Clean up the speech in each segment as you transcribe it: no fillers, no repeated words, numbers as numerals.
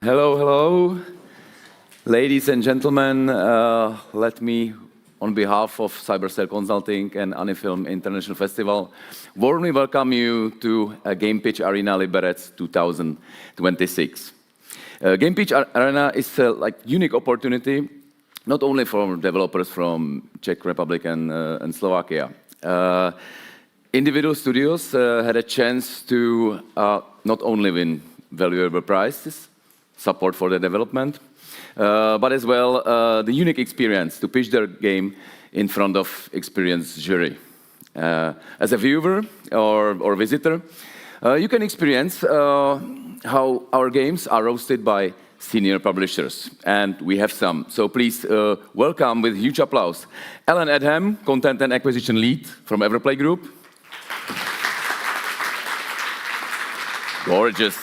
Hello, hello. Ladies and gentlemen, let me, on behalf of Cybercell Consulting and Anifilm International Festival, warmly welcome you to Game Pitch Arena Liberec 2026. Game Pitch Arena is a unique opportunity, not only for developers from Czech Republic and Slovakia. Individual studios had a chance to not only win valuable prizes, support for their development, but as well the unique experience to pitch their game in front of experienced jury. As a viewer or visitor, you can experience how our games are roasted by senior publishers, and we have some. So please welcome with huge applause Alan Edham, Content and Acquisition Lead from Everplay Group. Gorgeous.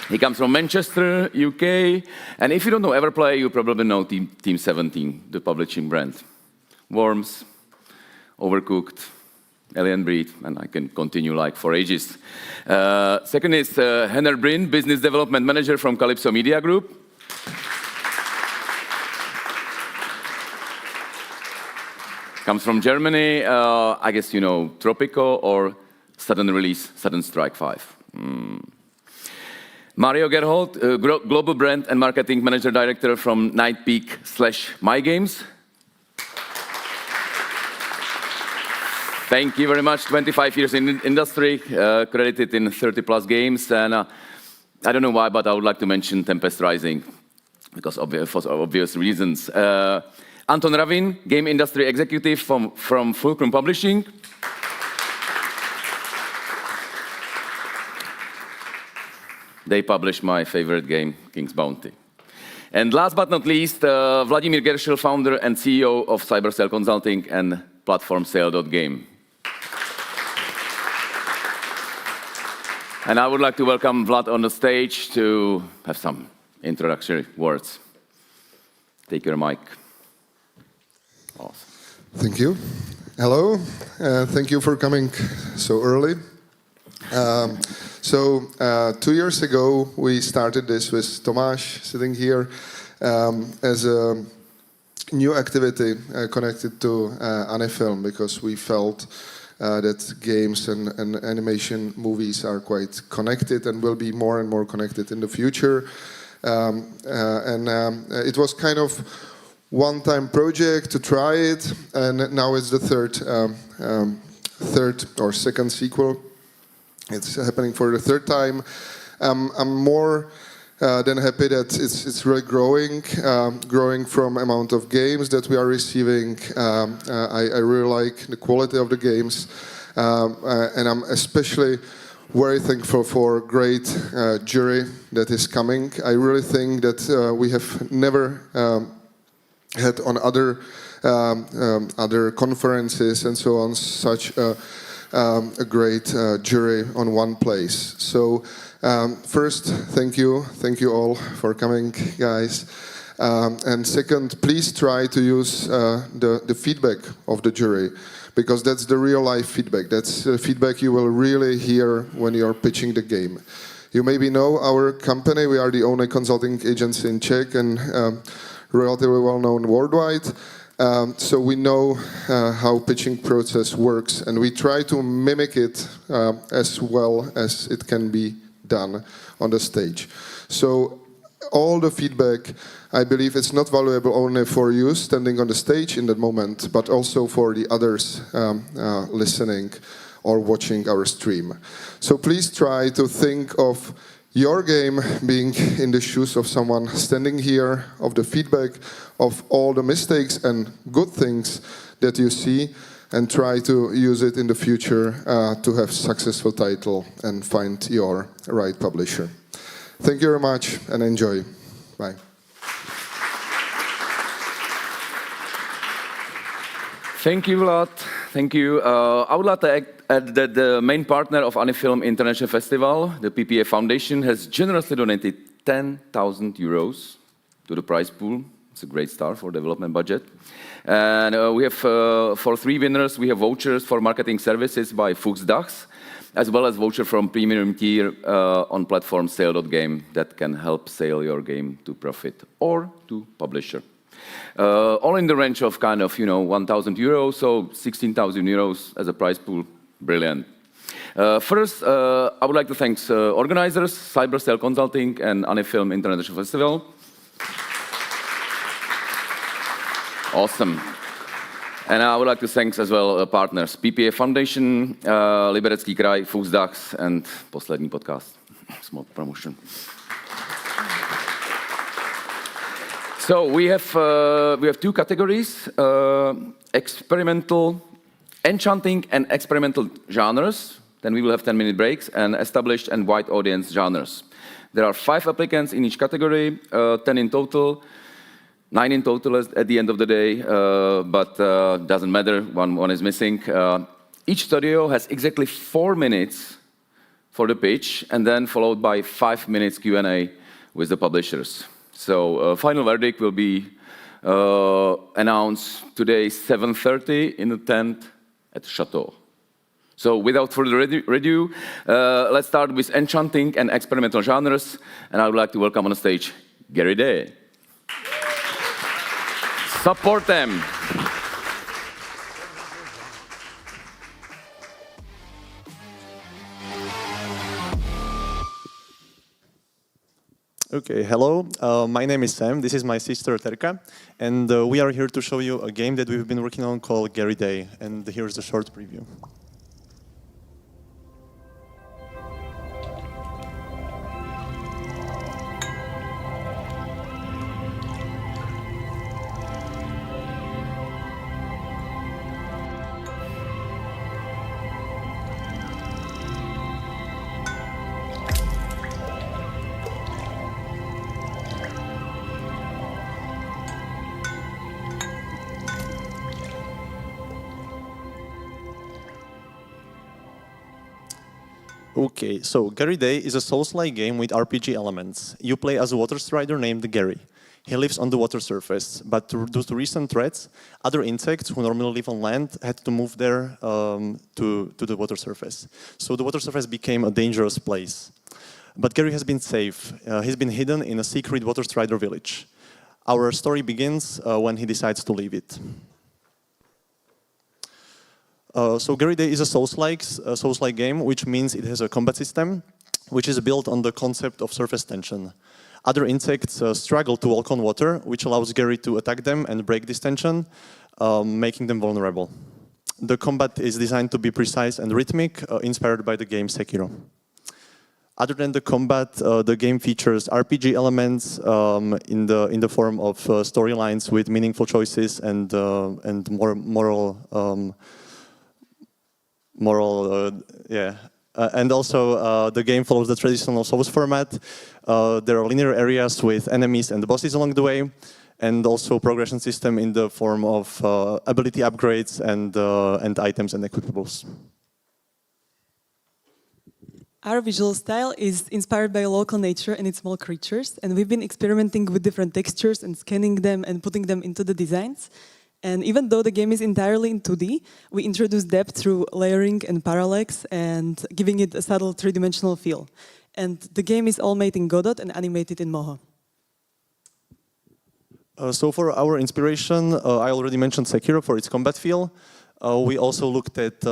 He comes from Manchester, UK, and if you don't know Everplay, you probably know Team 17, the publishing brand. Worms, Overcooked, Alien Breed, and I can continue for ages. Second is Henner Brin, Business Development Manager from Calypso Media Group. Comes from Germany, I guess you know Tropico or Sudden Release, Sudden Strike 5. Mario Gerhold, Global Brand and Marketing Manager Director from Night Peak / My Games. Thank you very much. 25 years in industry, credited in 30 plus games. And I don't know why, but I would like to mention Tempest Rising, because for obvious reasons. Anton Ravin, Game Industry Executive from Fulcrum Publishing. They published my favorite game, King's Bounty. And last but not least, Vladimír Geršel, founder and CEO of Cybercell Consulting and platform Sale.game. And I would like to welcome Vlad on the stage to have some introductory words. Take your mic. Awesome. Thank you. Hello. Thank you for coming so early. 2 years ago, we started this with Tomáš sitting here as a new activity connected to Anifilm, because we felt that games and animation movies are quite connected and will be more and more connected in the future. It was kind of one-time project to try it, and now it's the third or second sequel. It's happening for the third time. I'm more than happy that it's really growing from amount of games that we are receiving. I really like the quality of the games, and I'm especially very thankful for great jury that is coming. I really think that we have never had on other conferences and so on such a great jury on one place. So first, thank you all for coming, guys. And second, please try to use the feedback of the jury, because that's the real life feedback. That's the feedback you will really hear when you're pitching the game. You maybe know our company. We are the only consulting agency in Czech and relatively well known worldwide. So we know how pitching process works, and we try to mimic it as well as it can be done on the stage. So all the feedback, I believe, it's not valuable only for you standing on the stage in that moment, but also for the others listening or watching our stream. So please try to think of your game being in the shoes of someone standing here, of the feedback, of all the mistakes and good things that you see, and try to use it in the future to have successful title and find your right publisher. Thank you very much and enjoy. Bye. Thank you, Vlad. Thank you. I would like to add that the main partner of Anifilm International Festival, the PPA Foundation, has generously donated 10,000 euros to the prize pool. It's a great start for development budget. And we have, for 3 winners, we have vouchers for marketing services by Fuchs Dachs as well as voucher from premium tier on platform sale.game that can help sell your game to profit or to publisher. All in the range of kind of, 1,000 euros, so 16,000 euros as a prize pool. Brilliant. First, I would like to thank organizers, Cybercell Consulting and Anifilm International Festival. Awesome. And I would like to thank as well partners PPA Foundation, Liberecký kraj, Fuchsdax, and Poslední Podcast. Small promotion. So we have two categories: experimental, enchanting, and experimental genres. Then we will have 10-minute breaks, and established and wide audience genres. There are 5 applicants in each category, 10 in total. 9 in total at the end of the day, but doesn't matter, one is missing. Each studio has exactly 4 minutes for the pitch, and then followed by 5 minutes Q&A with the publishers. So final verdict will be announced today 7:30 in the tent at Chateau. So without further ado, let's start with enchanting and experimental genres, and I would like to welcome on the stage Gary Day. Support them. Okay, hello. My name is Sam. This is my sister Terka, and we are here to show you a game that we've been working on called Gary Day. And here's the short preview. Okay, so Gary Day is a Souls-like game with RPG elements. You play as a water strider named Gary. He lives on the water surface, but due to recent threats, other insects who normally live on land had to move there to the water surface. So the water surface became a dangerous place. But Gary has been safe. He's been hidden in a secret water strider village. Our story begins when he decides to leave it. So Gary Day is a Souls-like game, which means it has a combat system, which is built on the concept of surface tension. Other insects struggle to walk on water, which allows Gary to attack them and break this tension, making them vulnerable. The combat is designed to be precise and rhythmic, inspired by the game Sekiro. Other than the combat, the game features RPG elements in the form of storylines with meaningful choices and more moral. And also the game follows the traditional Souls format. There are linear areas with enemies and bosses along the way, and also progression system in the form of ability upgrades and items and equipables. Our visual style is inspired by local nature and its small creatures, and we've been experimenting with different textures and scanning them and putting them into the designs. And even though the game is entirely in 2D, we introduce depth through layering and parallax and giving it a subtle three-dimensional feel. And the game is all made in Godot and animated in Moho. So for our inspiration, I already mentioned Sekiro for its combat feel. We also looked at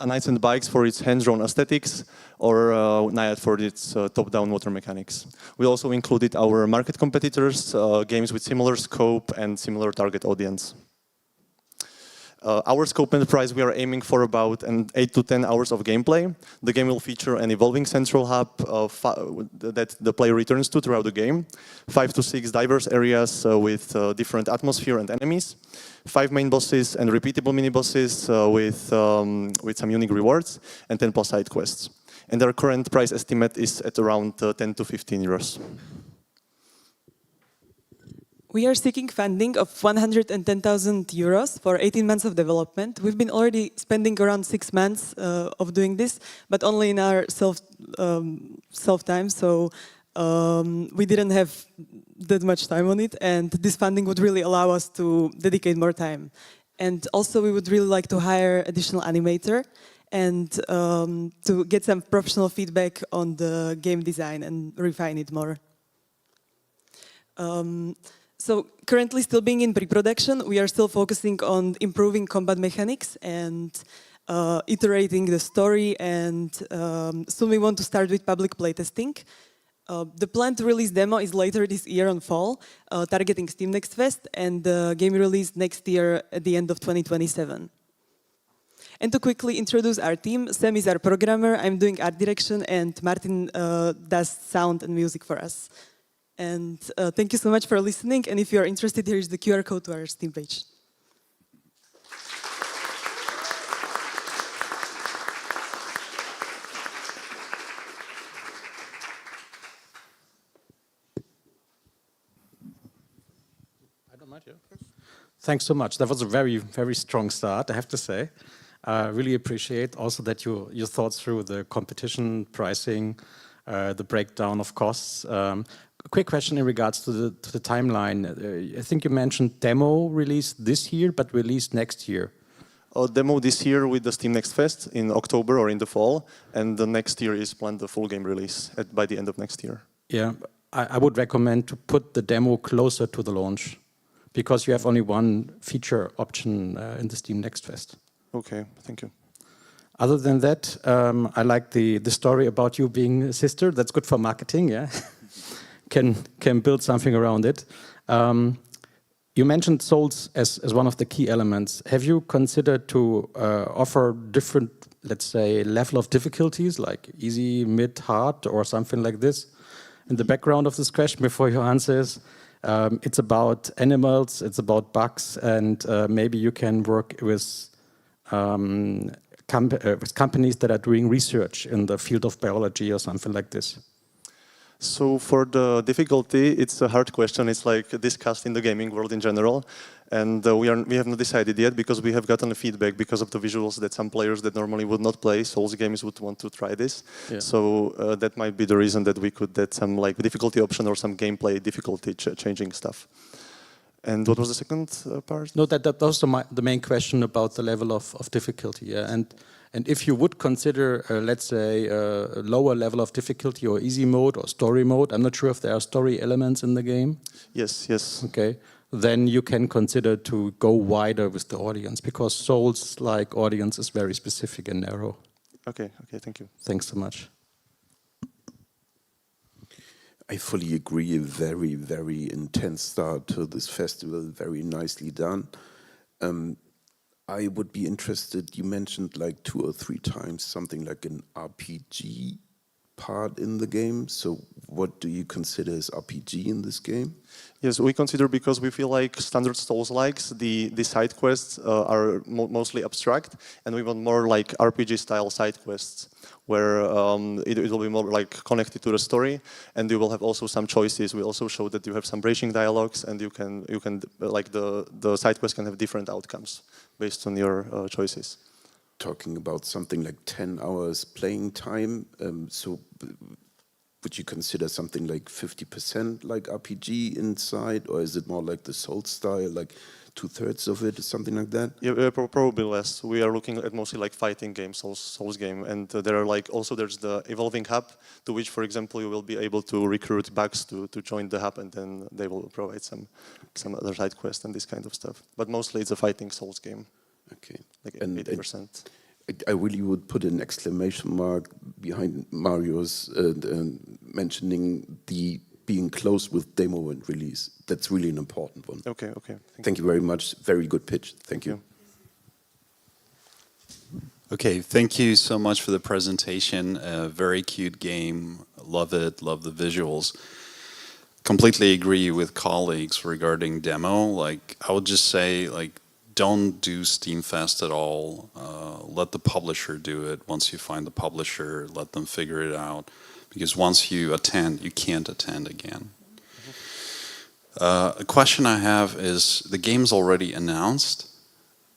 Knights and Bikes for its hand-drawn aesthetics, or Naiad for its top-down water mechanics. We also included our market competitors, games with similar scope and similar target audience. Our scope and price, we are aiming for about 8 to 10 hours of gameplay. The game will feature an evolving central hub that the player returns to throughout the game, 5 to 6 diverse areas with different atmosphere and enemies, 5 main bosses and repeatable mini-bosses with some unique rewards, and 10 plus side quests. And our current price estimate is at around 10 to 15 euros. We are seeking funding of 110,000 euros for 18 months of development. We've been already spending around 6 months of doing this, but only in our self-time, so we didn't have that much time on it, and this funding would really allow us to dedicate more time. And also we would really like to hire additional animator, and to get some professional feedback on the game design and refine it more. So currently still being in pre-production, we are still focusing on improving combat mechanics and iterating the story, and soon we want to start with public playtesting. The plan to release demo is later this year on fall, targeting Steam Next Fest, and the game release next year at the end of 2027. And to quickly introduce our team, Sam is our programmer, I'm doing art direction, and Martin does sound and music for us. And thank you so much for listening, and if you are interested, here is the QR code to our Steam page. Thanks so much. That was a very, very strong start, I have to say. Really appreciate also that you thought through the competition, pricing, the breakdown of costs. Quick question in regards to the timeline. I think you mentioned demo release this year, but release next year. Demo this year with the Steam Next Fest in October or in the fall, and the next year is planned the full game release by the end of next year. Yeah, I would recommend to put the demo closer to the launch, because you have only one feature option in the Steam Next Fest. Okay, thank you. Other than that, I like the story about you being a sister. That's good for marketing, yeah? can build something around it. You mentioned souls as one of the key elements. Have you considered to offer different, let's say, level of difficulties, like easy, mid, hard, or something like this? In the background of this question, before your answers, it's about animals, it's about bugs, and maybe you can work with companies that are doing research in the field of biology or something like this. So for the difficulty, it's a hard question. It's like discussed in the gaming world in general, and we have not decided yet, because we have gotten feedback because of the visuals that some players that normally would not play Souls games would want to try this. Yeah. So that might be the reason that we could add some like difficulty option or some gameplay difficulty changing stuff. And what was the second part? No, that was the main question about the level of difficulty. Yeah, and if you would consider, let's say, a lower level of difficulty or easy mode or story mode, I'm not sure if there are story elements in the game. Yes. Okay, then you can consider to go wider with the audience, because Souls-like audience is very specific and narrow. Okay, thank you. Thanks so much. I fully agree. A very, very intense start to this festival. Very nicely done. I would be interested, you mentioned like 2 or 3 times something like an RPG part in the game. So what do you consider as RPG in this game? Yes, we consider, because we feel like standard Souls-likes, the side quests are mostly abstract, and we want more like RPG-style side quests, where it will be more like connected to the story, and you will have also some choices. We also show that you have some bridging dialogues, and you can like the side quests can have different outcomes based on your choices. Talking about something like 10 hours playing time, so would you consider something like 50% like RPG inside, or is it more like the Souls style, like 2/3 of it, or something like that? Yeah, probably less. We are looking at mostly like fighting games, Souls game, and there are like also there's the evolving hub, to which, for example, you will be able to recruit bugs to join the hub, and then they will provide some other side quests and this kind of stuff. But mostly it's a fighting Souls game. Okay, like 80%. I really would put an exclamation mark behind Mario's mentioning the being close with demo and release. That's really an important one. Okay. Thank you very much. Very good pitch. Thank you. Okay, thank you so much for the presentation. Very cute game. Love it. Love the visuals. Completely agree with colleagues regarding demo. Like, I would just say, like, don't do Steamfest at all. Let the publisher do it. Once you find the publisher, let them figure it out. Because once you attend, you can't attend again. A question I have is, the game's already announced.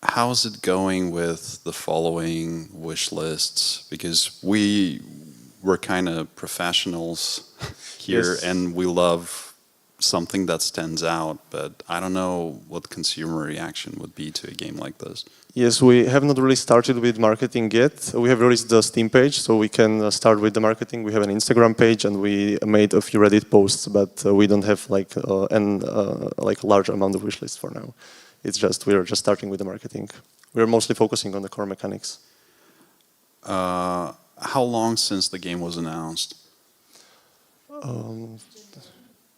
How is it going with the following wish lists? Because we're kind of professionals here, yes. And we love something that stands out, but I don't know what consumer reaction would be to a game like this. Yes, we have not really started with marketing yet. We have released the Steam page, so we can start with the marketing. We have an Instagram page, and we made a few Reddit posts, but we don't have like a large amount of wishlist for now. It's just we're just starting with the marketing. We're mostly focusing on the core mechanics. How long since the game was announced?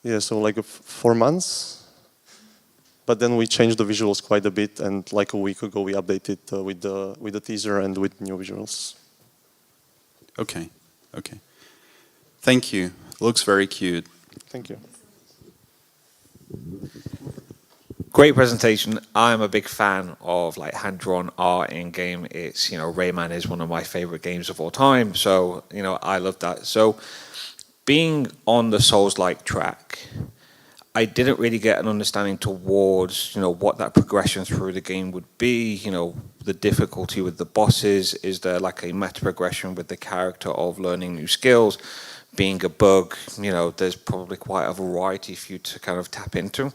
Yeah, so like 4 months. But then we changed the visuals quite a bit, and like a week ago we updated with the teaser and with new visuals. Okay. Thank you. Looks very cute. Thank you. Great presentation. I'm a big fan of like hand-drawn art in game. It's, Rayman is one of my favorite games of all time. So, I love that. So being on the Souls-like track, I didn't really get an understanding towards, what that progression through the game would be, the difficulty with the bosses. Is there like a meta progression with the character of learning new skills? Being a bug, there's probably quite a variety for you to kind of tap into.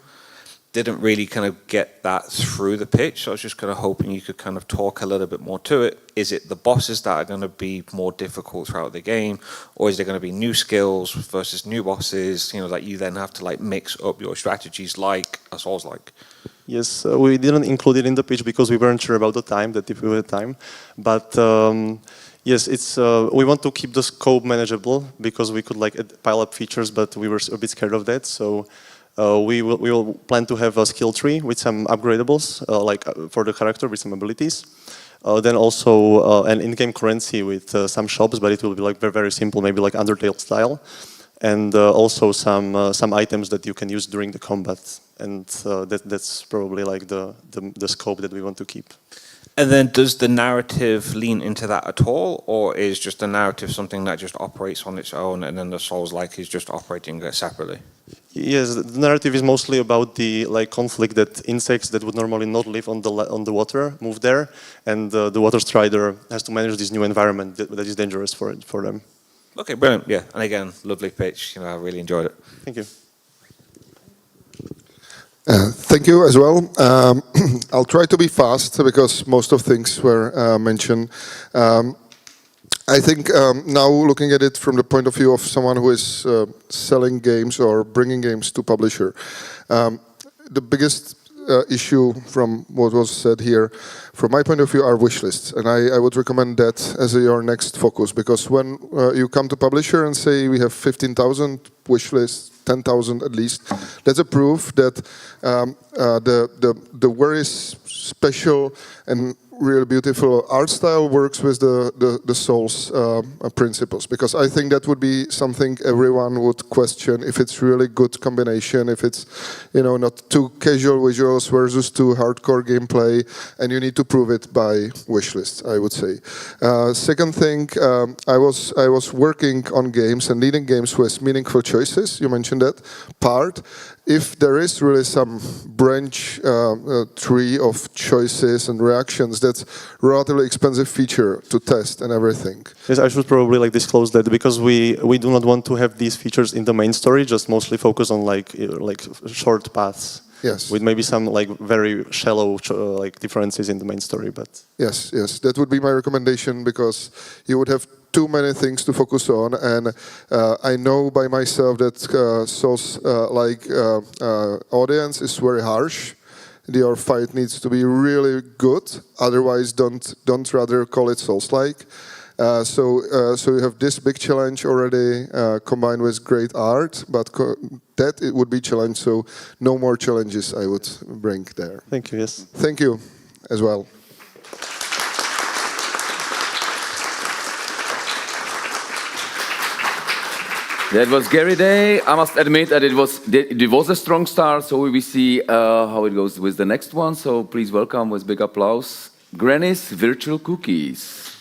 Didn't really kind of get that through the pitch, so I was just kind of hoping you could kind of talk a little bit more to it. Is it the bosses that are going to be more difficult throughout the game, or is there going to be new skills versus new bosses, that you then have to like mix up your strategies like a Souls-like? Yes, we didn't include it in the pitch because we weren't sure about the time, that if we had time. But yes, it's we want to keep the scope manageable because we could like pile up features, but we were a bit scared of that. So we will plan to have a skill tree with some upgradables, for the character with some abilities. Then also an in-game currency with some shops, but it will be like very, very simple, maybe like Undertale style. And also some items that you can use during the combat. And that's probably like the scope that we want to keep. And then does the narrative lean into that at all, or is just the narrative something that just operates on its own and then the Souls-like is just operating separately? Yes, the narrative is mostly about the conflict that insects that would normally not live on the water move there, and the water strider has to manage this new environment that is dangerous for them. Okay, brilliant. Yeah, and again, lovely pitch. I really enjoyed it. Thank you. Thank you as well. I'll try to be fast because most of things were mentioned. I think now looking at it from the point of view of someone who is selling games or bringing games to publisher, the biggest issue from what was said here, from my point of view, are wish lists. And I would recommend that as your next focus, because when you come to publisher and say we have 15,000 wish lists, 10,000 at least, that's a proof that the very special and really beautiful art style works with the Souls principles, because I think that would be something everyone would question if it's really good combination, if it's not too casual visuals versus too hardcore gameplay, and you need to prove it by wish lists, I would say. Second thing, I was working on games and leading games with meaningful choices. You mentioned that part. If there is really some branch tree of choices and reactions, that's a relatively expensive feature to test and everything. Yes, I should probably disclose that because we do not want to have these features in the main story, just mostly focus on like short paths. Yes. With maybe some very shallow differences in the main story, but yes, that would be my recommendation, because you would have too many things to focus on, and I know by myself that Souls audience is very harsh. Your fight needs to be really good, otherwise don't rather call it Souls-like. So you have this big challenge already combined with great art, but that it would be challenge. So no more challenges I would bring there. Thank you. Yes. Thank you as well. That was Gary Day. I must admit that it was a strong start, so we will see how it goes with the next one. So please welcome with big applause, Granny's Virtual Cookies.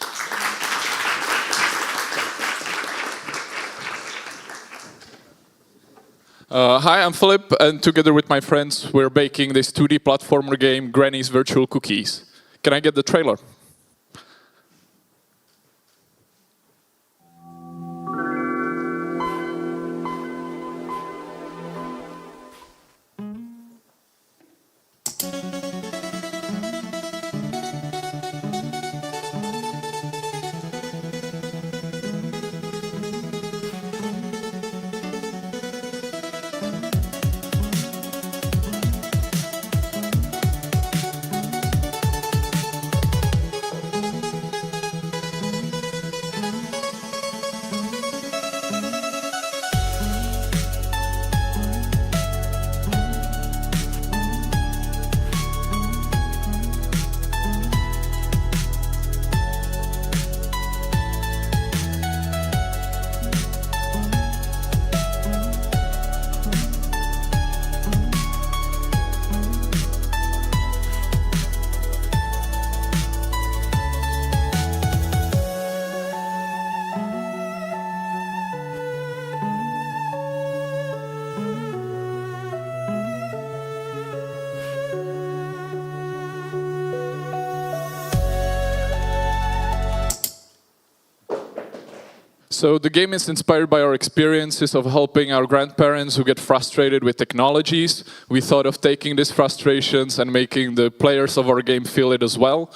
Hi, I'm Philip, and together with my friends, we're baking this 2D platformer game, Granny's Virtual Cookies. Can I get the trailer? So the game is inspired by our experiences of helping our grandparents who get frustrated with technologies. We thought of taking these frustrations and making the players of our game feel it as well.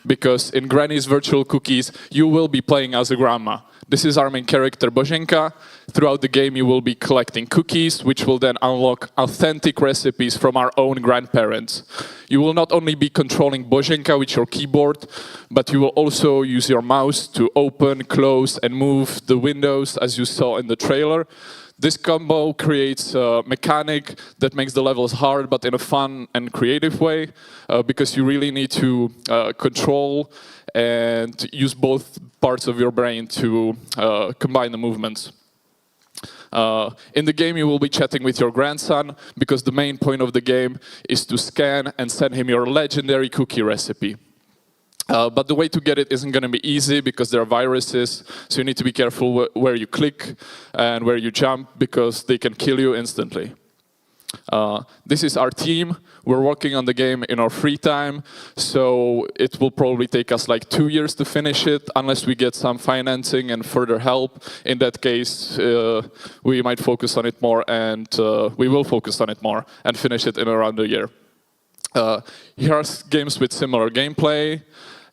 Because in Granny's Virtual Cookies, you will be playing as a grandma. This is our main character, Boženka. Throughout the game, you will be collecting cookies, which will then unlock authentic recipes from our own grandparents. You will not only be controlling Boženka with your keyboard, but you will also use your mouse to open, close, and move the windows, as you saw in the trailer. This combo creates a mechanic that makes the levels hard, but in a fun and creative way, because you really need to control and use both parts of your brain to combine the movements. In the game, you will be chatting with your grandson, because the main point of the game is to scan and send him your legendary cookie recipe. But the way to get it isn't going to be easy because there are viruses, so you need to be careful where you click and where you jump because they can kill you instantly. This is our team. We're working on the game in our free time, so it will probably take us like 2 years to finish it unless we get some financing and further help. In that case, we might focus on it more, and we will focus on it more and finish it in around a year. Here are games with similar gameplay,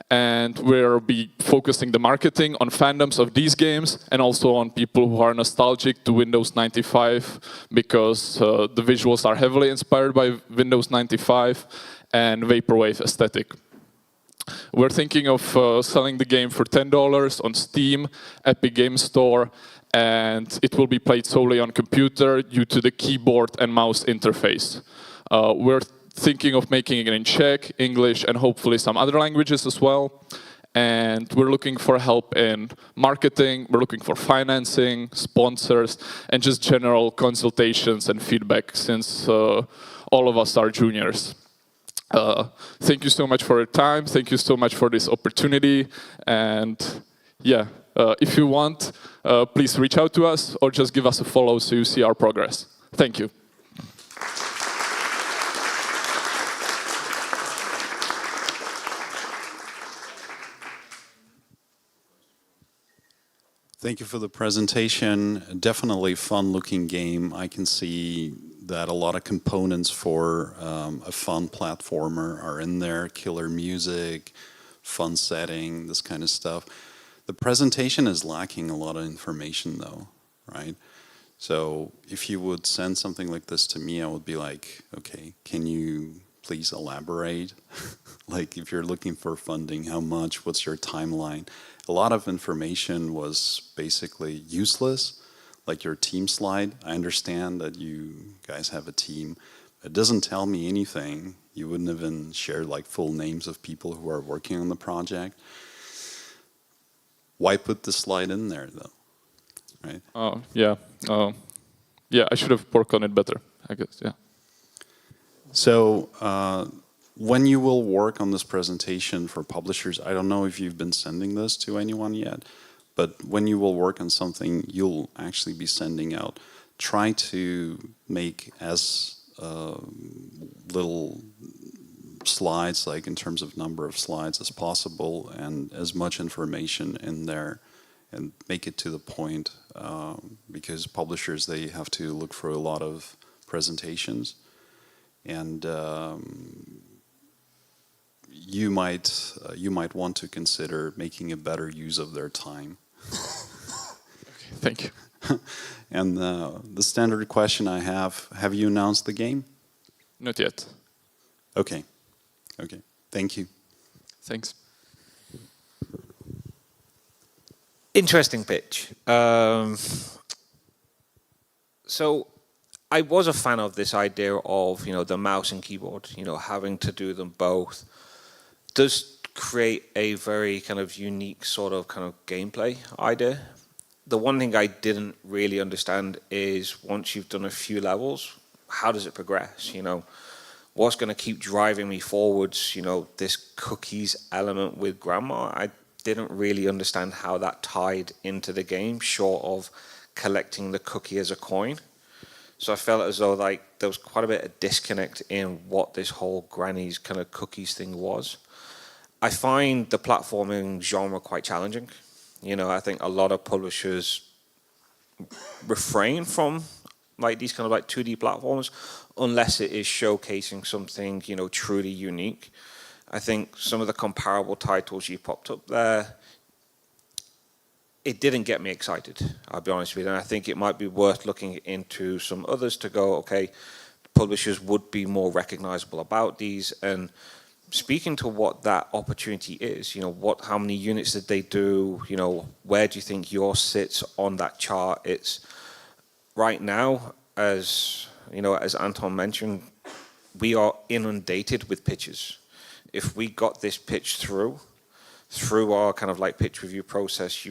and we'll be focusing the marketing on fandoms of these games and also on people who are nostalgic to Windows 95 because the visuals are heavily inspired by Windows 95 and Vaporwave aesthetic. We're thinking of selling the game for $10 on Steam, Epic Games Store, and it will be played solely on computer due to the keyboard and mouse interface. We're thinking of making it in Czech, English, and hopefully some other languages as well. And we're looking for help in marketing, we're looking for financing, sponsors, and just general consultations and feedback since all of us are juniors. Thank you so much for your time. Thank you so much for this opportunity. And yeah, if you want, please reach out to us or just give us a follow so you see our progress. Thank you. Thank you for the presentation. Definitely fun-looking game. I can see that a lot of components for a fun platformer are in there. Killer music, fun setting, this kind of stuff. The presentation is lacking a lot of information though, right? So if you would send something like this to me, I would be like, okay, can you please elaborate? Like if you're looking for funding, how much, what's your timeline? A lot of information was basically useless, like your team slide. I understand that you guys have a team. It doesn't tell me anything. You wouldn't even share like full names of people who are working on the project. Why put the slide in there though, right? Oh, yeah. Yeah, I should have worked on it better, I guess, yeah. So, when you will work on this presentation for publishers, I don't know if you've been sending this to anyone yet, but when you will work on something you'll actually be sending out, try to make as little slides, like in terms of number of slides as possible, and as much information in there, and make it to the point, because publishers, they have to look for a lot of presentations, and you might want to consider making a better use of their time. Okay, thank you. And the standard question I have you announced the game? Not yet. Okay. Thank you. Thanks. Interesting pitch. So I was a fan of this idea of, the mouse and keyboard, having to do them both. Does create a very kind of unique sort of gameplay idea. The one thing I didn't really understand is once you've done a few levels, how does it progress? What's going to keep driving me forwards? This cookies element with grandma. I didn't really understand how that tied into the game, short of collecting the cookie as a coin. So I felt as though there was quite a bit of disconnect in what this whole granny's kind of cookies thing was. I find the platforming genre quite challenging. I think a lot of publishers refrain from like these kind of like 2D platforms unless it is showcasing something, truly unique. I think some of the comparable titles you popped up there, it didn't get me excited, I'll be honest with you. And I think it might be worth looking into some others to go, okay, publishers would be more recognizable about these. And speaking to what that opportunity is, how many units did they do? Where do you think yours sits on that chart? It's right now, as Anton mentioned, we are inundated with pitches. If we got this pitch through our kind of like pitch review process,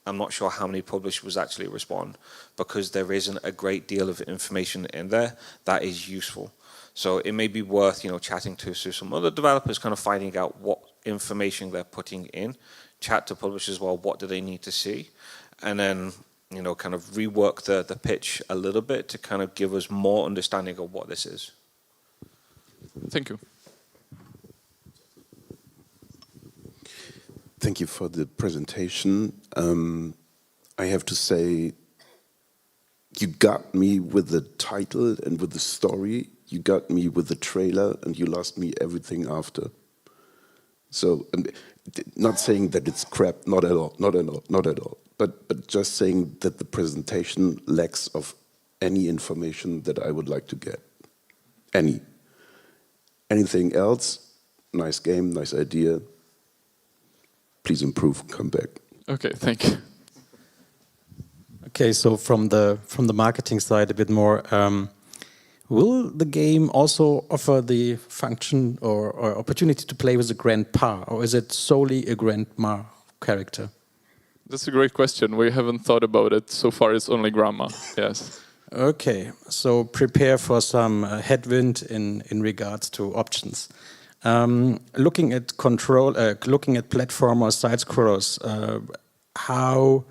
I'm not sure how many publishers would actually respond, because there isn't a great deal of information in there that is useful. So it may be worth, chatting to some other developers, kind of finding out what information they're putting in, chat to publishers as well, what do they need to see, and then, kind of rework the pitch a little bit to kind of give us more understanding of what this is. Thank you. Thank you for the presentation. I have to say, you got me with the title and with the story. You got me with the trailer, and you lost me everything after. So, not saying that it's crap, not at all. But just saying that the presentation lacks of any information that I would like to get. Anything else? Nice game, nice idea. Please improve, come back. Okay, thank you. Okay, so from the marketing side a bit more, will the game also offer the function or opportunity to play with a grandpa, or is it solely a grandma character? That's a great question. We haven't thought about it. So far, it's only grandma. Yes. Okay, so prepare for some headwind in regards to options. Looking at platform or side scrollers, how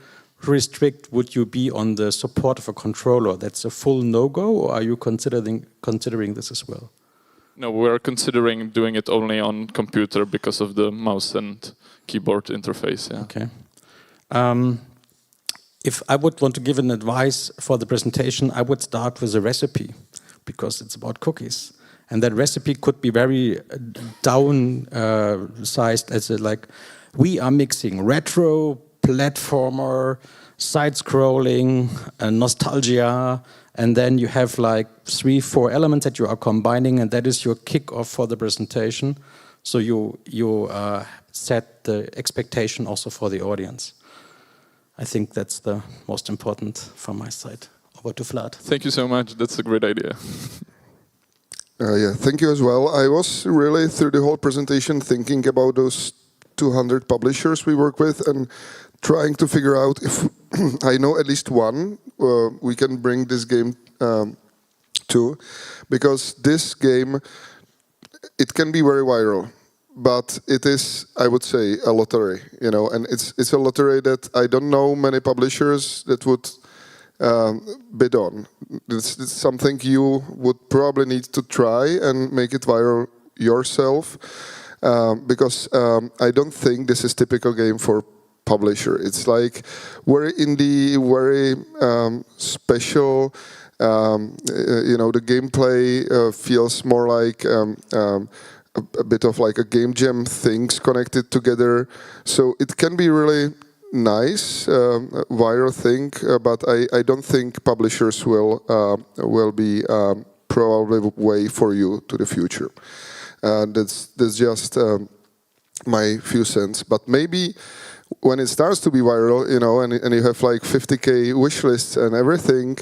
restrict would you be on the support of a controller? That's a full no-go, or are you considering this as well? No, we're considering doing it only on computer because of the mouse and keyboard interface. Yeah. Okay. If I would want to give an advice for the presentation, I would start with a recipe, because it's about cookies. And that recipe could be very downsized as we are mixing retro, platformer, side-scrolling, nostalgia, and then you have 3-4 elements that you are combining, and that is your kick-off for the presentation. So you set the expectation also for the audience. I think that's the most important from my side. Over to Vlad. Thank you so much. That's a great idea. Yeah, thank you as well. I was really through the whole presentation thinking about those 200 publishers we work with and trying to figure out if I know at least one we can bring this game to, because this game, it can be very viral, but it is, I would say, a lottery, and it's a lottery that I don't know many publishers that would bid on. It's something you would probably need to try and make it viral yourself, because I don't think this is typical game for publisher. It's very indie, very special. The gameplay feels more like a bit of a game jam things connected together. So it can be really nice, viral thing, but I don't think publishers will be probably way for you to the future. That's just my few cents. But maybe when it starts to be viral, and you have 50K wish lists and everything,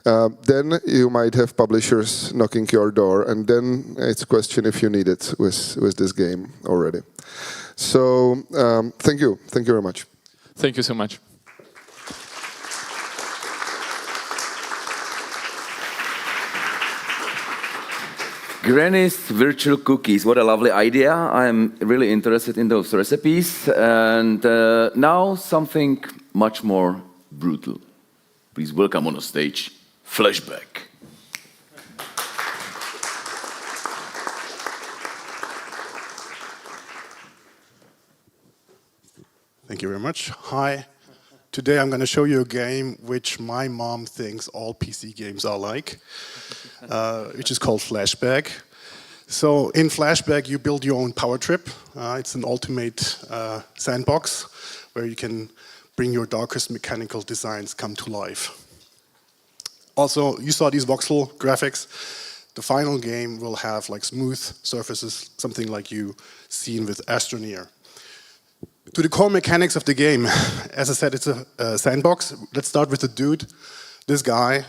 then you might have publishers knocking your door, and then it's a question if you need it with this game already. So thank you very much. Thank you so much. Granny's virtual cookies, what a lovely idea. I'm really interested in those recipes. And now something much more brutal. Please welcome on the stage, Flashback. Thank you very much. Hi, Today I'm going to show you a game which my mom thinks all PC games are like, which is called Flashback. So in Flashback you build your own power trip. It's an ultimate sandbox where you can bring your darkest mechanical designs come to life. Also, you saw these voxel graphics. The final game will have like smooth surfaces, something like you seen with Astroneer. To the core mechanics of the game, as I said, it's a sandbox. Let's start with the dude. This guy,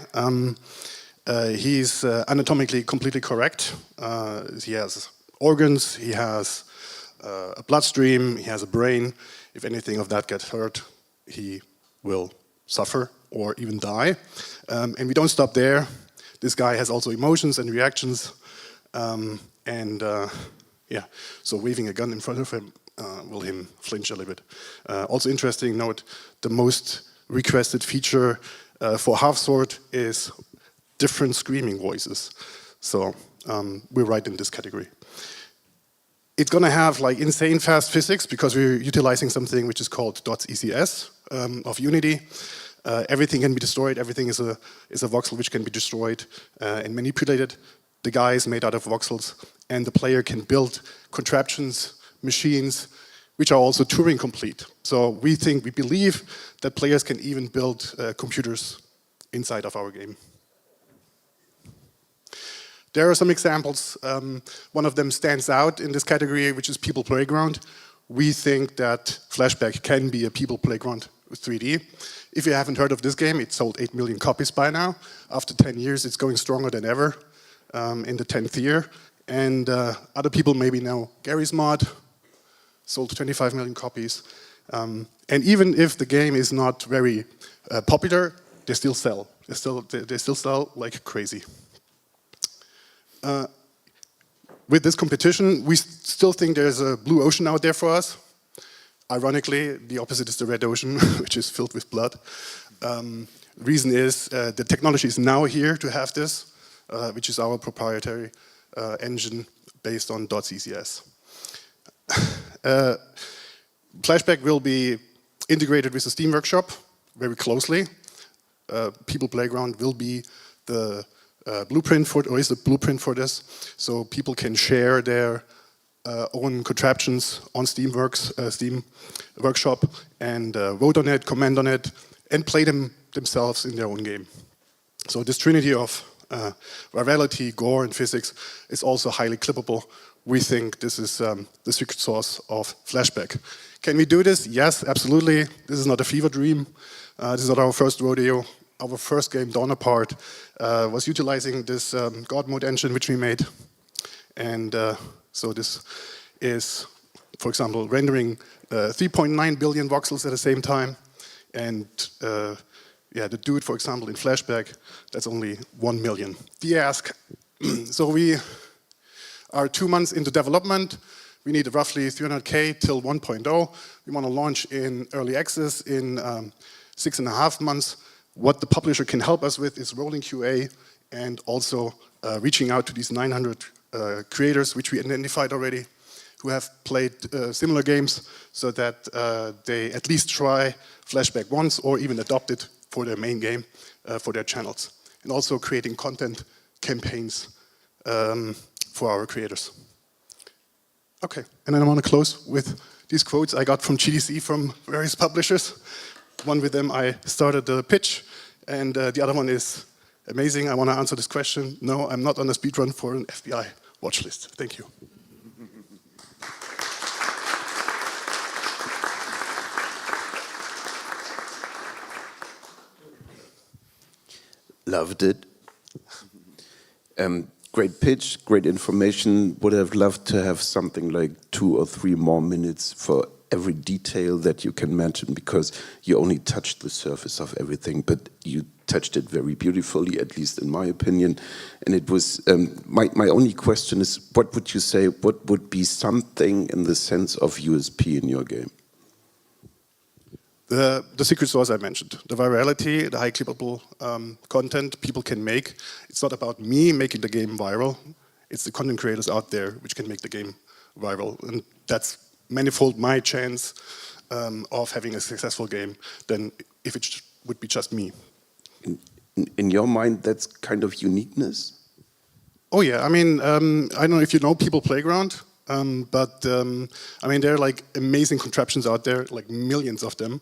he's anatomically completely correct. He has organs, he has a bloodstream, he has a brain. If anything of that gets hurt, he will suffer or even die. And we don't stop there. This guy has also emotions and reactions. So waving a gun in front of him will him flinch a little bit. Also interesting note, the most requested feature for Half-Sword is different screaming voices. So we're right in this category. It's gonna have like insane fast physics because we're utilizing something which is called .ecs of Unity. Everything can be destroyed, everything is a voxel which can be destroyed and manipulated. The guy is made out of voxels and the player can build contraptions, machines, which are also Turing complete. So we believe that players can even build computers inside of our game. There are some examples. One of them stands out in this category, which is People Playground. We think that Flashback can be a People Playground with 3D. If you haven't heard of this game, it sold 8 million copies by now. After 10 years, it's going stronger than ever in the 10th year. And other people maybe know Gary's Mod, sold 25 million copies. And even if the game is not very popular, they still sell. They still sell like crazy. With this competition, we still think there's a blue ocean out there for us. Ironically, the opposite is the red ocean, which is filled with blood. Reason is the technology is now here to have this, which is our proprietary engine based on .ccs. Flashback will be integrated with the Steam Workshop very closely. People Playground will be the blueprint for, or is the blueprint for this, so people can share their own contraptions on Steam Workshop and vote on it, comment on it, and play them themselves in their own game. So this trinity of virality, gore, and physics is also highly clippable. We think this is the secret sauce of Flashback. Can we do this? Yes, absolutely. This is not a fever dream. This is not our first rodeo. Our first game, Dawn Apart, was utilizing this God mode engine which we made. And so this is, for example, rendering 3.9 billion voxels at the same time. And the dude, for example, in Flashback, that's only 1 million. The ask. So we are 2 months into development. We need roughly 300K till 1.0. We want to launch in early access in 6.5 months. What the publisher can help us with is rolling QA and also reaching out to these 900 creators, which we identified already, who have played similar games, so that they at least try Flashback once or even adopt it for their main game, for their channels. And also creating content campaigns for our creators. Okay, and then I want to close with these quotes I got from GDC from various publishers. One with them I started the pitch, and the other one is amazing. I want to answer this question. No, I'm not on a speedrun for an FBI watch list. Thank you. Loved it. Great pitch, great information. Would have loved to have something like 2 or 3 more minutes for every detail that you can mention, because you only touched the surface of everything, but you touched it very beautifully, at least in my opinion. And it was, my only question is, what would you say, what would be something in the sense of USP in your game? The secret sauce I mentioned, the virality, the high clippable content people can make. It's not about me making the game viral, it's the content creators out there which can make the game viral. And that's manifold my chance of having a successful game than if it would be just me. In your mind, that's kind of uniqueness? Oh yeah, I mean, I don't know if you know People Playground, but I mean, there are like amazing contraptions out there, like millions of them,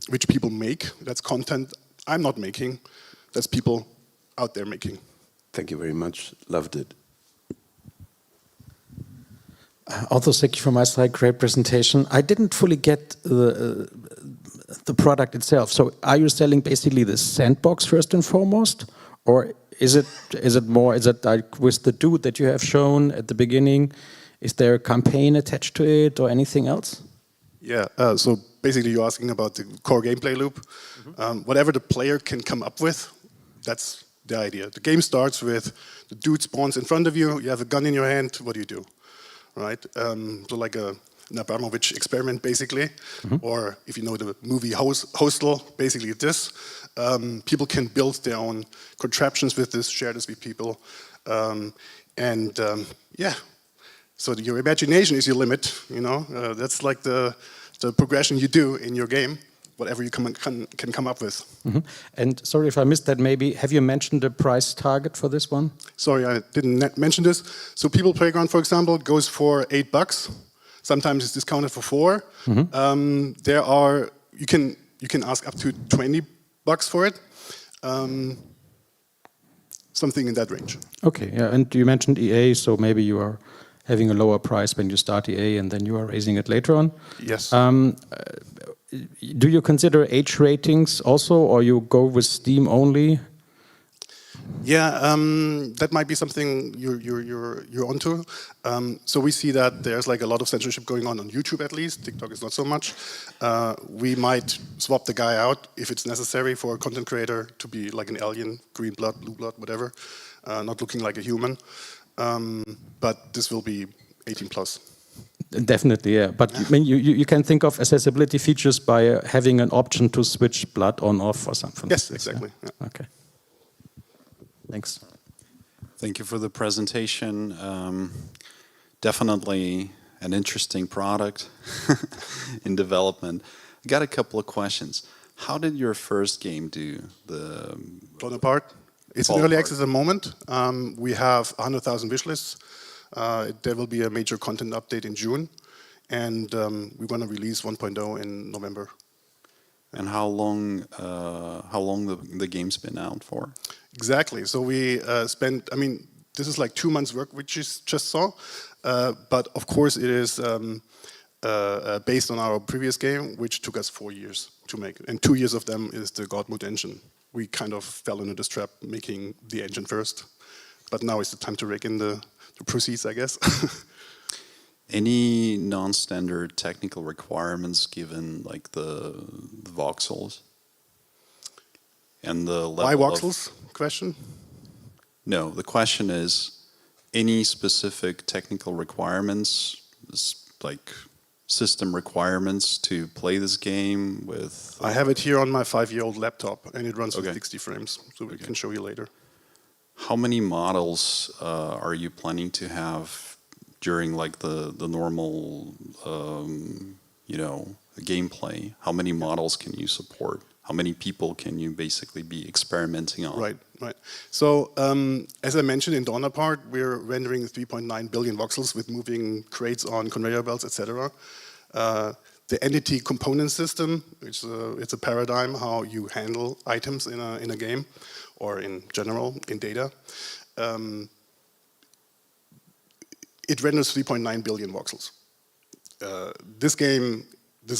which people make. That's content I'm not making, that's people out there making. Thank you very much, loved it. Also, thank you from my side, great presentation. I didn't fully get the product itself. So are you selling basically the sandbox first and foremost? Or is it like with the dude that you have shown at the beginning, is there a campaign attached to it or anything else? Yeah, so basically you're asking about the core gameplay loop. Whatever the player can come up with, that's the idea. The game starts with the dude spawns in front of you, you have a gun in your hand, what do you do? Right? So like an Abramovich experiment, basically. Or if you know the movie Hostel, basically this. People can build their own contraptions with this, share this with people. Yeah, so your imagination is your limit, you know. That's like the progression you do in your game, whatever you can come up with. And sorry if I missed that, maybe, have you mentioned the price target for this one? Sorry, I didn't mention this. So People Playground, for example, goes for $8. Sometimes it's discounted for $4. There are, you can ask up to $20 for it. Something in that range. Okay, yeah, and you mentioned EA, so maybe you are having a lower price when you start EA and then you are raising it later on. Yes. Do you consider age ratings also, or you go with Steam only? Yeah, that might be something you're onto. So we see that there's like a lot of censorship going on YouTube at least. TikTok is not so much. We might swap the guy out if it's necessary for a content creator to be like an alien, green blood, blue blood, whatever, not looking like a human. But this will be 18 plus. Definitely, yeah. But I mean, you can think of accessibility features by having an option to switch blood on off or something. Yes, exactly. Yeah. Okay. Thanks. Thank you for the presentation. Definitely an interesting product in development. I got a couple of questions. How did your first game do? Torn Apart. It's in early access at the moment. We have 100,000 wish lists. There will be a major content update in June, and we're going to release 1.0 in November. And how long the game's been out for? Exactly. So we spent, I mean, this is like 2 months work, which you just saw. But of course it is based on our previous game, which took us 4 years to make. And 2 years of them is the God Mode engine. We kind of fell into this trap making the engine first. But now is the time to rake in the proceeds, I guess. Any non-standard technical requirements given like the voxels? And the level Why voxels? Question? No, the question is any specific technical requirements, like system requirements to play this game with? I have it here on my 5-year-old laptop, and it runs with 60 frames, so we can show you later. How many models are you planning to have during like the normal, gameplay? How many models can you support? How many people can you basically be experimenting on? Right. So, as I mentioned in Torn Apart, we're rendering 3.9 billion voxels with moving crates on conveyor belts, etc. The entity component system, it's a paradigm how you handle items in a game, or in general, in data. It renders 3.9 billion voxels. This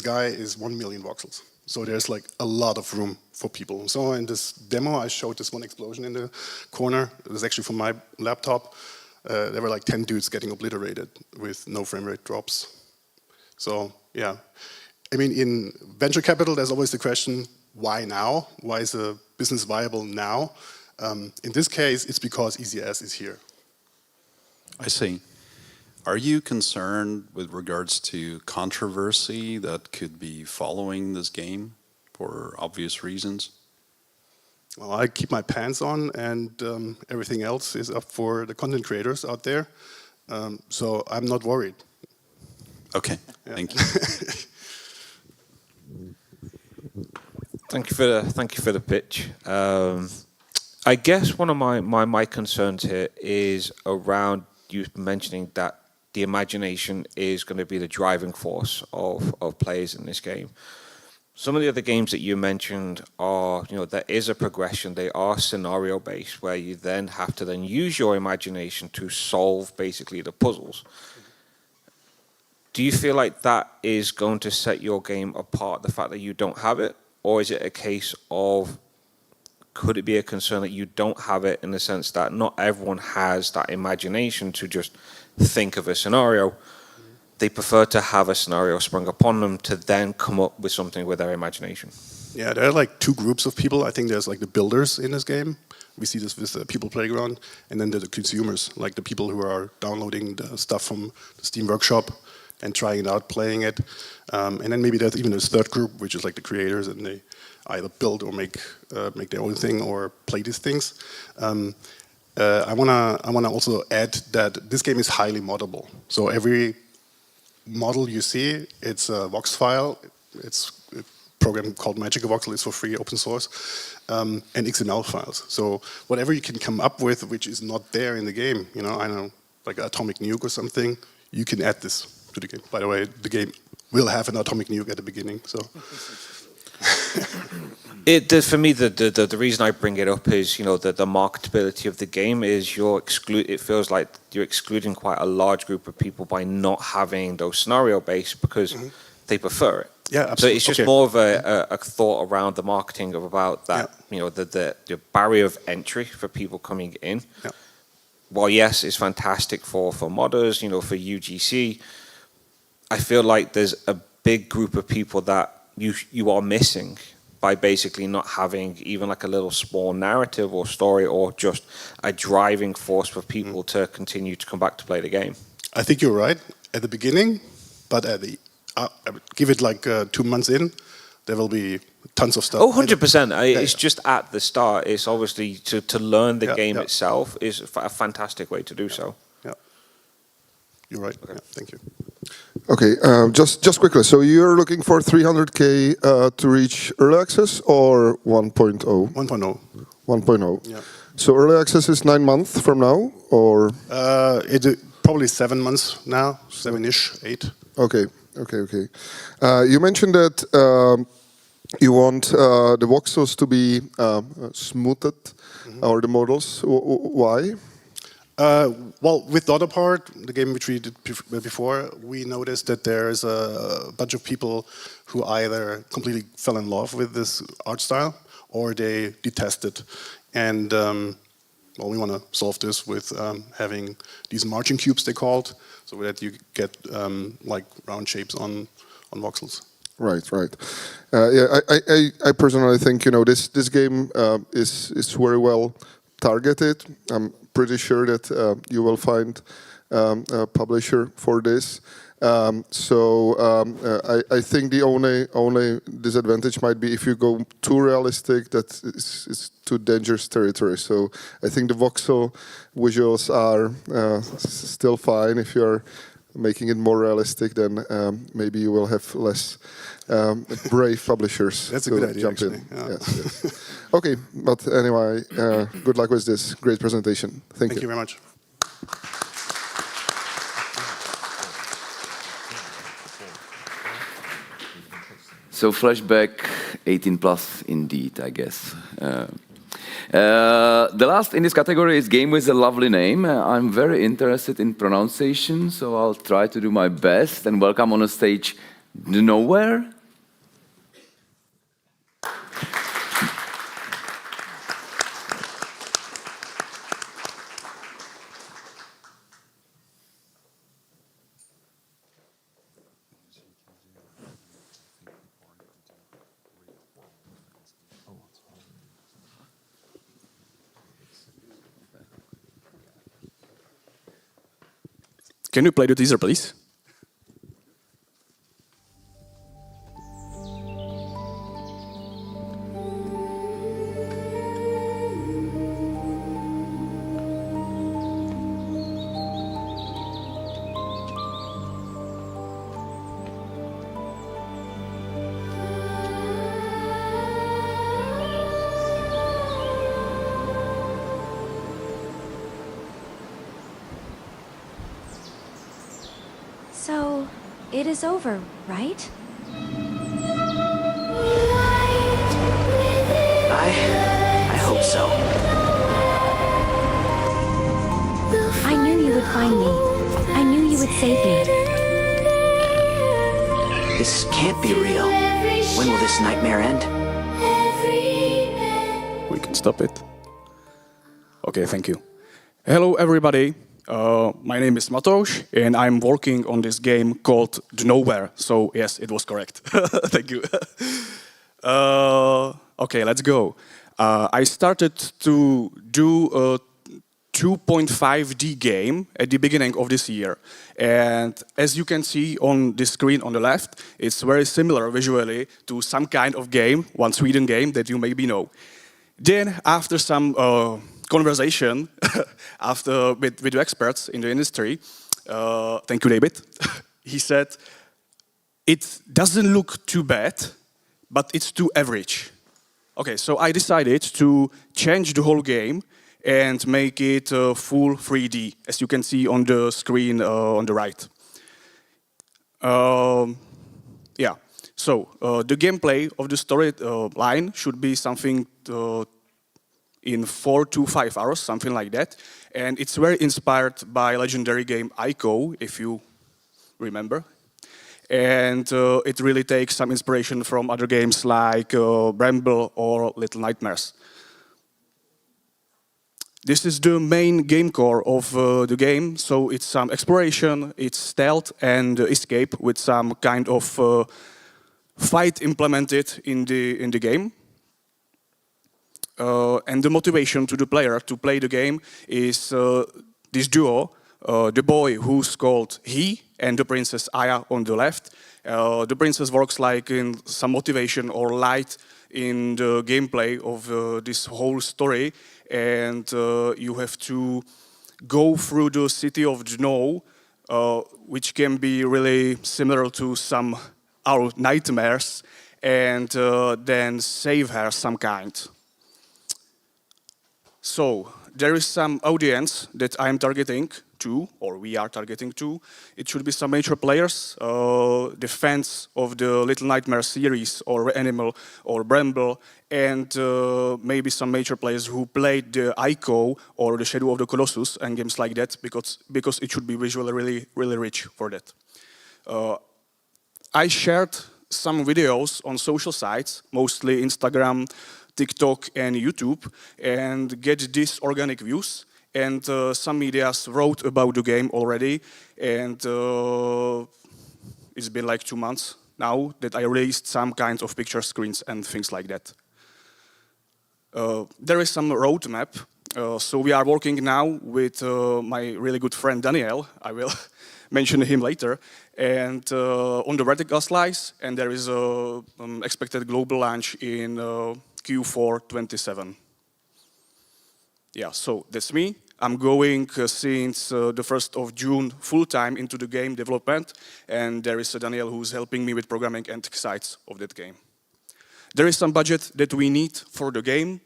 guy is 1 million voxels. So there's like a lot of room for people. So in this demo, I showed this one explosion in the corner. It was actually from my laptop. There were like 10 dudes getting obliterated with no frame rate drops. So yeah, I mean, in venture capital, there's always the question, why now? Why is a business viable now? In this case, it's because ECS is here. I see. Are you concerned with regards to controversy that could be following this game for obvious reasons? Well, I keep my pants on, and everything else is up for the content creators out there. So I'm not worried. Okay, thank you. Thank you for the pitch. I guess one of my concerns here is around you mentioning that the imagination is going to be the driving force of players in this game. Some of the other games that you mentioned are, there is a progression. They are scenario based, where you then have to then use your imagination to solve basically the puzzles. Do you feel like that is going to set your game apart, the fact that you don't have it? Or is it a case of, could it be a concern that you don't have it in the sense that not everyone has that imagination to just think of a scenario? They prefer to have a scenario sprung upon them to then come up with something with their imagination. Yeah, there are like two groups of people. I think there's like the builders in this game. We see this with the People Playground. And then the consumers, like the people who are downloading the stuff from the Steam Workshop and trying it out, playing it. And then maybe there's even a third group, which is like the creators, and they either build or make their own thing or play these things. I wanna also add that this game is highly moddable. So every model you see, it's a Vox file. It's a program called Magic Voxel. It's for free, open source, and XML files. So whatever you can come up with, which is not there in the game, I know, like Atomic Nuke or something, you can add this to the game. By the way, the game will have an Atomic Nuke at the beginning. So. For me, the reason I bring it up is, the marketability of the game is it feels like you're excluding quite a large group of people by not having those scenario based because they prefer it. Yeah, absolutely. So it's just more of a thought around the marketing about that, the barrier of entry for people coming in. Yeah. While yes, it's fantastic for modders, for UGC, I feel like there's a big group of people that you are missing by basically not having even like a little small narrative or story or just a driving force for people to continue to come back to play the game. I think you're right at the beginning, but give it like 2 months in, there will be tons of stuff. Oh, 100%. It's just at the start. It's obviously to learn the game itself is a fantastic way to do so. Yeah, you're right. Okay. Yeah, thank you. Okay, just quickly. So you're looking for 300K to reach early access or 1.0? 1.0. 1.0. Yeah. So early access is 9 months from now, or? It's probably 7 months now, 7-ish, 8. Okay. You mentioned that you want the voxels to be smoothed, or the models. Why? Well, with the other part, the game which we did before, we noticed that there's a bunch of people who either completely fell in love with this art style or they detest it. And we want to solve this with having these marching cubes, they called, so that you get like round shapes on voxels. Right. I personally think this game is very well targeted. I'm pretty sure that you will find a publisher for this. I think the only disadvantage might be if you go too realistic, that is too dangerous territory. So I think the voxel visuals are still fine. If you're making it more realistic, then maybe you will have less brave publishers. That's a to good idea, jump in. actually. Yeah. Yes. Okay, but anyway, good luck with this great presentation. Thank you. Thank you very much. So flashback 18 plus indeed, I guess. The last in this category is game with a lovely name. I'm very interested in pronunciation, so I'll try to do my best and welcome on the stage the Nowhere. Can you play the teaser, please? It is over, right? I hope so. I knew you would find me. I knew you would save me. This can't be real. When will this nightmare end? We can stop it. Okay, thank you. Hello, everybody. My name is Matouš, and I'm working on this game called The Nowhere. So, yes, it was correct. Thank you. Okay, let's go. I started to do a 2.5D game at the beginning of this year. And as you can see on the screen on the left, it's very similar visually to some kind of game, one Sweden game that you maybe know. Then, after some conversation with experts in the industry, thank you, David, he said, it doesn't look too bad, but it's too average. Okay, so I decided to change the whole game and make it full 3D, as you can see on the screen on the right. Yeah, so the gameplay of the story line should be something in 4 to 5 hours, something like that. And it's very inspired by legendary game Ico, if you remember. And it really takes some inspiration from other games like Bramble or Little Nightmares. This is the main game core of the game, so it's some exploration, it's stealth and escape with some kind of fight implemented in the game. And the motivation to the player to play the game is this duo, the boy who's called He and the princess Aya on the left. The princess works like in some motivation or light in the gameplay of this whole story, and you have to go through the city of Dno, which can be really similar to some our nightmares, and then save her some kind. So there is some audience that I am targeting to, or we are targeting to. It should be some major players, the fans of the Little Nightmares series, or Animal, or Bramble, and maybe some major players who played the Ico or the Shadow of the Colossus and games like that, because it should be visually really rich for that. I shared some videos on social sites, mostly Instagram, TikTok and YouTube, and get these organic views. And some medias wrote about the game already, and it's been like 2 months now that I released some kinds of picture screens and things like that. There is some roadmap, so we are working now with my really good friend Daniel. I will mention him later, and on the vertical slice, and there is a expected global launch in Q4 27. Yeah, so that's me. I'm going since the 1st of June full-time into the game development, and there is Daniel who's helping me with programming and sites of that game. There is some budget that we need for the game.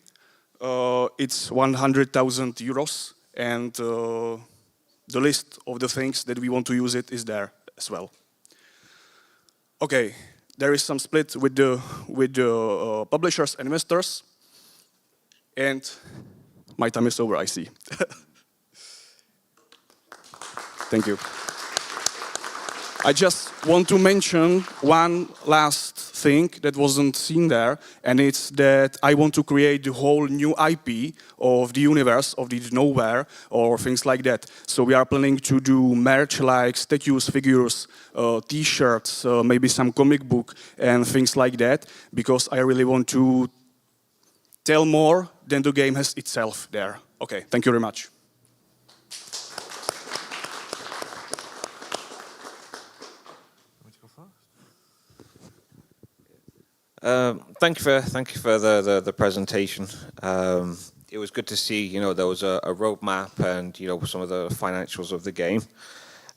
It's 100,000 euros, and the list of the things that we want to use it is there as well. Okay, there is some split with the publishers and investors, and my time is over, I see. Thank you. I just want to mention one last thing that wasn't seen there, and it's that I want to create the whole new IP of the universe, of the Nowhere, or things like that. So we are planning to do merch like statues, figures, t-shirts, maybe some comic book, and things like that, because I really want to tell more than the game has itself there. Okay, thank you very much. Thank you for the presentation. It was good to see, there was a roadmap and, some of the financials of the game.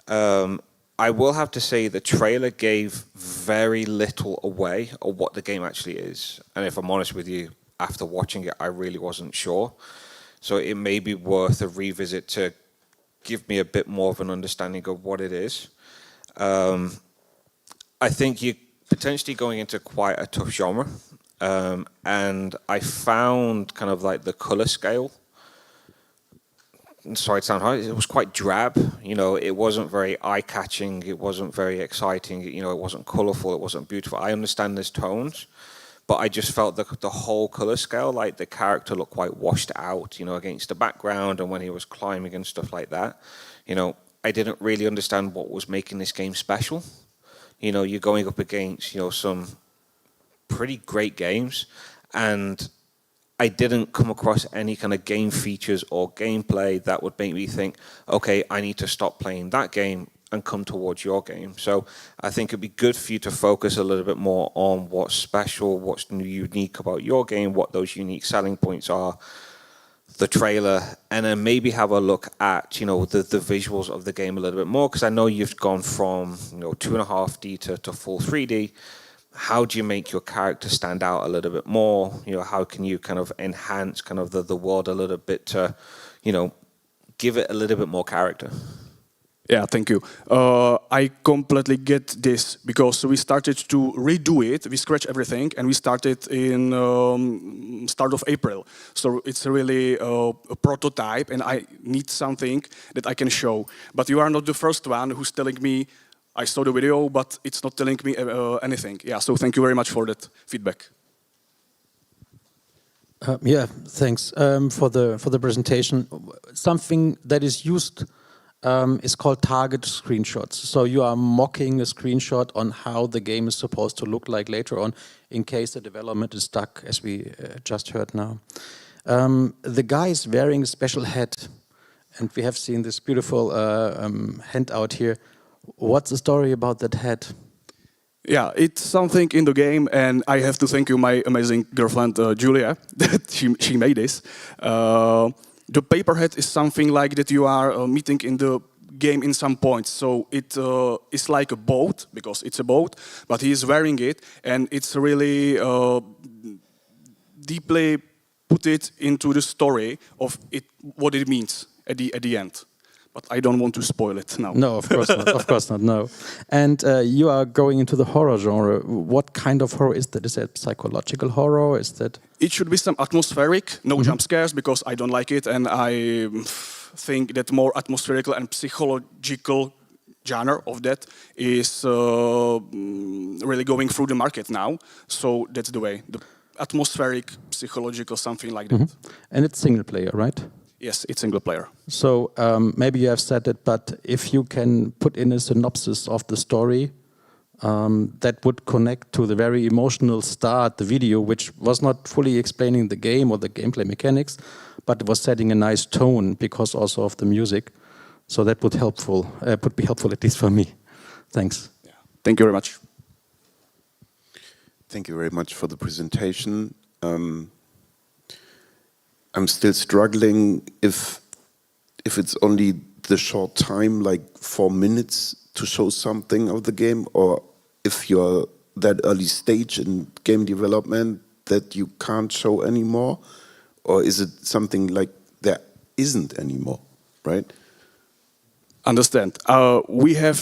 I will have to say the trailer gave very little away of what the game actually is. And if I'm honest with you, after watching it, I really wasn't sure. So it may be worth a revisit to give me a bit more of an understanding of what it is. I think you're potentially going into quite a tough genre. And I found kind of like the color scale, sorry to sound high, it was quite drab. You know, it wasn't very eye-catching, it wasn't very exciting, you know, it wasn't colorful, it wasn't beautiful. I understand there's tones, but I just felt the whole color scale, like the character looked quite washed out, you know, against the background and when he was climbing and stuff like that. You know, I didn't really understand what was making this game special. You know, you're going up against, you know, some pretty great games, and I didn't come across any kind of game features or gameplay that would make me think, okay, I need to stop playing that game and come towards your game. So I think it'd be good for you to focus a little bit more on what's special, what's unique about your game, what those unique selling points are, the trailer, and then maybe have a look at, you know, the visuals of the game a little bit more, because I know you've gone from, you know, 2.5D to full 3D. How do you make your character stand out a little bit more? You know, how can you kind of enhance kind of the world a little bit to, you know, give it a little bit more character? Yeah, thank you. I completely get this, because we started to redo it. We scratched everything, and we started in start of April. So it's really a prototype, and I need something that I can show. But you are not the first one who's telling me, I saw the video, but it's not telling me anything. Yeah, so thank you very much for that feedback. Yeah, thanks for the presentation. Something that is used is called target screenshots. So you are mocking a screenshot on how the game is supposed to look like later on, in case the development is stuck, as we just heard now. The guy is wearing a special hat, and we have seen this beautiful handout here. What's the story about that hat? Yeah, it's something in the game, and I have to thank you, my amazing girlfriend, Julia, that she made this. The paper hat is something like that you are meeting in the game in some points. So it is like a boat, because it's a boat, but he is wearing it, and it's really deeply put it into the story of it, what it means at the end. But I don't want to spoil it now. No, of course not. Of course not. No. And you are going into the horror genre. What kind of horror is that? Is that psychological horror? Is that? It should be some atmospheric, no jump scares, because I don't like it, and I think that more atmospherical and psychological genre of that is really going through the market now. So that's the way. The atmospheric, psychological, something like that. And it's single player, right? Yes, it's single player. So maybe you have said it, but if you can put in a synopsis of the story that would connect to the very emotional start, the video, which was not fully explaining the game or the gameplay mechanics, but was setting a nice tone because also of the music. So that would be helpful at least for me. Thanks. Yeah. Thank you very much. Thank you very much for the presentation. I'm still struggling if it's only the short time, like 4 minutes, to show something of the game, or if you're that early stage in game development that you can't show anymore, or is it something like there isn't anymore, right? Understand. We have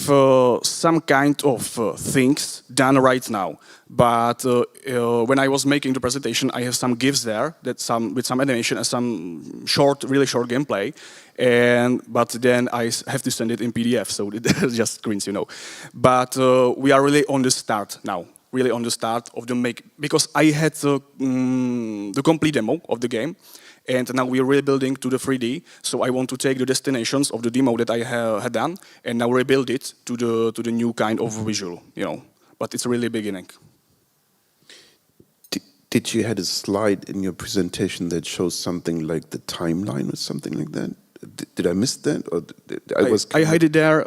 some kind of things done right now, but when I was making the presentation, I have some GIFs there with some animation and some really short gameplay, but then I have to send it in PDF, so it's just screens, you know. But we are really on the start now. Really on the start of the because I had the complete demo of the game. And now we're rebuilding to the 3D. So I want to take the destinations of the demo that I had done and now rebuild it to the new kind of visual, you know. But it's really beginning. Did you had a slide in your presentation that shows something like the timeline or something like that? Did I miss that? Or I had it there.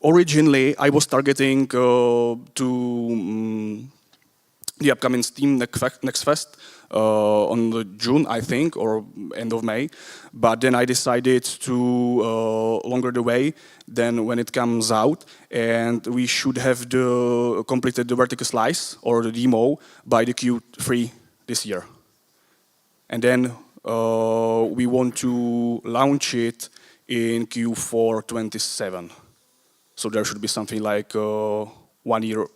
Originally, I was targeting to the upcoming Steam Next Fest. On June, I think, or end of May. But then I decided to longer the way than when it comes out. And we should have completed the vertical slice or the demo by the Q3 this year. And then we want to launch it in Q4 27. So there should be something like 1 year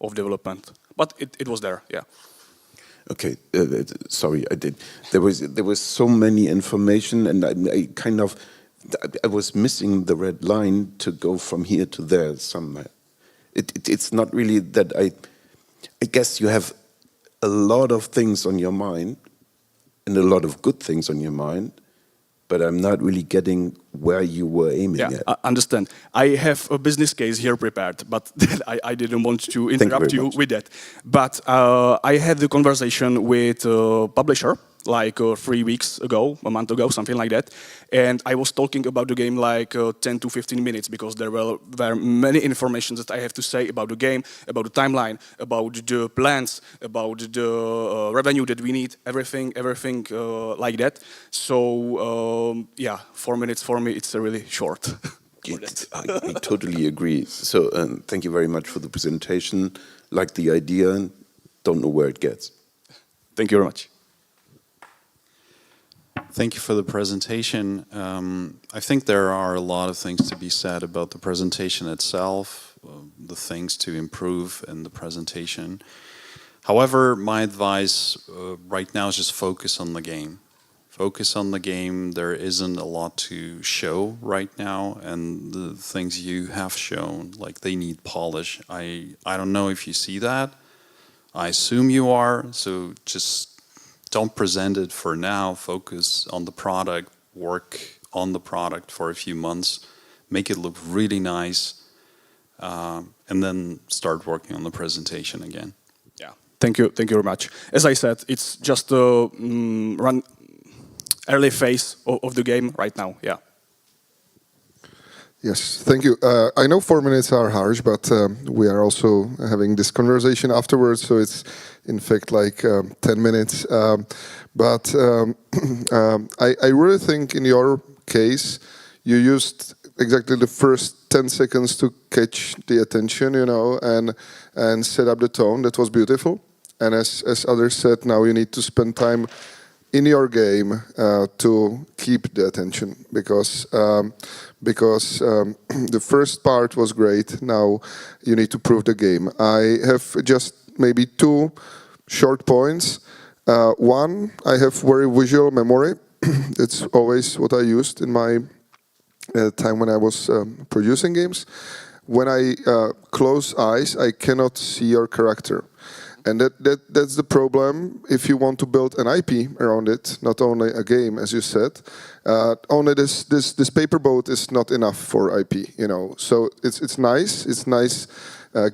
of development. But it was there, yeah. Okay, sorry, I did. There was so many information, and I was missing the red line to go from here to there somewhere. It's not really that I guess you have a lot of things on your mind, and a lot of good things on your mind, but I'm not really getting where you were aiming at. I understand. I have a business case here prepared, but I didn't want to interrupt you with that. But I had the conversation with a publisher like 3 weeks ago, a month ago, something like that. And I was talking about the game like 10 to 15 minutes because there were many information that I have to say about the game, about the timeline, about the plans, about the revenue that we need, everything like that. So yeah, 4 minutes for me, it's really short. I totally agree. So thank you very much for the presentation. Like the idea, don't know where it gets. Thank you very much. Thank you for the presentation. I think there are a lot of things to be said about the presentation itself, the things to improve in the presentation. However, my advice right now is just focus on the game. Focus on the game. There isn't a lot to show right now, and the things you have shown, like they need polish. I don't know if you see that. I assume you are, so just don't present it for now. Focus on the product, work on the product for a few months, make it look really nice, and then start working on the presentation again. Yeah, thank you very much. As I said, it's just the early phase of the game right now, yeah. Yes, thank you. I know 4 minutes are harsh, but we are also having this conversation afterwards, so it's in fact like 10 minutes. But I really think in your case, you used exactly the first 10 seconds to catch the attention, you know, and set up the tone. That was beautiful. And as others said, now you need to spend time in your game to keep the attention because the first part was great. Now you need to prove the game. I have just maybe 2 short points. One, I have very visual memory. It's always what I used in my time when I was producing games. When I close eyes, I cannot see your character. And that's the problem if you want to build an IP around it, not only a game, as you said. Only this paper boat is not enough for IP, you know. So it's nice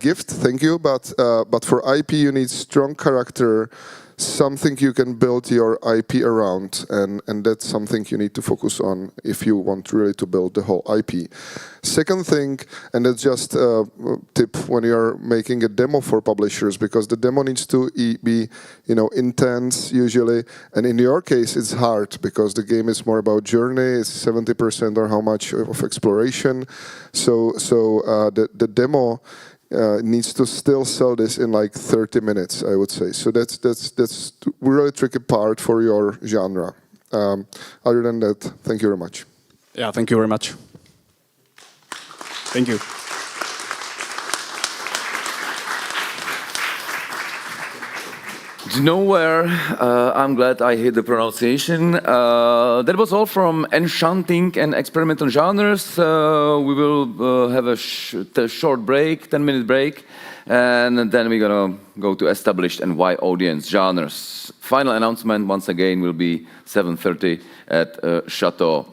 gift, thank you. But for IP you need strong character, something you can build your IP around, and that's something you need to focus on if you want really to build the whole IP. Second thing, and that's just a tip when you're making a demo for publishers, because the demo needs to be, you know, intense usually, and in your case it's hard because the game is more about journey. It's 70% or how much of exploration. So the demo needs to still sell this in like 30 minutes, I would say. So that's really tricky part for your genre. Other than that, thank you very much. Yeah, thank you very much. Thank you. Do you know where? I'm glad I hit the pronunciation. That was all from Enchanting and Experimental Genres. We will have a short break, 10-minute break, and then we're gonna go to Established and Why Audience Genres. Final announcement, once again, will be 7:30 at Chateau.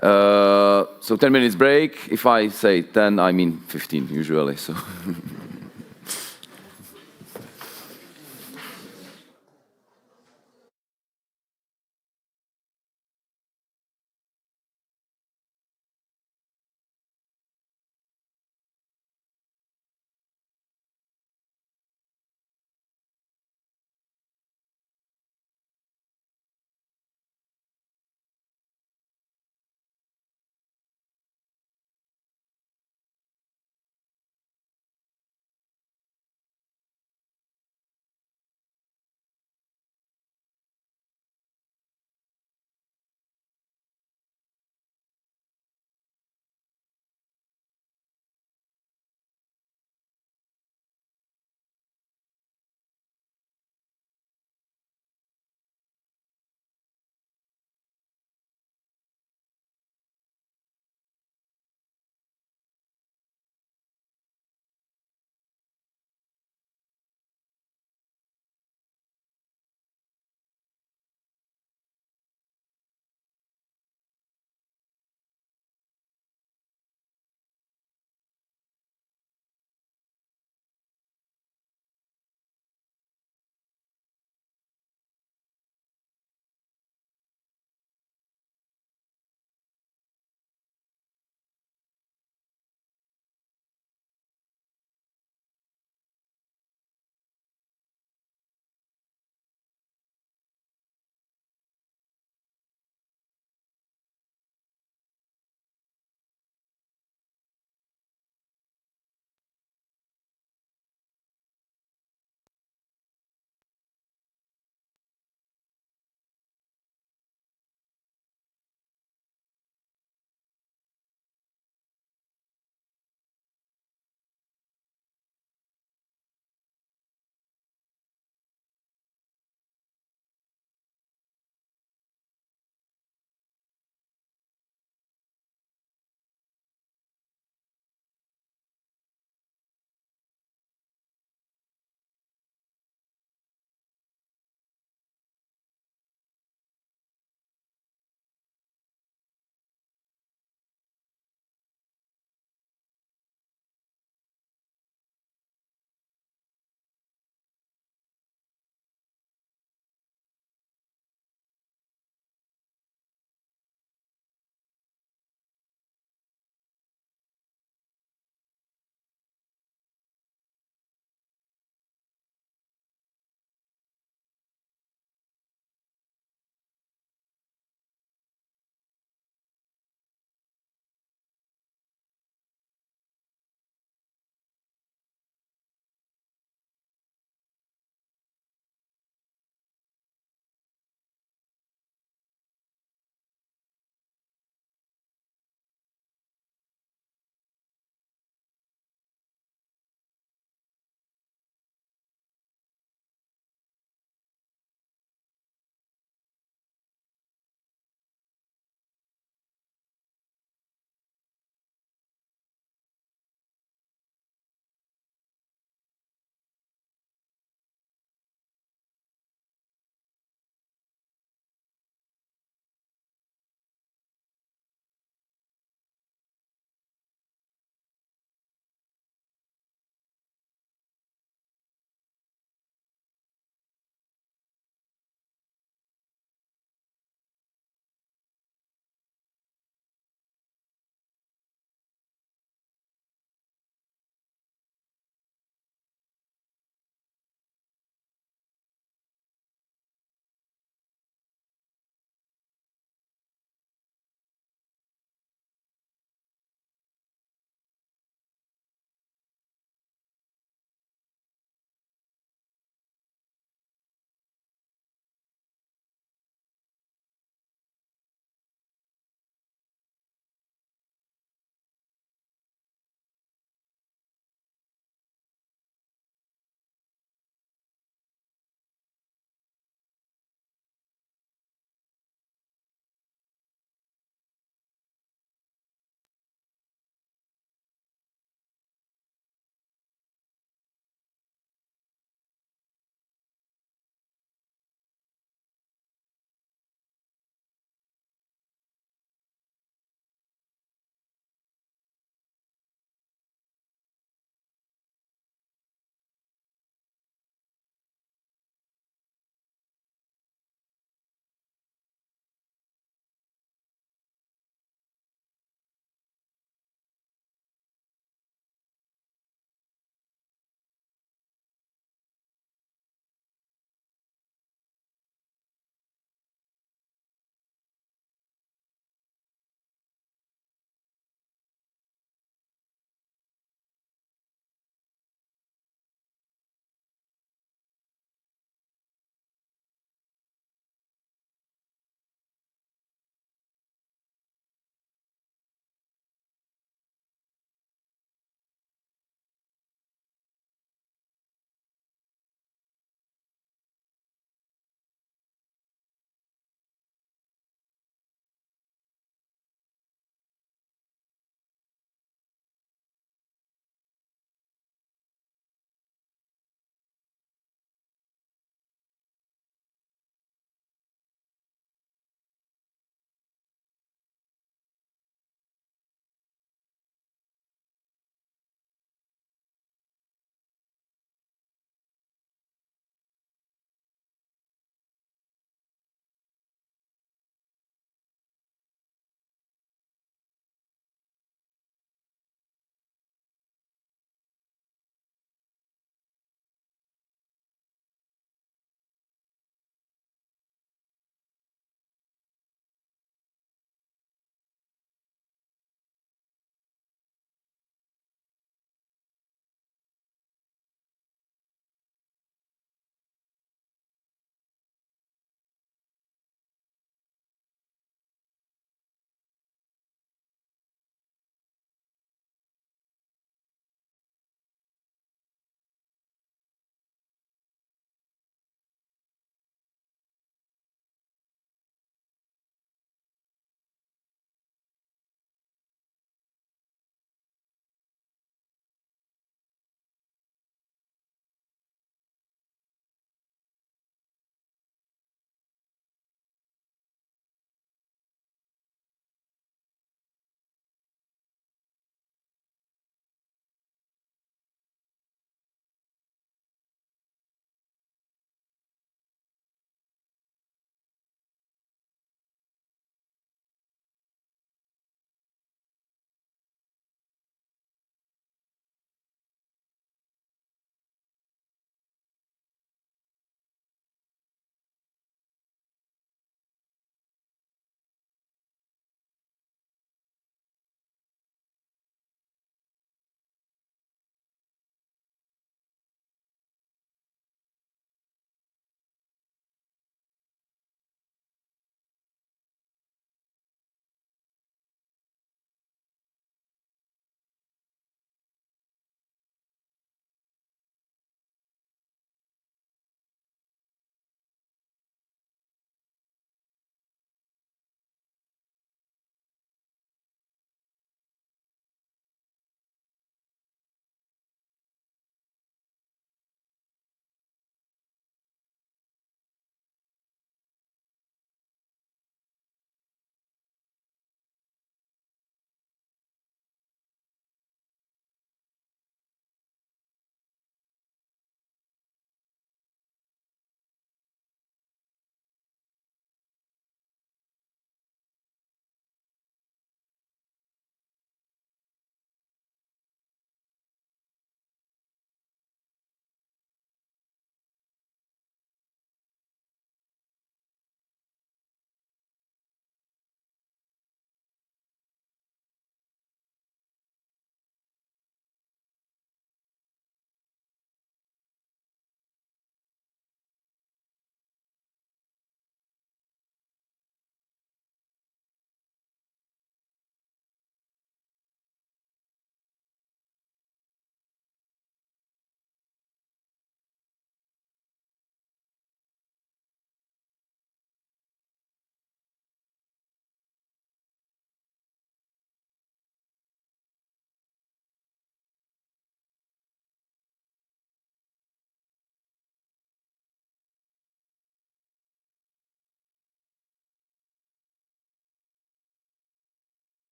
So 10 minutes break. If I say 10, I mean 15 usually. So.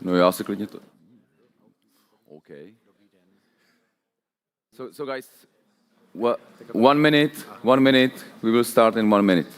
No já se klidně to... Okay. So guys, 1 minute, we will start in 1 minute.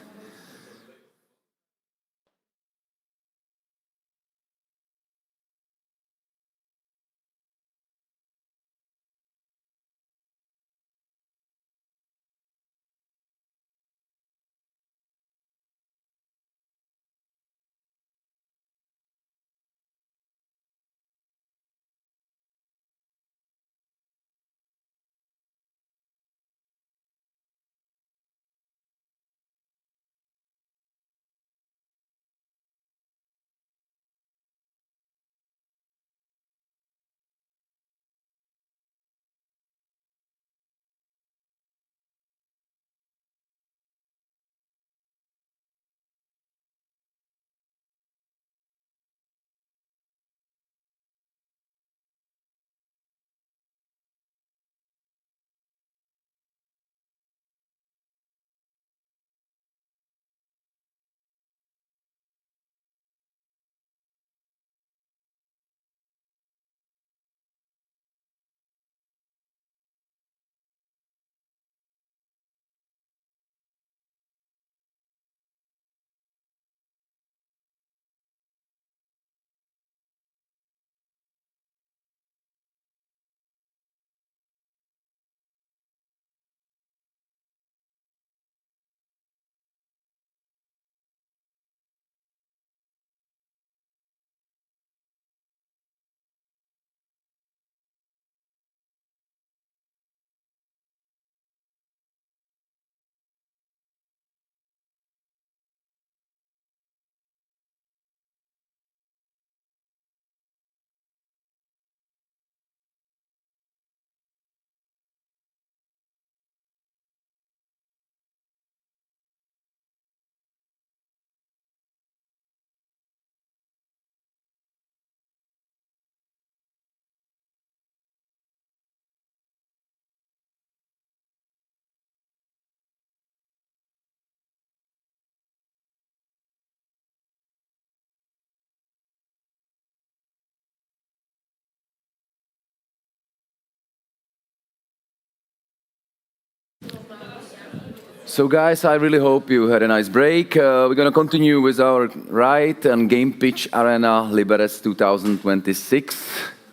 So guys, I really hope you had a nice break. We're going to continue with our ride and game Pitch Arena Liberec 2026.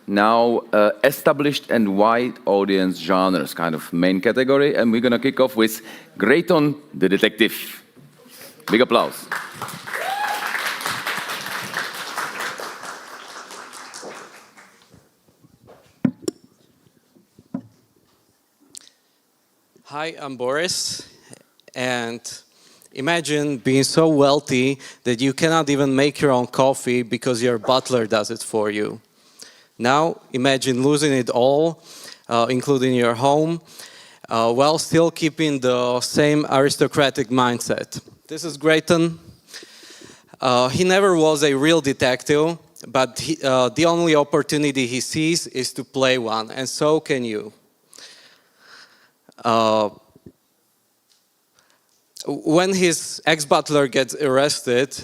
Now established and wide audience genres, kind of main category. And we're going to kick off with Grayton the Detective. Big applause. Hi, I'm Boris, and imagine being so wealthy that you cannot even make your own coffee because your butler does it for you. Now, imagine losing it all, including your home, while still keeping the same aristocratic mindset. This is Grayton. He never was a real detective, but the only opportunity he sees is to play one, and so can you. When his ex-butler gets arrested,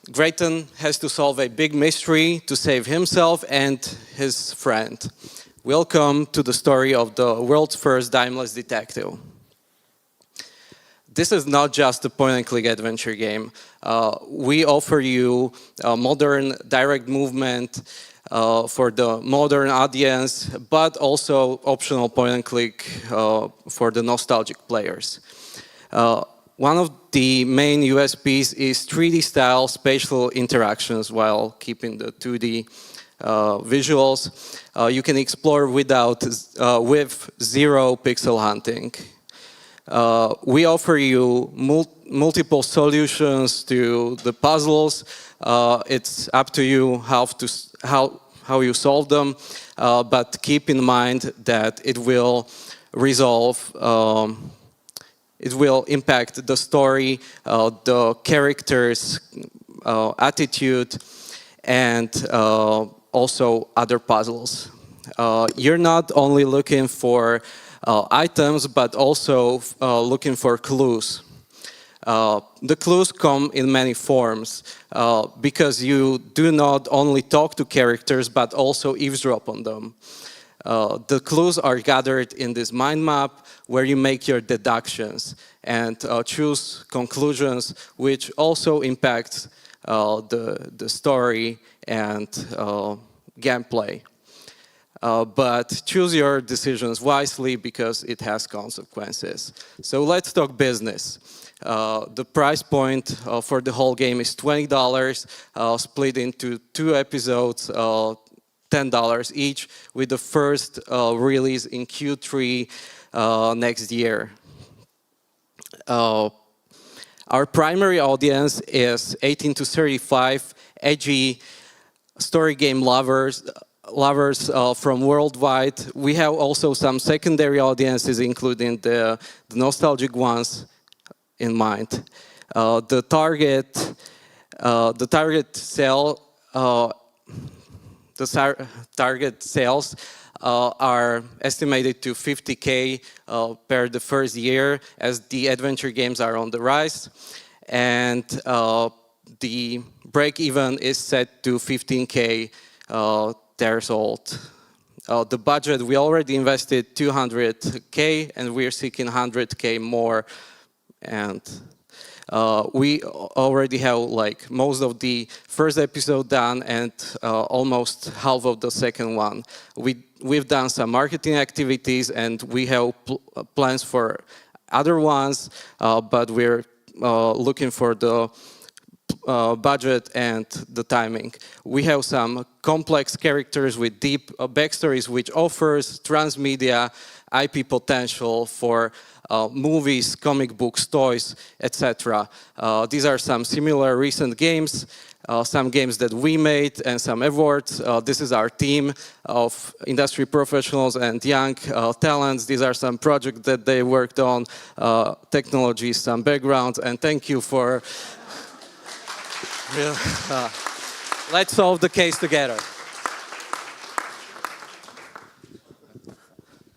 Grayton has to solve a big mystery to save himself and his friend. Welcome to the story of the world's first dimeless detective. This is not just a point-and-click adventure game. We offer you modern direct movement for the modern audience, but also optional point-and-click for the nostalgic players. One of the main USPs is 3D-style spatial interactions while keeping the 2D visuals. You can explore with zero pixel hunting. We offer you multiple solutions to the puzzles. It's up to you how you solve them, but keep in mind that it will it will impact the story, the characters' attitude, and also other puzzles. You're not only looking for items, but also looking for clues. The clues come in many forms because you do not only talk to characters but also eavesdrop on them. The clues are gathered in this mind map where you make your deductions and choose conclusions which also impact the story and gameplay. But choose your decisions wisely because it has consequences. So let's talk business. The price point for the whole game is $20, split into 2 episodes, $10 each, with the first release in Q3 next year. Our primary audience is 18 to 35, edgy story game lovers from worldwide. We have also some secondary audiences, including the nostalgic ones in mind. The target sales are estimated to 50K per the first year, as the adventure games are on the rise, and the break-even is set to 15K years old. The budget, we already invested 200K, and we're seeking 100K more, and we already have like most of the first episode done and almost half of the second one. We've done some marketing activities and we have plans for other ones, but we're looking for the budget and the timing. We have some complex characters with deep backstories, which offers transmedia IP potential for movies, comic books, toys, etc. These are some similar recent games, some games that we made and some awards. This is our team of industry professionals and young talents. These are some projects that they worked on, technology, some backgrounds, and thank you for... let's solve the case together.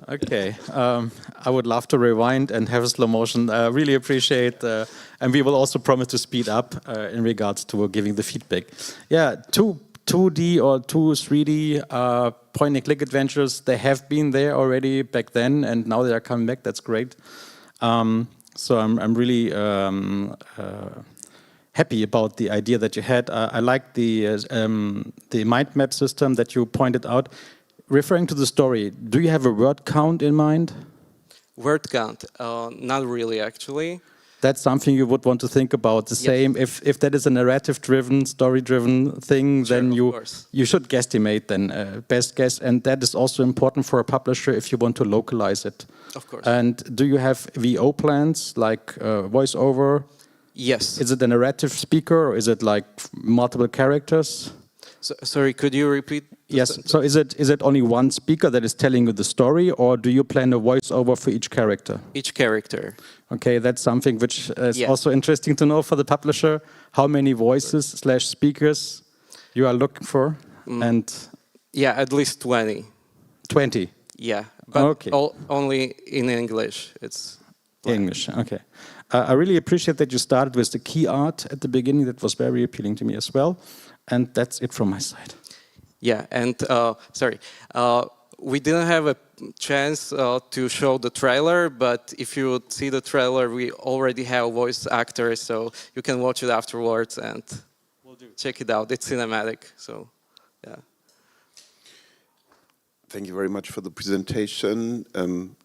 Okay, I would love to rewind and have a slow motion. Really appreciate, and we will also promise to speed up in regards to giving the feedback. Yeah, 2D or 3D point-and-click adventures, they have been there already back then, and now they are coming back. That's great. So I'm really happy about the idea that you had. I like the mind map system that you pointed out. Referring to the story, do you have a word count in mind? Word count? Not really, actually. That's something you would want to think about. The same, if that is a narrative-driven, story-driven thing, Sure, then of course. you should guesstimate then, best guess. And that is also important for a publisher if you want to localize it. Of course. And do you have VO plans, like voiceover? Yes. Is it a narrative speaker, or is it like multiple characters? Sorry, could you repeat? Yes. So is it only one speaker that is telling you the story, or do you plan a voiceover for each character? Each character. Okay, that's something which is also interesting to know for the publisher. How many voices / speakers you are looking for? And yeah, at least 20. 20. Yeah, but okay. Only in English. It's English. Okay. I really appreciate that you started with the key art at the beginning. That was very appealing to me as well. And that's it from my side. Yeah, and sorry, we didn't have a chance to show the trailer, but if you would see the trailer, we already have voice actors, so you can watch it afterwards and check it out. It's cinematic, so yeah. Thank you very much for the presentation.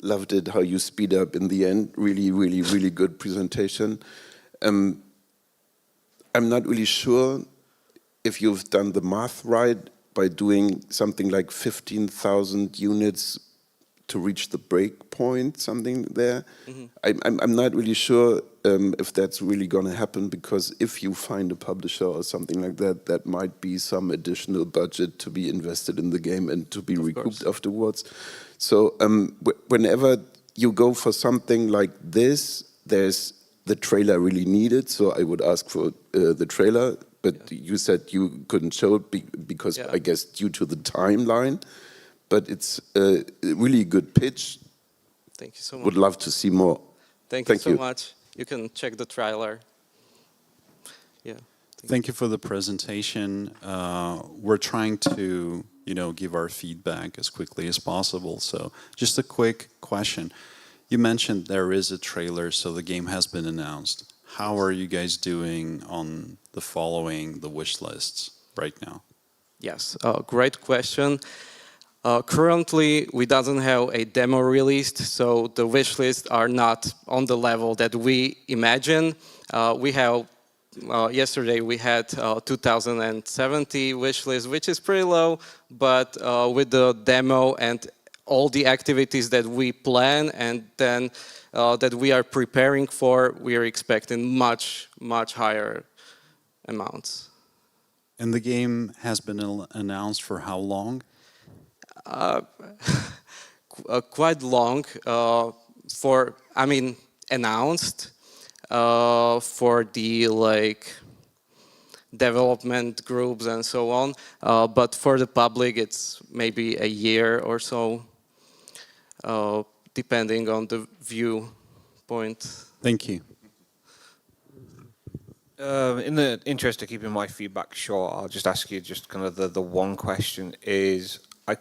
Loved it how you speed up in the end. Really, really, really good presentation. I'm not really sure if you've done the math right by doing something like 15,000 units to reach the break point, something there. Mm-hmm. I'm not really sure if that's really going to happen, because if you find a publisher or something like that, that might be some additional budget to be invested in the game and to be recouped afterwards. So whenever you go for something like this, there's the trailer really needed. So I would ask for the trailer. But you said you couldn't show it because, I guess, due to the timeline. But it's a really good pitch. Thank you so much. Would love to see more. Thank you so much. you can check the trailer. Yeah. Thank you for the presentation. We're trying to, give our feedback as quickly as possible. So just a quick question. You mentioned there is a trailer, so the game has been announced. How are you guys doing on the following the wish lists right now? Yes, great question. Currently, we doesn't have a demo released, so the wish lists are not on the level that we imagine. We have yesterday we had 2,070 wish lists, which is pretty low, but with the demo and all the activities that we plan and then that we are preparing for, we are expecting much, much higher amounts. And the game has been announced for how long? Quite long. Announced for the development groups and so on. But for the public, it's maybe a year or so, depending on the viewpoint. Thank you. In the interest of keeping my feedback short, I'll just ask you just kind of the one question is, I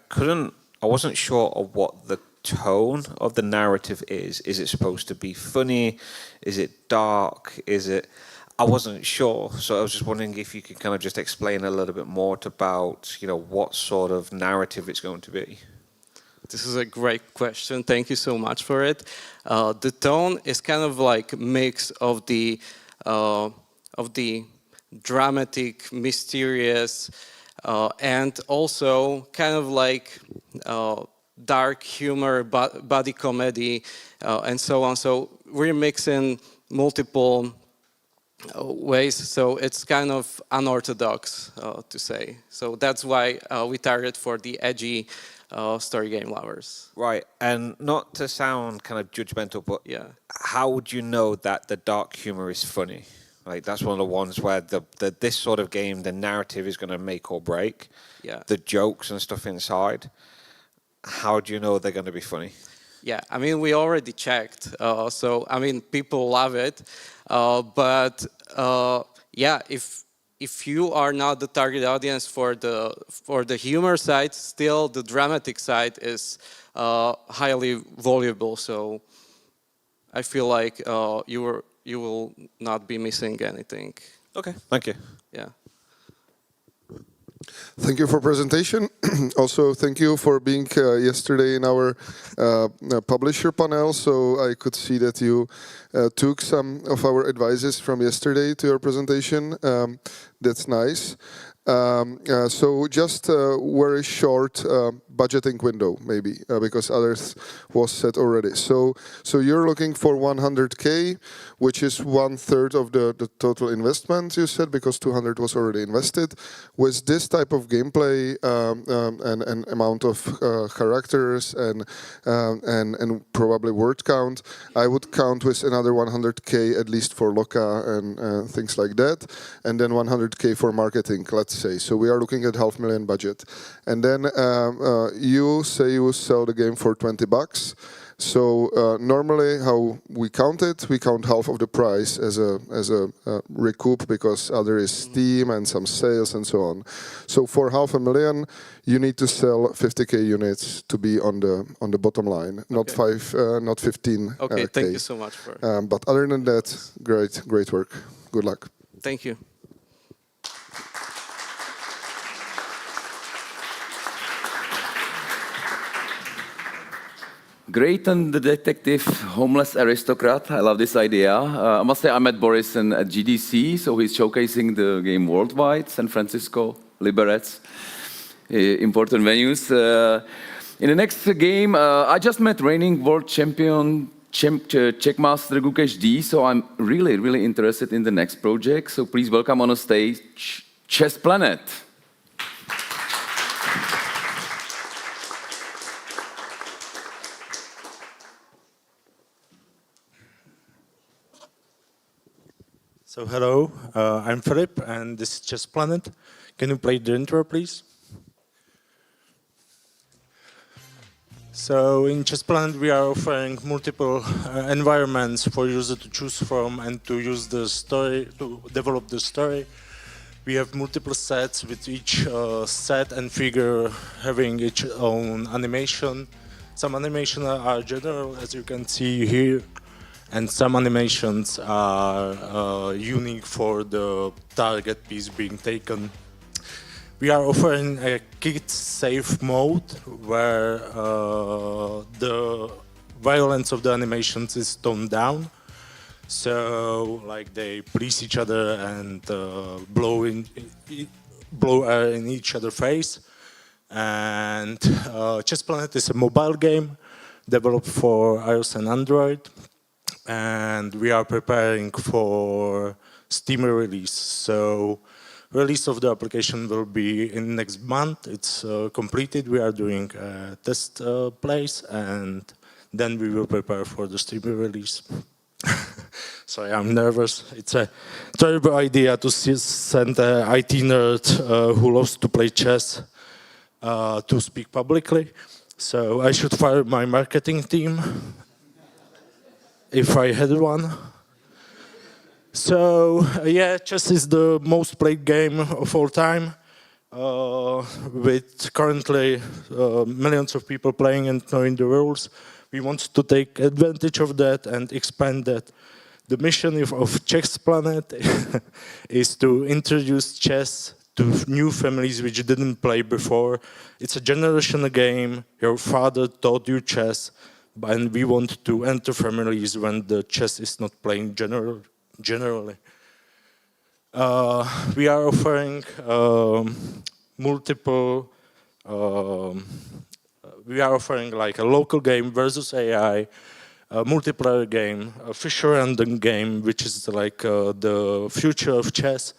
wasn't sure of what the tone of the narrative is. Is it supposed to be funny? Is it dark? I wasn't sure, so I was just wondering if you could kind of just explain a little bit more about, what sort of narrative it's going to be. This is a great question. Thank you so much for it. The tone is kind of like a mix of the dramatic, mysterious, and also kind of like dark humor, body comedy, and so on. So we're mixing multiple ways, so it's kind of unorthodox to say. So that's why we target for the edgy story game lovers. Right, and not to sound kind of judgmental, but how would you know that the dark humor is funny? Like, that's one of the ones where this sort of game, the narrative is going to make or break. Yeah. The jokes and stuff inside. How do you know they're going to be funny? Yeah, we already checked. So people love it. But if you are not the target audience for the humor side, still the dramatic side is highly valuable. So I feel like you will not be missing anything. Okay, thank you. Yeah. Thank you for presentation. Also, thank you for being yesterday in our publisher panel. So I could see that you took some of our advices from yesterday to your presentation. That's nice. So just a very short budgeting window, maybe, because others was said already. So you're looking for 100K, which is 1/3 of the total investment, you said, because 200 was already invested. With this type of gameplay and amount of characters and probably word count, I would count with another 100K at least for Loka and things like that, and then 100K for marketing, let's say. So we are looking at $500,000 budget. And then you say you sell the game for $20. So normally how we count it, we count half of the price as a recoup, because other is Steam and some sales and so on. So for $500,000, you need to sell 50K units to be on the bottom line, not 15. Okay, thank you so much for. But other than that, great work. Good luck. Thank you. Great and the detective, homeless aristocrat. I love this idea. I must say I met Boris at GDC, so he's showcasing the game worldwide, San Francisco, Liberec, important venues. In the next game, I just met reigning world champion, Checkmaster Gukesh D, so I'm really interested in the next project. So please welcome on the stage, Chess Planet. So hello, I'm Philip, and this is Chess Planet. Can you play the intro, please? So in Chess Planet we are offering multiple environments for user to choose from and to use the story, to develop the story. We have multiple sets with each set and figure having its own animation. Some animations are general, as you can see here, and some animations are unique for the target piece being taken. We are offering a kid-safe mode where the violence of the animations is toned down. So, like, they please each other and blow air in each other's face. And Chess Planet is a mobile game developed for iOS and Android. And we are preparing for Steam release. So, release of the application will be in next month. It's completed. We are doing a test plays, and then we will prepare for the Steam release. Sorry, I'm nervous. It's a terrible idea to send an IT nerd who loves to play chess to speak publicly. So I should fire my marketing team if I had one. So, yeah, chess is the most played game of all time, with currently millions of people playing and knowing the rules. We want to take advantage of that and expand that. The mission of Chess Planet is to introduce chess to new families which didn't play before. It's a generational game. Your father taught you chess, and we want to enter families when the chess is not playing generally. We are offering multiple, we are offering like a local game versus AI, a multiplayer game, a Fisher random game, which is like the future of chess,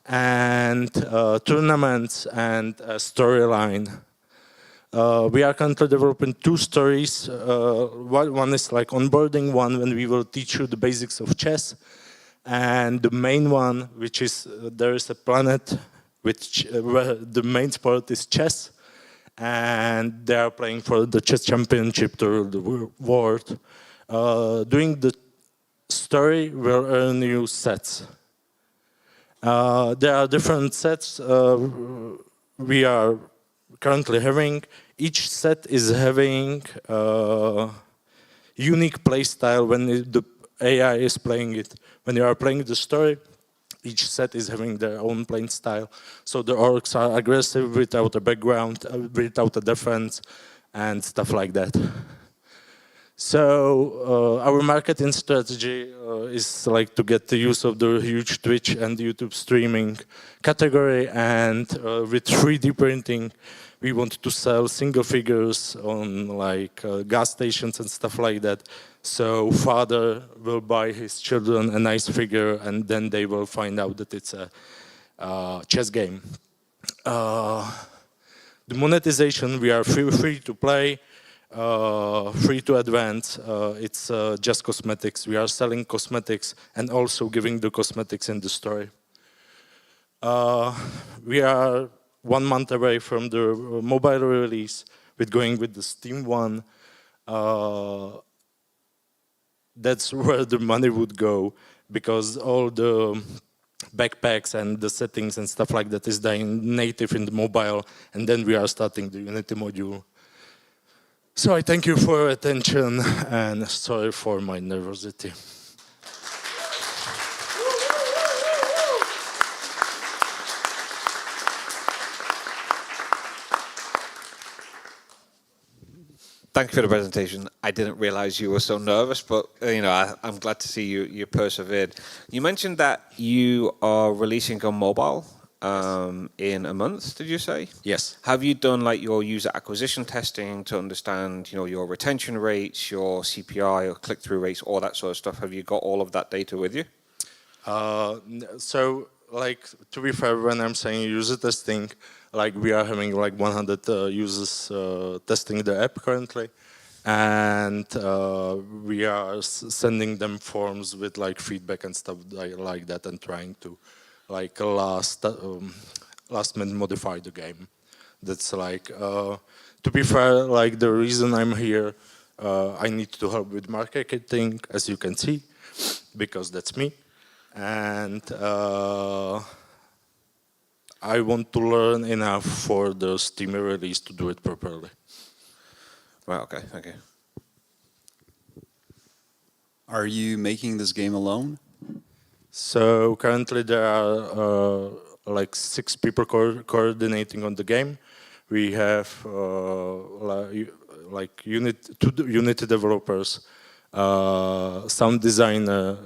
and tournaments and a storyline. We are currently developing two stories. One is like onboarding one when we will teach you the basics of chess. And the main one, which is there is a planet which where the main sport is chess, and they are playing for the chess championship to the world. Doing the story will earn you sets. There are different sets we are currently having. Each set is having unique play style when the AI is playing it. When you are playing the story, each set is having their own playing style. So the orcs are aggressive without a background, without a defense, and stuff like that. So our marketing strategy is like to get the use of the huge Twitch and YouTube streaming category, and with 3D printing, we want to sell single figures on like gas stations and stuff like that. So father will buy his children a nice figure, and then they will find out that it's a chess game. The monetization, we are free to play, free to advance. It's just cosmetics. We are selling cosmetics and also giving the cosmetics in the story. We are 1 month away from the mobile release with going with the Steam one. That's where the money would go, because all the backpacks and the settings and stuff like that is done native in the mobile, and then we are starting the Unity module. So I thank you for your attention, and sorry for my nervosity. Thank you for the presentation. I didn't realize you were so nervous, but you know, I'm glad to see you persevered. You mentioned that you are releasing on mobile in a month, did you say? Yes. Have you done like your user acquisition testing to understand, you know, your retention rates, your CPI or click-through rates, all that sort of stuff? Have you got all of that data with you? So, like, to be fair, when I'm saying user testing, like we are having like 100 users testing the app currently, and we are sending them forms with like feedback and stuff like that, and trying to like last minute modify the game. That's like, to be fair, like the reason I'm here, I need to help with marketing, as you can see, because that's me. And I want to learn enough for the Steam release to do it properly. Well, okay, thank you. Are you making this game alone? So currently there are like 6 people coordinating on the game. We have like two Unity developers, sound designer,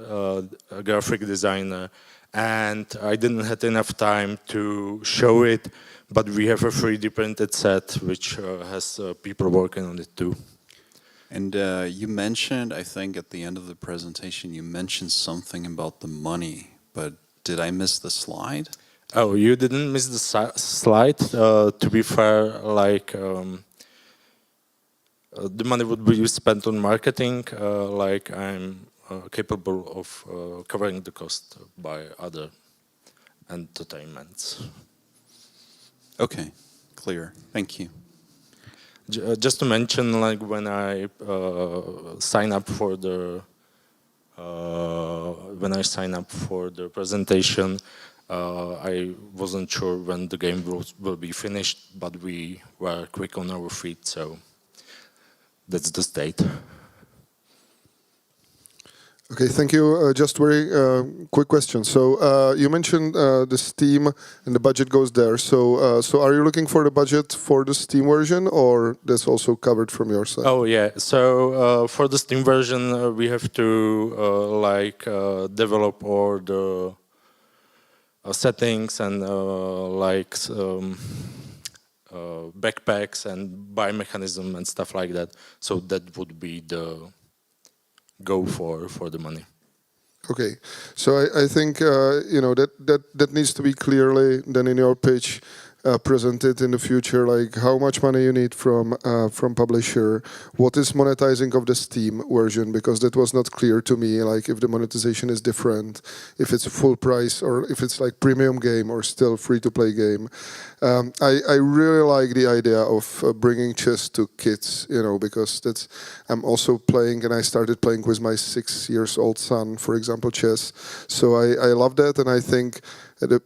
a graphic designer, and I didn't have enough time to show it, but we have a 3D printed set which has people working on it too. And you mentioned, I think at the end of the presentation, you mentioned something about the money, but did I miss the slide? Oh, you didn't miss the slide. To be fair, like the money would be spent on marketing. Like I'm capable of covering the cost by other entertainments. Okay, clear. Thank you. Just to mention, like when I sign up for the presentation, I wasn't sure when the game will be finished, but we were quick on our feet, so that's the state. Okay, thank you. Just very quick question. So you mentioned the Steam and the budget goes there. So are you looking for the budget for the Steam version, or that's also covered from your side? Oh yeah. So for the Steam version, we have to develop all the settings and backpacks and buy mechanism and stuff like that. So that would be the go for the money. Okay, so I think that needs to be clearly then in your pitch presented in the future, like how much money you need from publisher, what is monetizing of the Steam version, because that was not clear to me, like if the monetization is different, if it's a full price or if it's like premium game or still free-to-play game. I really like the idea of bringing chess to kids, because I'm also playing, and I started playing with my 6-year-old son, for example, chess. So I love that, and I think the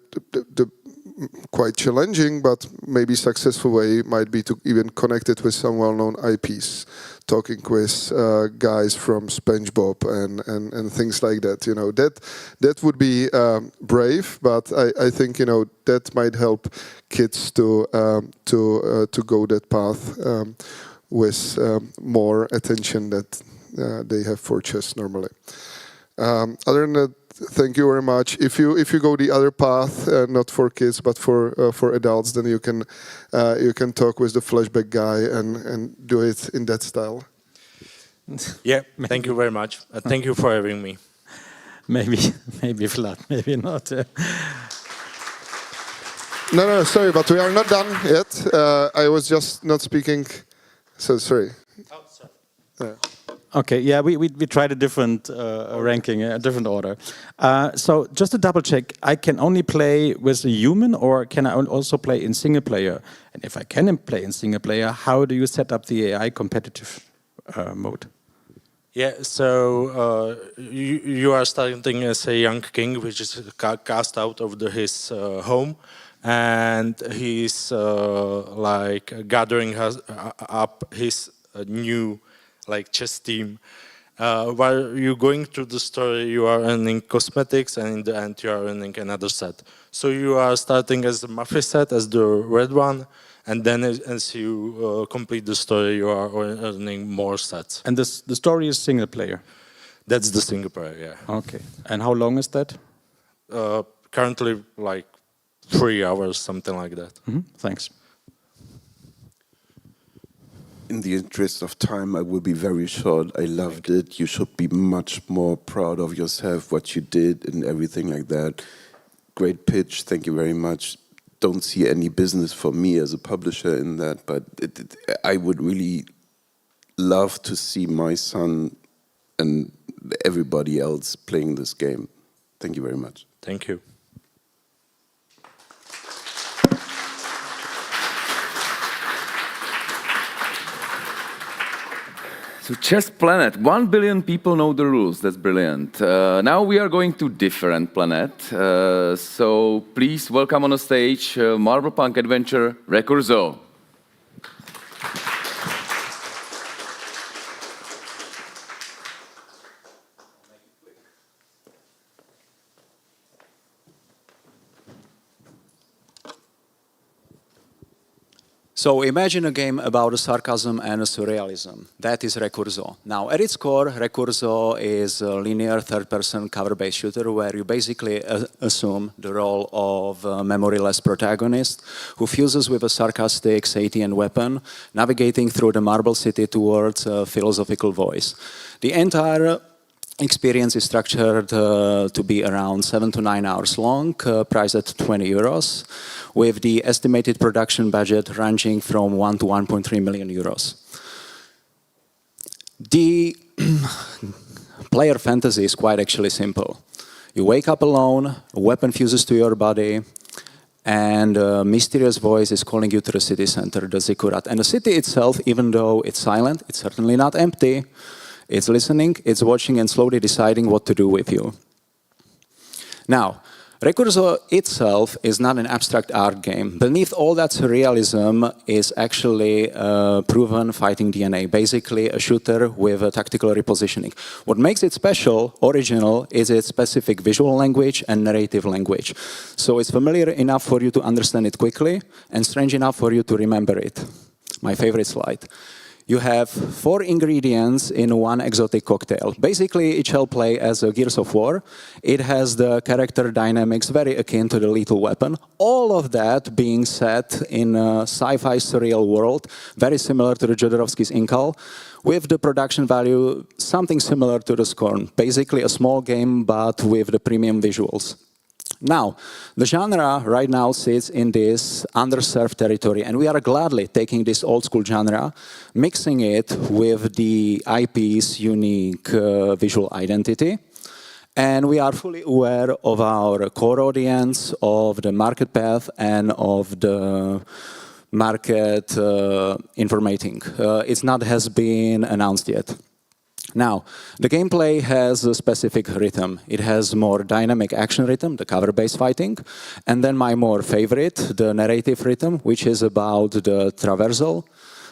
quite challenging but maybe successful way might be to even connect it with some well-known IPs, talking with guys from SpongeBob and things like that. That would be brave, but I think that might help kids to go that path with more attention that they have for chess normally. Other than that, thank you very much. If you go the other path, not for kids but for adults, then you can talk with the flashback guy and do it in that style. Yeah, thank you very much. Thank you for having me. Maybe Vlad, maybe not. No, sorry, but we are not done yet. I was just not speaking, so sorry. Oh, sorry. Okay, yeah, we tried a different ranking, a different order. So just to double check, I can only play with a human, or can I also play in single player? And if I can play in single player, how do you set up the AI competitive mode? Yeah, so you are starting as a young king, which is cast out of his home, and he's gathering up his new chess team. While you're going through the story, you are earning cosmetics, and in the end you are earning another set. So you are starting as the Mafia set, as the red one, and then as you complete the story, you are earning more sets. And the story is single player? That's the single player, yeah. Okay. And how long is that? Currently 3 hours, something like that. Mm-hmm. Thanks. In the interest of time, I will be very short. I loved it. You should be much more proud of yourself, what you did and everything like that. Great pitch. Thank you very much. Don't see any business for me as a publisher in that, but I would really love to see my son and everybody else playing this game. Thank you very much. Thank you. So Chess Planet, 1 billion people know the rules. That's brilliant. Now we are going to different planet. So please welcome on the stage Marvel Punk adventure Recurso. So imagine a game about a sarcasm and a surrealism. That is Recurso. Now, at its core, Recurso is a linear third-person cover-based shooter where you basically assume the role of a memoryless protagonist who fuses with a sarcastic Satian weapon, navigating through the marble city towards a philosophical voice. The entire experience is structured to be around 7 to 9 hours long, priced at €20, with the estimated production budget ranging from 1 to 1.3 million euros. The player fantasy is quite actually simple. You wake up alone, a weapon fuses to your body, and a mysterious voice is calling you to the city center, the Zikurat. And the city itself, even though it's silent, it's certainly not empty. It's listening, it's watching, and slowly deciding what to do with you. Now, Recurso itself is not an abstract art game. Beneath all that surrealism is actually proven fighting DNA, basically a shooter with a tactical repositioning. What makes it special, original, is its specific visual language and narrative language. So it's familiar enough for you to understand it quickly and strange enough for you to remember it. My favorite slide. You have 4 ingredients in one exotic cocktail. Basically, it shall play as a Gears of War. It has the character dynamics very akin to the Lethal Weapon. All of that being set in a sci-fi surreal world, very similar to the Jodorowsky's Inkal, with the production value something similar to the Scorn. Basically, a small game, but with the premium visuals. Now, the genre right now sits in this underserved territory, and we are gladly taking this old-school genre, mixing it with the IP's unique visual identity. And we are fully aware of our core audience, of the market path, and of the market informating. It's not has been announced yet. Now, the gameplay has a specific rhythm. It has more dynamic action rhythm, the cover-based fighting, and then my more favorite, the narrative rhythm, which is about the traversal,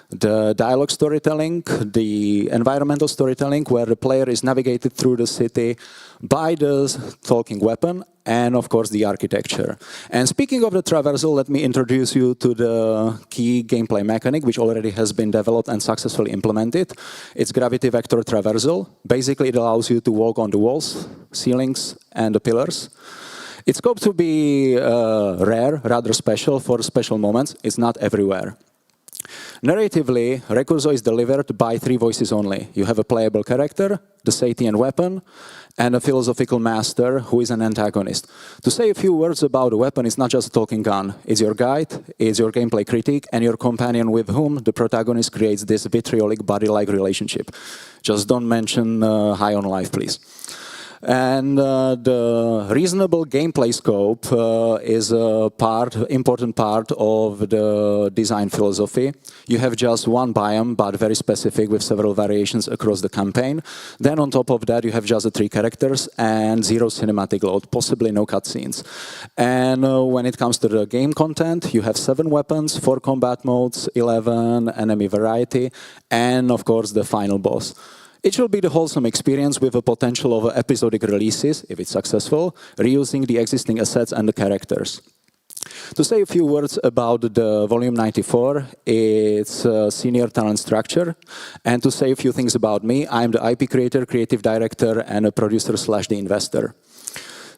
the dialogue storytelling, the environmental storytelling, where the player is navigated through the city by the talking weapon, and of course the architecture. And speaking of the traversal, let me introduce you to the key gameplay mechanic, which already has been developed and successfully implemented. It's gravity vector traversal. Basically, it allows you to walk on the walls, ceilings, and the pillars. It's scoped to be rare, rather special for special moments. It's not everywhere. Narratively, Recurso is delivered by 3 voices only. You have a playable character, the Satian weapon, and a philosophical master who is an antagonist. To say a few words about a weapon, it's not just a talking gun. It's your guide, it's your gameplay critique, and your companion with whom the protagonist creates this vitriolic body-like relationship. Just don't mention High on Life, please. And the reasonable gameplay scope is a important part of the design philosophy. You have just one biome, but very specific, with several variations across the campaign. Then on top of that, you have just the 3 characters and 0 cinematic load, possibly no cutscenes. And when it comes to the game content, you have 7 weapons, 4 combat modes, 11 enemy variety, and of course the final boss. It should be the wholesome experience with a potential of episodic releases, if it's successful, reusing the existing assets and the characters. To say a few words about the Volume 94, its senior talent structure, and to say a few things about me, I'm the IP creator, creative director, and a producer / the investor.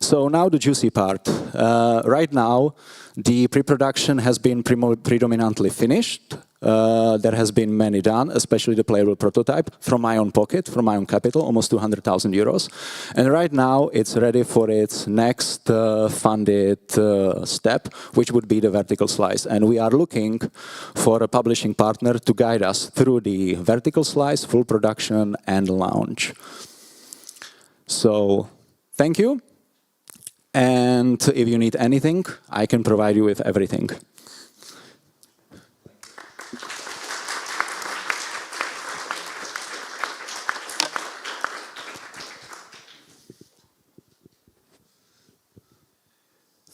So now the juicy part. Right now, the pre-production has been predominantly finished. There has been many done, especially the playable prototype, from my own pocket, from my own capital, almost 200,000 euros. And right now, it's ready for its next funded step, which would be the vertical slice. And we are looking for a publishing partner to guide us through the vertical slice, full production, and launch. So, thank you. And if you need anything, I can provide you with everything.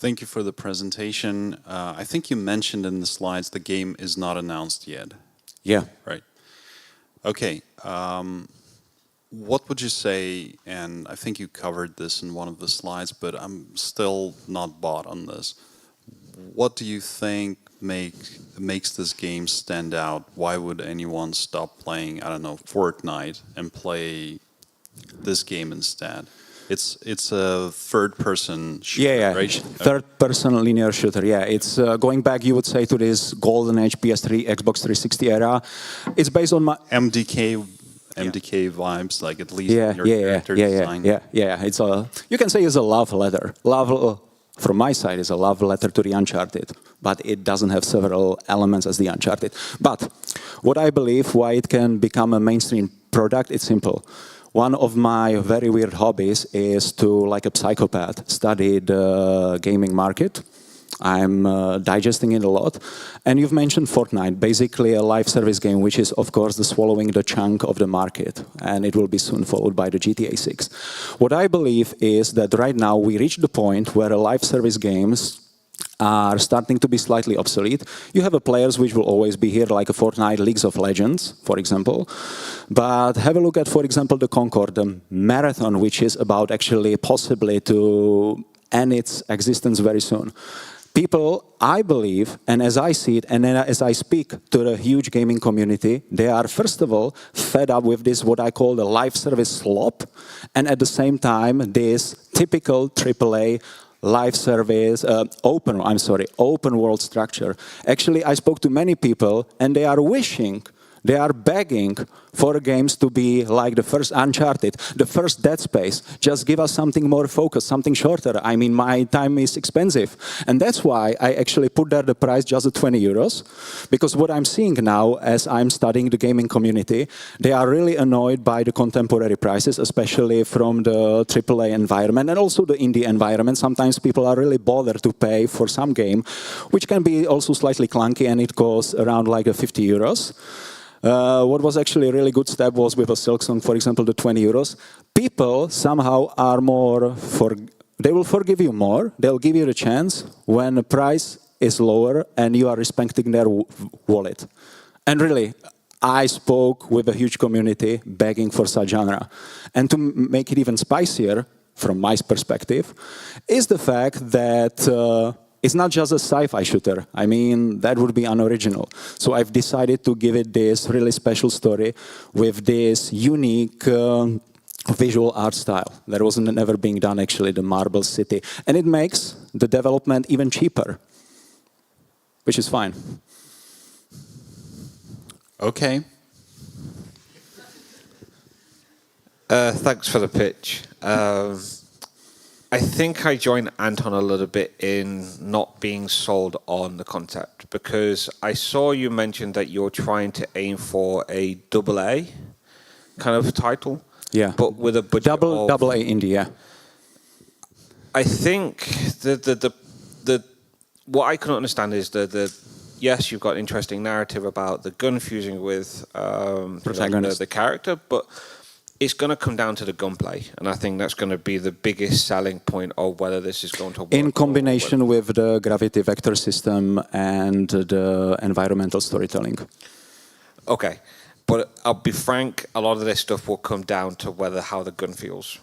Thank you for the presentation. I think you mentioned in the slides the game is not announced yet. Yeah. Right. Okay. What would you say, and I think you covered this in one of the slides, but I'm still not bought on this. What do you think makes this game stand out? Why would anyone stop playing, I don't know, Fortnite and play this game instead? It's a third-person shooter, right? Third-person linear shooter. Yeah, it's going back. You would say to this golden age PS3, Xbox 360 era. It's based on my MDK vibes, like at least in your character design. Yeah. It's you can say it's a love letter. From my side, is a love letter to the Uncharted, but it doesn't have several elements as the Uncharted. But what I believe why it can become a mainstream product, it's simple. One of my very weird hobbies is to, like a psychopath, study the gaming market. I'm digesting it a lot. And you've mentioned Fortnite, basically a live service game, which is, of course, the swallowing the chunk of the market. And it will be soon followed by the GTA 6. What I believe is that right now we reach the point where live service games are starting to be slightly obsolete. You have players which will always be here, like a Fortnite, Leagues of Legends, for example. But have a look at, for example, the Concord, the marathon, which is about actually possibly to end its existence very soon. People, I believe, and as I see it, and as I speak to the huge gaming community, they are, first of all, fed up with this, what I call the live service slop, and at the same time, this typical AAA live service, open world structure. Actually, I spoke to many people, and they are wishing, they are begging for games to be like the first Uncharted, the first Dead Space. Just give us something more focused, something shorter. I mean, my time is expensive. And that's why I actually put there the price just at 20 euros. Because what I'm seeing now, as I'm studying the gaming community, they are really annoyed by the contemporary prices, especially from the AAA environment and also the indie environment. Sometimes people are really bothered to pay for some game, which can be also slightly clunky, and it costs around like 50 euros. What was actually a really good step was with a Silksong, for example, the 20 euros. People somehow are they will forgive you more, they'll give you the chance when the price is lower and you are respecting their wallet. And really, I spoke with a huge community begging for such genre. And to make it even spicier, from my perspective, is the fact that it's not just a sci-fi shooter. I mean, that would be unoriginal. So I've decided to give it this really special story with this unique visual art style that was never being done, actually, the Marble City. And it makes the development even cheaper, which is fine. Okay. Thanks for the pitch. I think I join Anton a little bit in not being sold on the concept, because I saw you mention that you're trying to aim for a AA kind of title. Yeah. But with a budget double A indie, yeah. I think the what I can understand is yes, you've got interesting narrative about the gun fusing with the character, but it's going to come down to the gunplay, and I think that's going to be the biggest selling point of whether this is going to work. In combination with the gravity vector system and the environmental storytelling. Okay, but I'll be frank, a lot of this stuff will come down to how the gun feels.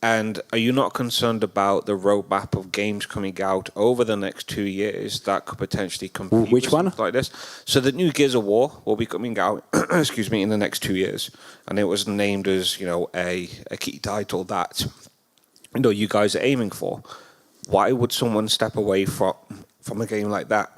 And are you not concerned about the roadmap of games coming out over the next 2 years that could potentially compete Which with one? something like this? So the new Gears of War will be coming out, in the next 2 years, and it was named as a key title that you guys are aiming for. Why would someone step away from a game like that?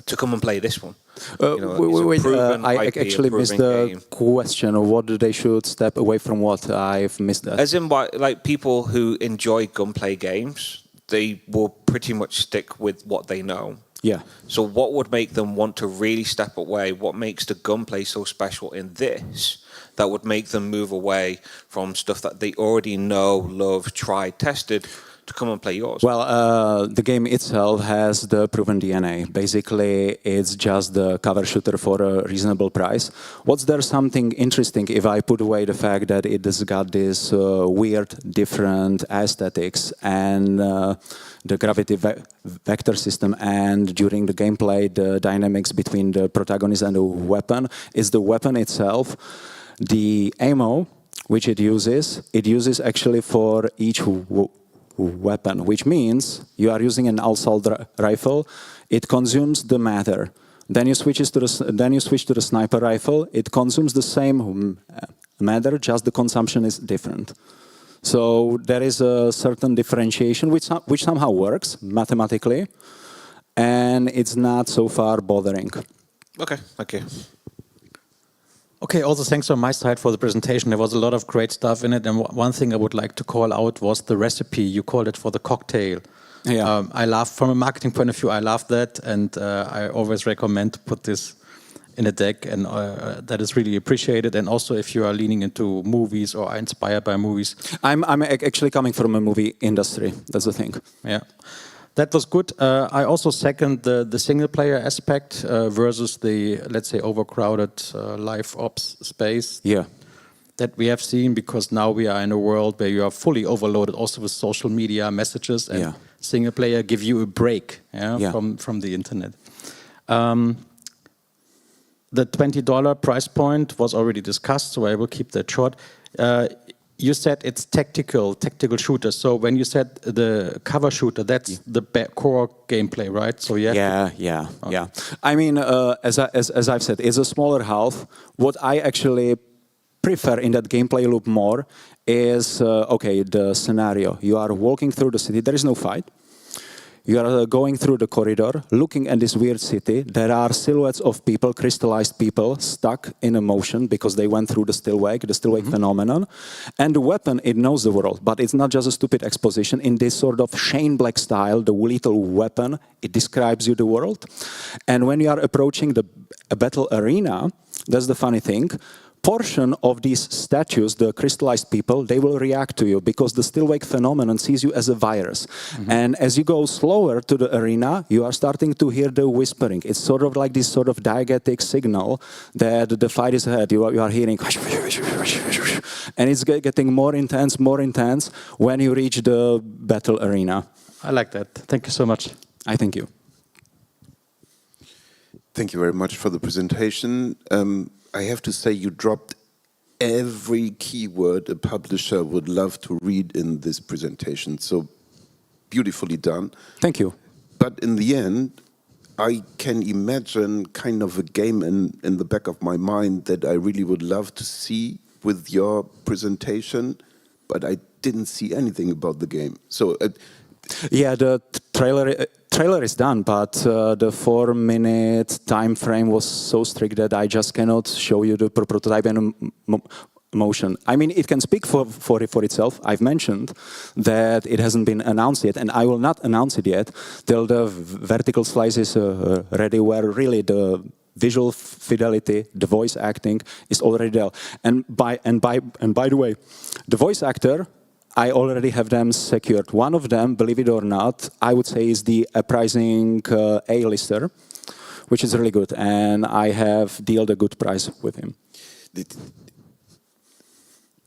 To come and play this one? I actually missed the question of what they should step away from. What I've missed that. As in, like people who enjoy gunplay games, they will pretty much stick with what they know. Yeah. So what would make them want to really step away? What makes the gunplay so special in this that would make them move away from stuff that they already know, love, tried, tested, to come and play yours? Well, the game itself has the proven DNA. Basically, it's just the cover shooter for a reasonable price. What's there something interesting if I put away the fact that it has got this weird, different aesthetics and the gravity vector system, and during the gameplay, the dynamics between the protagonist and the weapon is the weapon itself. The ammo which it uses actually for each weapon, which means you are using an assault rifle, it consumes the matter. Then you switch to the sniper rifle, it consumes the same matter, just the consumption is different. So there is a certain differentiation which somehow works mathematically, and it's not so far bothering. Okay, thank you. Okay, also thanks from my side for the presentation. There was a lot of great stuff in it, and one thing I would like to call out was the recipe. You called it for the cocktail. Yeah. I love, from a marketing point of view, I love that, and I always recommend to put this in a deck, and that is really appreciated. And also, if you are leaning into movies or are inspired by movies, I'm actually coming from a movie industry. That's the thing. Yeah. That was good. I also second the single-player aspect versus the, let's say, overcrowded live ops space. Yeah. That we have seen, because now we are in a world where you are fully overloaded, also with social media messages, and single-player give you a break from the internet. The $20 price point was already discussed, so I will keep that short. You said it's tactical shooter. So when you said the cover shooter, that's the core gameplay, right? So yeah. I mean, as I've said, it's a smaller half. What I actually prefer in that gameplay loop more is the scenario. You are walking through the city. There is no fight. You are going through the corridor, looking at this weird city. There are silhouettes of people, crystallized people, stuck in a motion because they went through the still wake phenomenon. And the weapon, it knows the world, but it's not just a stupid exposition. In this sort of Shane Black style, the lethal weapon, it describes you the world. And when you are approaching a battle arena, that's the funny thing, portion of these statues, the crystallized people, they will react to you because the still wake phenomenon sees you as a virus. Mm-hmm. And as you go slower to the arena, you are starting to hear the whispering. It's sort of like this sort of diegetic signal that the fight is ahead. You are hearing, and it's getting more intense when you reach the battle arena. I like that. Thank you so much. I thank you. Thank you very much for the presentation. I have to say you dropped every keyword a publisher would love to read in this presentation. So beautifully done. Thank you. But in the end, I can imagine kind of a game in the back of my mind that I really would love to see with your presentation, but I didn't see anything about the game. So yeah, the trailer is done, but the 4-minute time frame was so strict that I just cannot show you the prototype and motion. I mean, it can speak for itself. I've mentioned that it hasn't been announced yet, and I will not announce it yet till the vertical slice is ready, where really the visual fidelity, the voice acting is already there. And by the way, the voice actor, I already have them secured. One of them, believe it or not, I would say is the uprising A-lister, which is really good, and I have dealt a good price with him.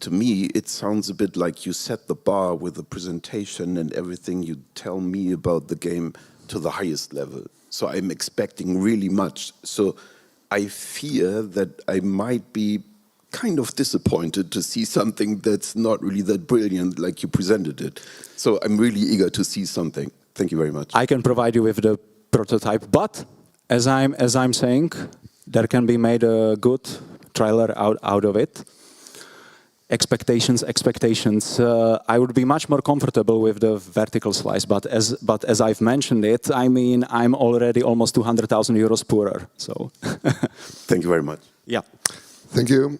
To me, it sounds a bit like you set the bar with the presentation and everything you tell me about the game to the highest level. So I'm expecting really much. So I fear that I might be kind of disappointed to see something that's not really that brilliant like you presented it. So I'm really eager to see something. Thank you very much. I can provide you with the prototype, but as I'm saying, there can be made a good trailer out of it. Expectations. I would be much more comfortable with the vertical slice, but as I've mentioned it, I mean, I'm already almost 200,000 euros poorer. So, thank you very much. Yeah. Thank you.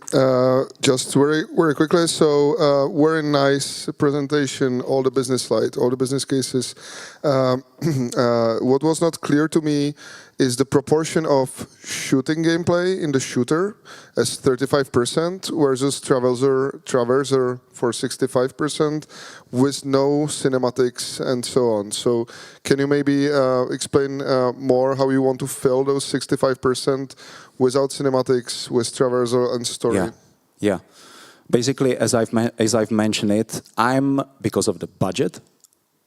Just very quickly. So, very nice presentation. All the business slides, all the business cases. What was not clear to me is the proportion of shooting gameplay in the shooter as 35% versus Traverser for 65% with no cinematics and so on. So can you maybe explain more how you want to fill those 65% without cinematics, with Traverser and story? Yeah. Basically, as I've mentioned it, because of the budget,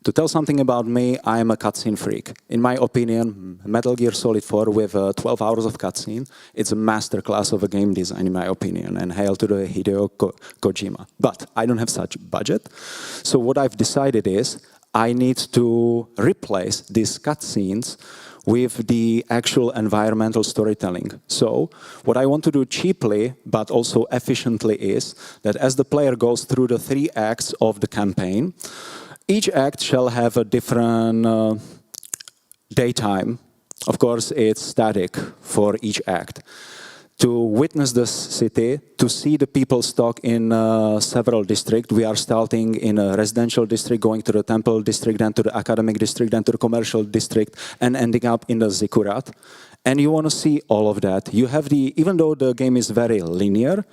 to tell something about me, I'm a cutscene freak. In my opinion, Metal Gear Solid 4 with 12 hours of cutscene, it's a masterclass of a game design, in my opinion, and hail to the Hideo Kojima. But I don't have such budget, so what I've decided is I need to replace these cutscenes with the actual environmental storytelling. So what I want to do cheaply, but also efficiently, is that as the player goes through the 3 acts of the campaign, each act shall have a different daytime. Of course, it's static for each act. To witness the city, to see the people stock in several districts. We are starting in a residential district, going to the temple district, then to the academic district, then to the commercial district, and ending up in the ziggurat. And you want to see all of that. You have even though the game is very linear,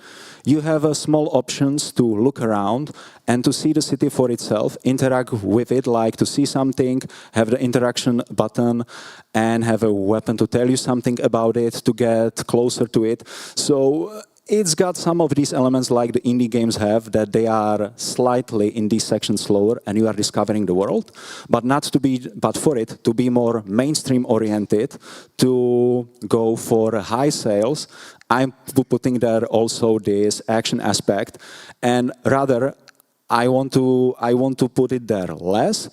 you have small options to look around and to see the city for itself, interact with it, like to see something, have the interaction button, and have a weapon to tell you something about it, to get closer to it. So it's got some of these elements like the indie games have, that they are slightly in these sections slower and you are discovering the world, but for it to be more mainstream oriented, to go for high sales, I'm putting there also this action aspect, and rather I want to put it there less.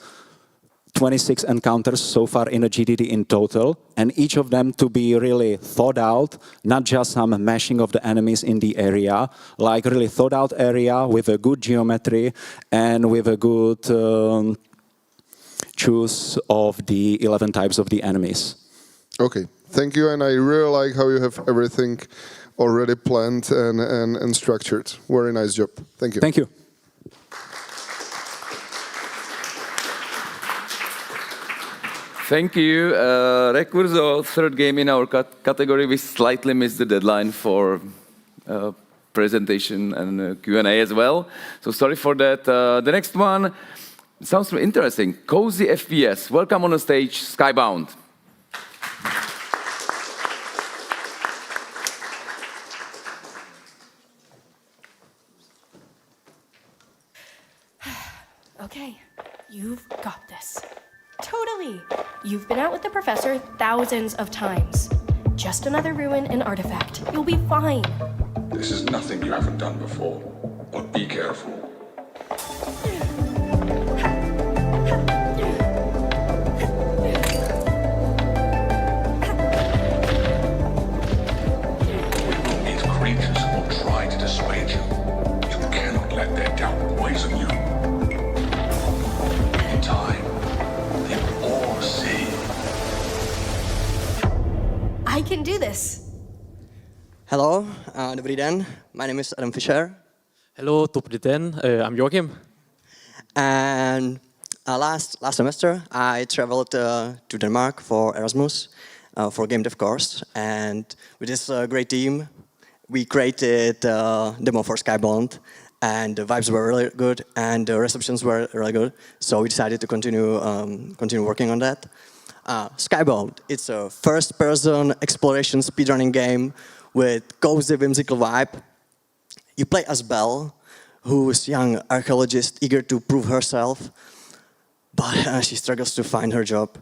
26 encounters so far in a GDD in total, and each of them to be really thought out, not just some mashing of the enemies in the area, like really thought out area with a good geometry and with a good choose of the 11 types of the enemies. Okay, thank you, and I really like how you have everything already planned and structured. Very nice job. Thank you. Thank you. Thank you. Recurso, third game in our category. We slightly missed the deadline for presentation and Q&A as well. So sorry for that. The next one sounds really interesting. Cozy FPS. Welcome on the stage, Skybound. Okay, you've got this. Totally. You've been out with the professor thousands of times. Just another ruin and artifact. You'll be fine. This is nothing you haven't done before. But be careful. These creatures will try to dissuade you. You cannot let their doubt poison you. In time, they will all see. I can do this. Hello, dobrý den. My name is Adam Fischer. Hello, dobrý den. I'm Joachim. And last semester, I traveled to Denmark for Erasmus, for a game dev course. And with this great team, we created a demo for Skybound. And the vibes were really good, and the receptions were really good. So we decided to continue working on that. Skybound, it's a first-person exploration speedrunning game with cozy, whimsical vibe. You play as Belle, who's a young archaeologist eager to prove herself, but she struggles to find her job.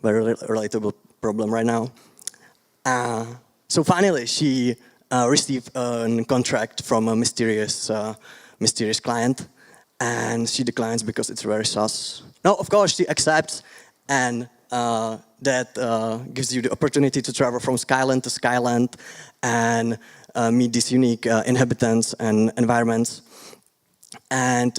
Very relatable problem right now. So finally, she received a contract from a mysterious client, and she declines because it's very sus. No, of course she accepts, and that gives you the opportunity to travel from Skyland to Skyland and meet these unique inhabitants and environments, and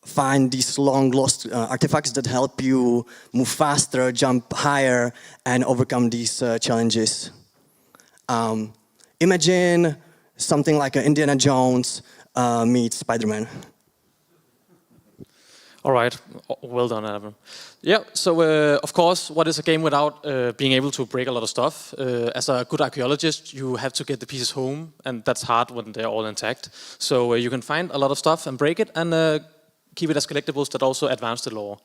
find these long-lost artifacts that help you move faster, jump higher, and overcome these challenges. Imagine something like Indiana Jones meets Spider-Man. All right, well done, Adam. Yeah, so of course, what is a game without being able to break a lot of stuff? As a good archaeologist, you have to get the pieces home, and that's hard when they're all intact. So you can find a lot of stuff and break it, and keep it as collectibles that also advance the lore.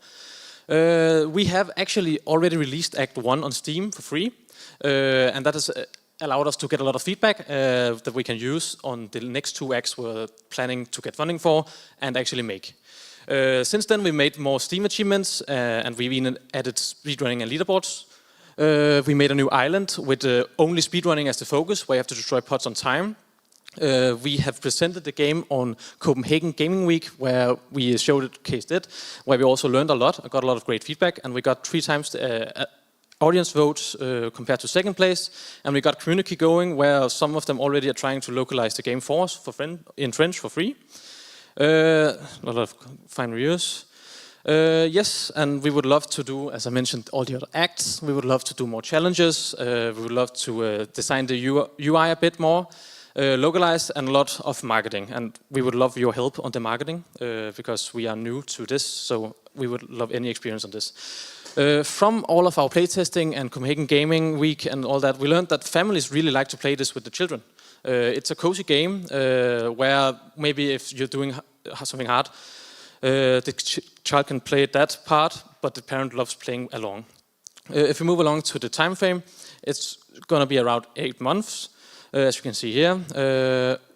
We have actually already released Act 1 on Steam for free, and that has allowed us to get a lot of feedback that we can use on the next 2 acts we're planning to get funding for and actually make. Since then, we made more Steam achievements, and we've even added speedrunning and leaderboards. We made a new island with only speedrunning as the focus, where you have to destroy pods on time. We have presented the game on Copenhagen Gaming Week, where we showcased it, where we also learned a lot. I got a lot of great feedback, and we got 3 times the audience votes compared to second place. And we got community going, where some of them already are trying to localize the game for us in French for free. A lot of fine reviews. Yes, and we would love to do, as I mentioned, all the other acts. We would love to do more challenges. We would love to design the UI a bit more, localize, and a lot of marketing. And we would love your help on the marketing because we are new to this, so we would love any experience on this. From all of our playtesting and Copenhagen Gaming Week and all that, we learned that families really like to play this with the children. It's a cozy game where maybe if you're doing something hard, the child can play that part, but the parent loves playing along. If we move along to the time frame, it's going to be around 8 months, as you can see here.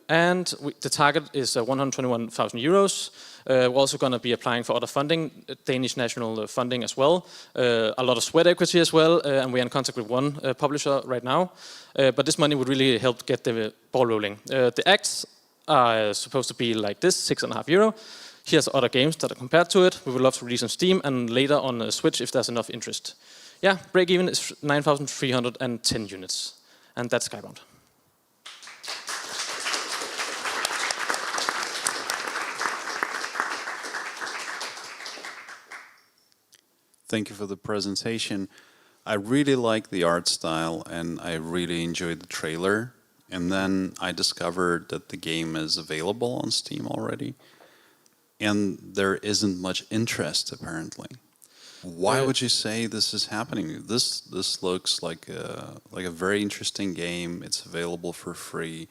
And the target is 121,000 euros. We're also going to be applying for other funding, Danish national funding as well. A lot of sweat equity as well, and we're in contact with one publisher right now. But this money would really help get the ball rolling. The acts are supposed to be like this, €6.5. Here's other games that are compared to it. We would love to release on Steam and later on Switch if there's enough interest. Yeah, break even is 9,310 units, and that's Skybound. Thank you for the presentation. I really like the art style and I really enjoyed the trailer. And then I discovered that the game is available on Steam already. And there isn't much interest apparently. Why would you say this is happening? This looks like a very interesting game. It's available for free.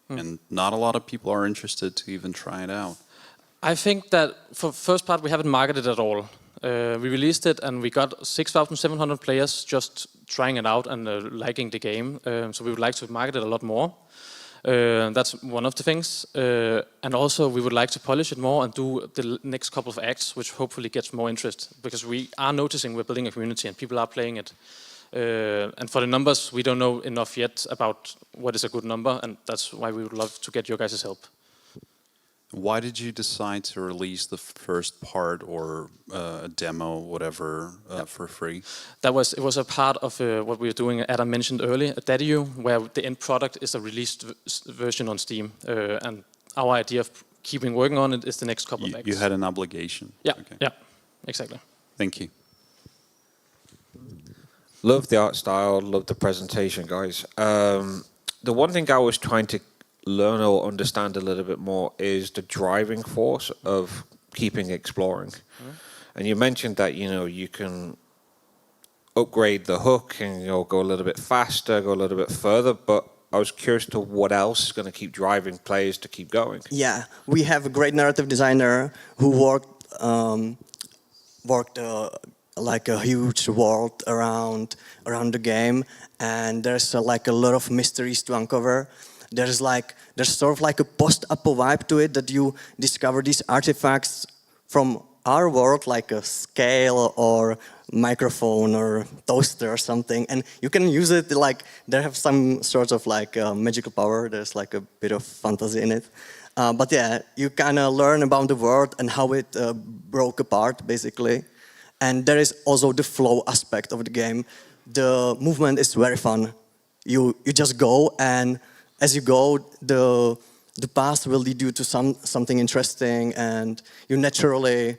And not a lot of people are interested to even try it out. I think that for first part we haven't marketed at all. We released it and we got 6,700 players just trying it out and liking the game. So we would like to market it a lot more. That's one of the things. And also we would like to polish it more and do the next couple of acts, which hopefully gets more interest. Because we are noticing we're building a community and people are playing it. And for the numbers, we don't know enough yet about what is a good number. And that's why we would love to get your guys' help. Why did you decide to release the first part or a demo, whatever, for free? It was a part of what we were doing, Adam mentioned earlier, at Daddy, where the end product is a released version on Steam. And our idea of keeping working on it is the next couple of acts. You had an obligation. Yeah, okay. Yeah, exactly. Thank you. Love the art style, love the presentation, guys. The one thing I was trying to learn or understand a little bit more is the driving force of keeping exploring. And you mentioned that you can upgrade the hook and go a little bit faster, go a little bit further, but I was curious to what else is going to keep driving players to keep going. Yeah, we have a great narrative designer who worked like a huge world around the game, and there's like a lot of mysteries to uncover. There's sort of like a post-apo vibe to it, that you discover these artifacts from our world, like a scale or microphone or toaster or something, and you can use it like they have some sort of like magical power. There's like a bit of fantasy in it, but yeah, you kind of learn about the world and how it broke apart basically. And there is also the flow aspect of the game. The movement is very fun. You just go, and as you go, the path will lead you to something interesting, and you naturally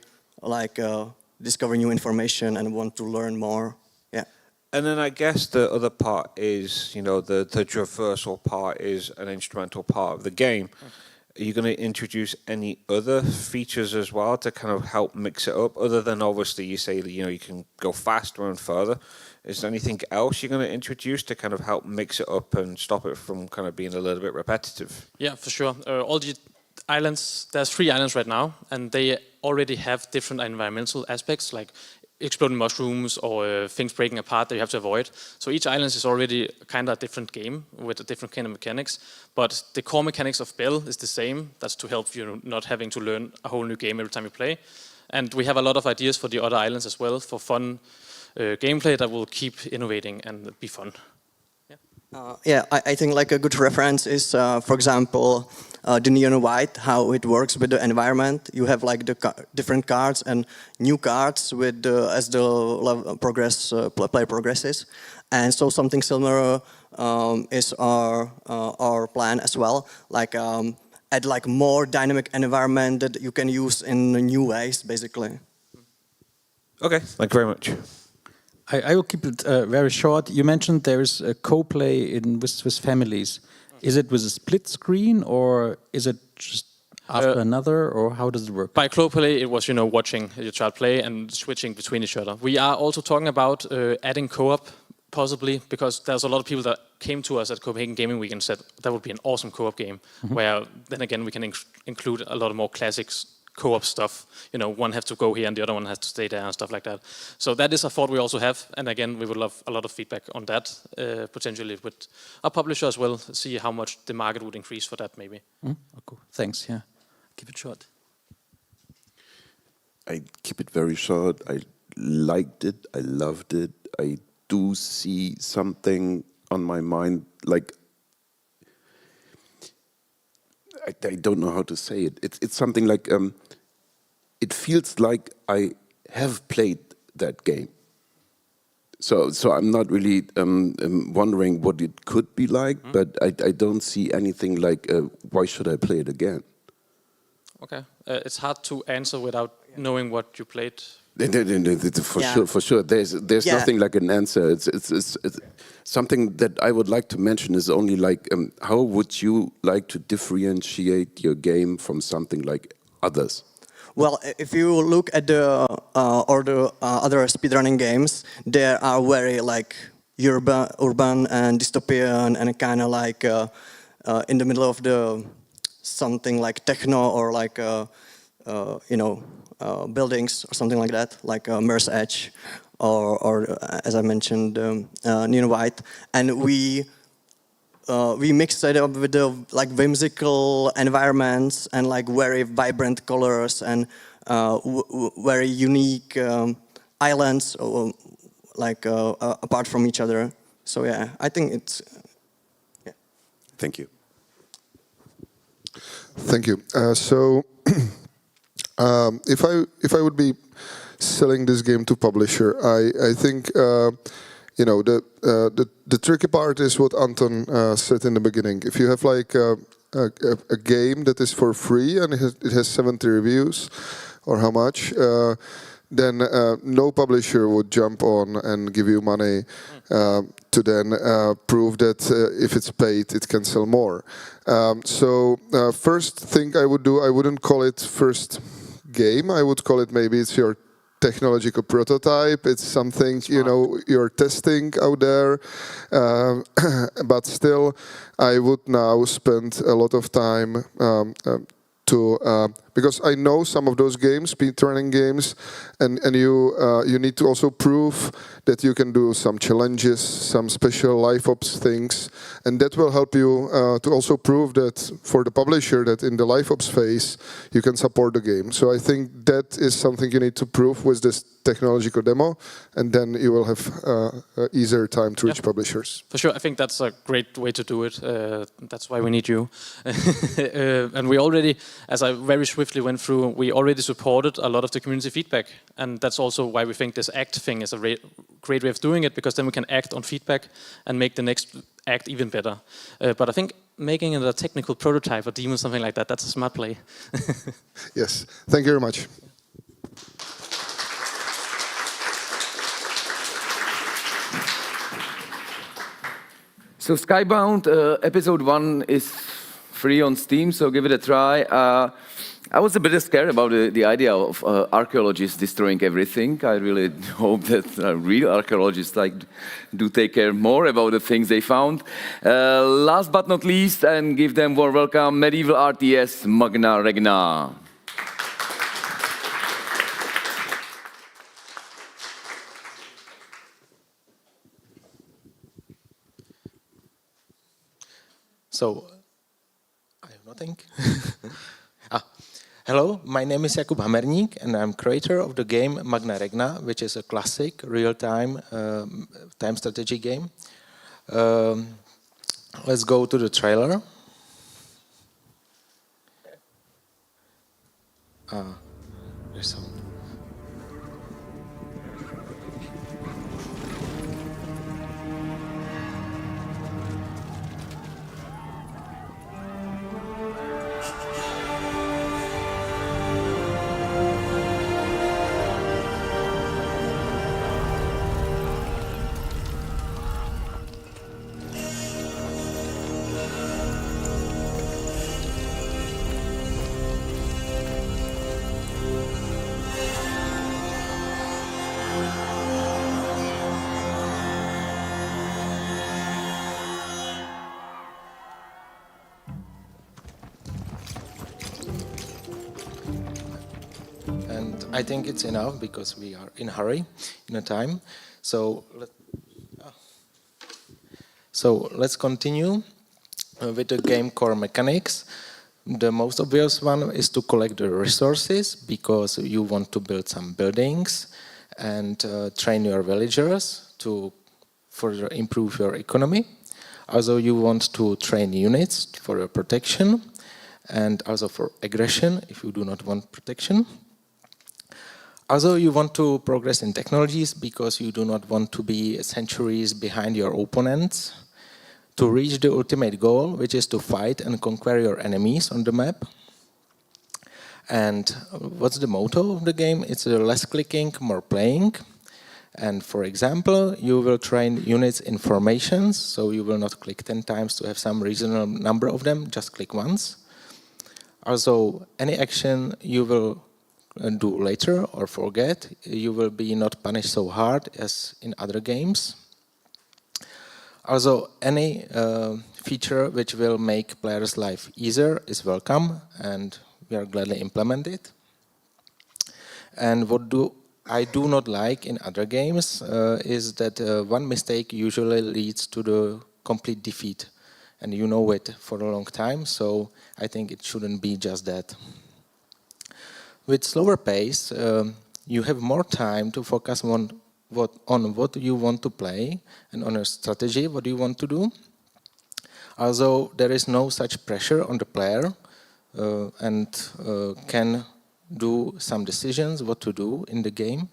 discover new information and want to learn more. Yeah. And then I guess the other part is, the traversal part is an instrumental part of the game. are you going to introduce any other features as well to kind of help mix it up, other than obviously you say that, you know, you can go faster and further? Is there anything else you're going to introduce to kind of help mix it up and stop it from kind of being a little bit repetitive? Yeah, for sure. All the islands, there's 3 islands right now, and they already have different environmental aspects, like exploding mushrooms or things breaking apart that you have to avoid. So each island is already kind of a different game with a different kind of mechanics, but the core mechanics of Bell is the same. That's to help you not having to learn a whole new game every time you play. And we have a lot of ideas for the other islands as well, for fun gameplay that will keep innovating and be fun. I think like a good reference is, for example, the Neon White, how it works with the environment. You have like the different cards and new cards with as the play progresses, and so something similar is our plan as well. Like add like more dynamic environment that you can use in new ways, basically. Okay, thank you very much. I will keep it very short. You mentioned there is a co-play with families. Is it with a split screen, or is it just after another, or how does it work? By co-play, it was, you know, watching your child play and switching between each other. We are also talking about adding co-op, possibly, because there's a lot of people that came to us at Copenhagen Gaming Week and said that would be an awesome co-op game, where then again we can include a lot of more classics co-op stuff. You know, one has to go here and the other one has to stay there and stuff like that. So that is a thought we also have, and again we would love a lot of feedback on that, potentially with our publisher as well, see how much the market would increase for that maybe. Oh, cool. Thanks, yeah. Keep it short. I keep it very short. I liked it, I loved it. I do see something on my mind, like I don't know how to say it. It's something like, it feels like I have played that game. So I'm not really wondering what it could be like, but I don't see anything like, why should I play it again? Okay, it's hard to answer without knowing what you played. For sure. There's nothing like an answer. It's something that I would like to mention is only like, how would you like to differentiate your game from something like others? Well, if you look at the other speedrunning games, they are very like urban and dystopian and kind of like in the middle of the something like techno or like buildings or something like that, like Mirror's Edge or as I mentioned, Neon White, and we mixed it up with the like whimsical environments and like very vibrant colors and very unique islands, like apart from each other. So yeah, I think it's. Yeah. Thank you. Thank you. If I would be selling this game to publisher, I think the tricky part is what Anton said in the beginning. If you have like a game that is for free and it has 70 reviews, or how much, then no publisher would jump on and give you money to then prove that if it's paid, it can sell more. First thing I would do, I wouldn't call it first game. I would call it maybe it's your technological prototype. It's something you're testing out there, but still, I would now spend a lot of time because I know some of those games, speedrunning games, and you need to also prove that you can do some challenges, some special live ops things, and that will help you to also prove that for the publisher that in the live ops phase you can support the game. So I think that is something you need to prove with this technological demo, and then you will have easier time to reach publishers. For sure, I think that's a great way to do it. That's why we need you. And we already, as I very swiftly went through, we already supported a lot of the community feedback, and that's also why we think this ACT thing is a great way of doing it, because then we can act on feedback and make the next act even better. But I think making it a technical prototype or demo, something like that, that's a smart play. Yes, thank you very much. So Skybound episode 1 is free on Steam, so give it a try. I was a bit scared about the idea of archaeologists destroying everything. I really hope that real archaeologists do take care more about the things they found. Last but not least, and give them warm welcome, medieval RTS Magna Rna. So, I have nothing. Hello, my name is Jakub Hamerník, and I'm creator of the game Magna Rna, which is a classic real-time time strategy game. Let's go to the trailer. There's some. I think it's enough because we are in a hurry, in a time. So let's continue with the game core mechanics. The most obvious one is to collect the resources because you want to build some buildings and train your villagers to further improve your economy. Also, you want to train units for your protection and also for aggression if you do not want protection. Also, you want to progress in technologies because you do not want to be centuries behind your opponents to reach the ultimate goal, which is to fight and conquer your enemies on the map. And what's the motto of the game? It's less clicking, more playing. And for example, you will train units in formations, so you will not click 10 times to have some reasonable number of them, just click once. Also, any action you will do later or forget, you will be not punished so hard as in other games. Also, any feature which will make players' life easier is welcome, and we are gladly implement it. And what I do not like in other games is that one mistake usually leads to the complete defeat, and you know it for a long time, so I think it shouldn't be just that. With slower pace, you have more time to focus on what you want to play and on a strategy, what you want to do. Also, there is no such pressure on the player and can do some decisions what to do in the game.